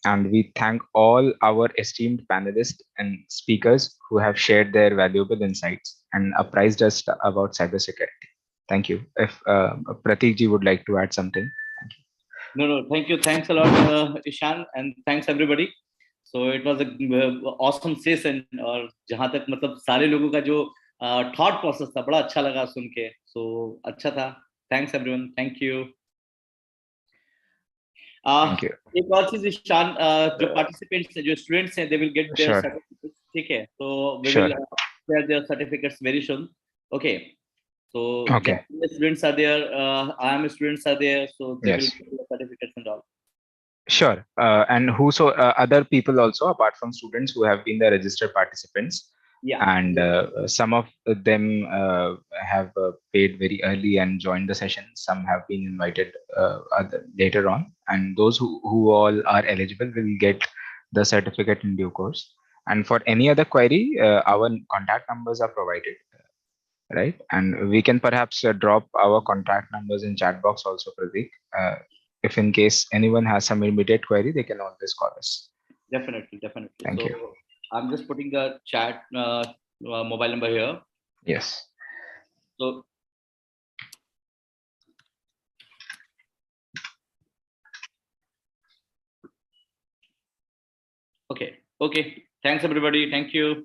and we thank all our esteemed panelists and speakers who have shared their valuable insights and apprised us about cybersecurity. Thank you. If Prateek ji would like to add something. No, thank you. Thanks a lot, Ishan, and thanks everybody. So it was a awesome session और जहाँ तक मतलब सारे लोगों का जो thought process था बड़ा अच्छा लगा सुन के. So अच्छा था. Thanks everyone. Thank you. Thank you. एक और चीज ईशान, जो participants जो students हैं, they will get their certificates. ठीक है. So we will share their certificates very soon. Okay. So the students are there. IIM students are there. So they will get their certificates and all. Sure. And other people also, apart from students who have been the registered participants. Yeah. And some of them have paid very early and joined the session. Some have been invited later on. And those who all are eligible will get the certificate in due course. And for any other query, our contact numbers are provided. Right. And we can perhaps drop our contact numbers in chat box also, Pradeep. If in case anyone has some immediate query, they can always call us. Definitely. Thank you. I'm just putting the chat mobile number here. Yes. So okay. Thanks everybody. Thank you.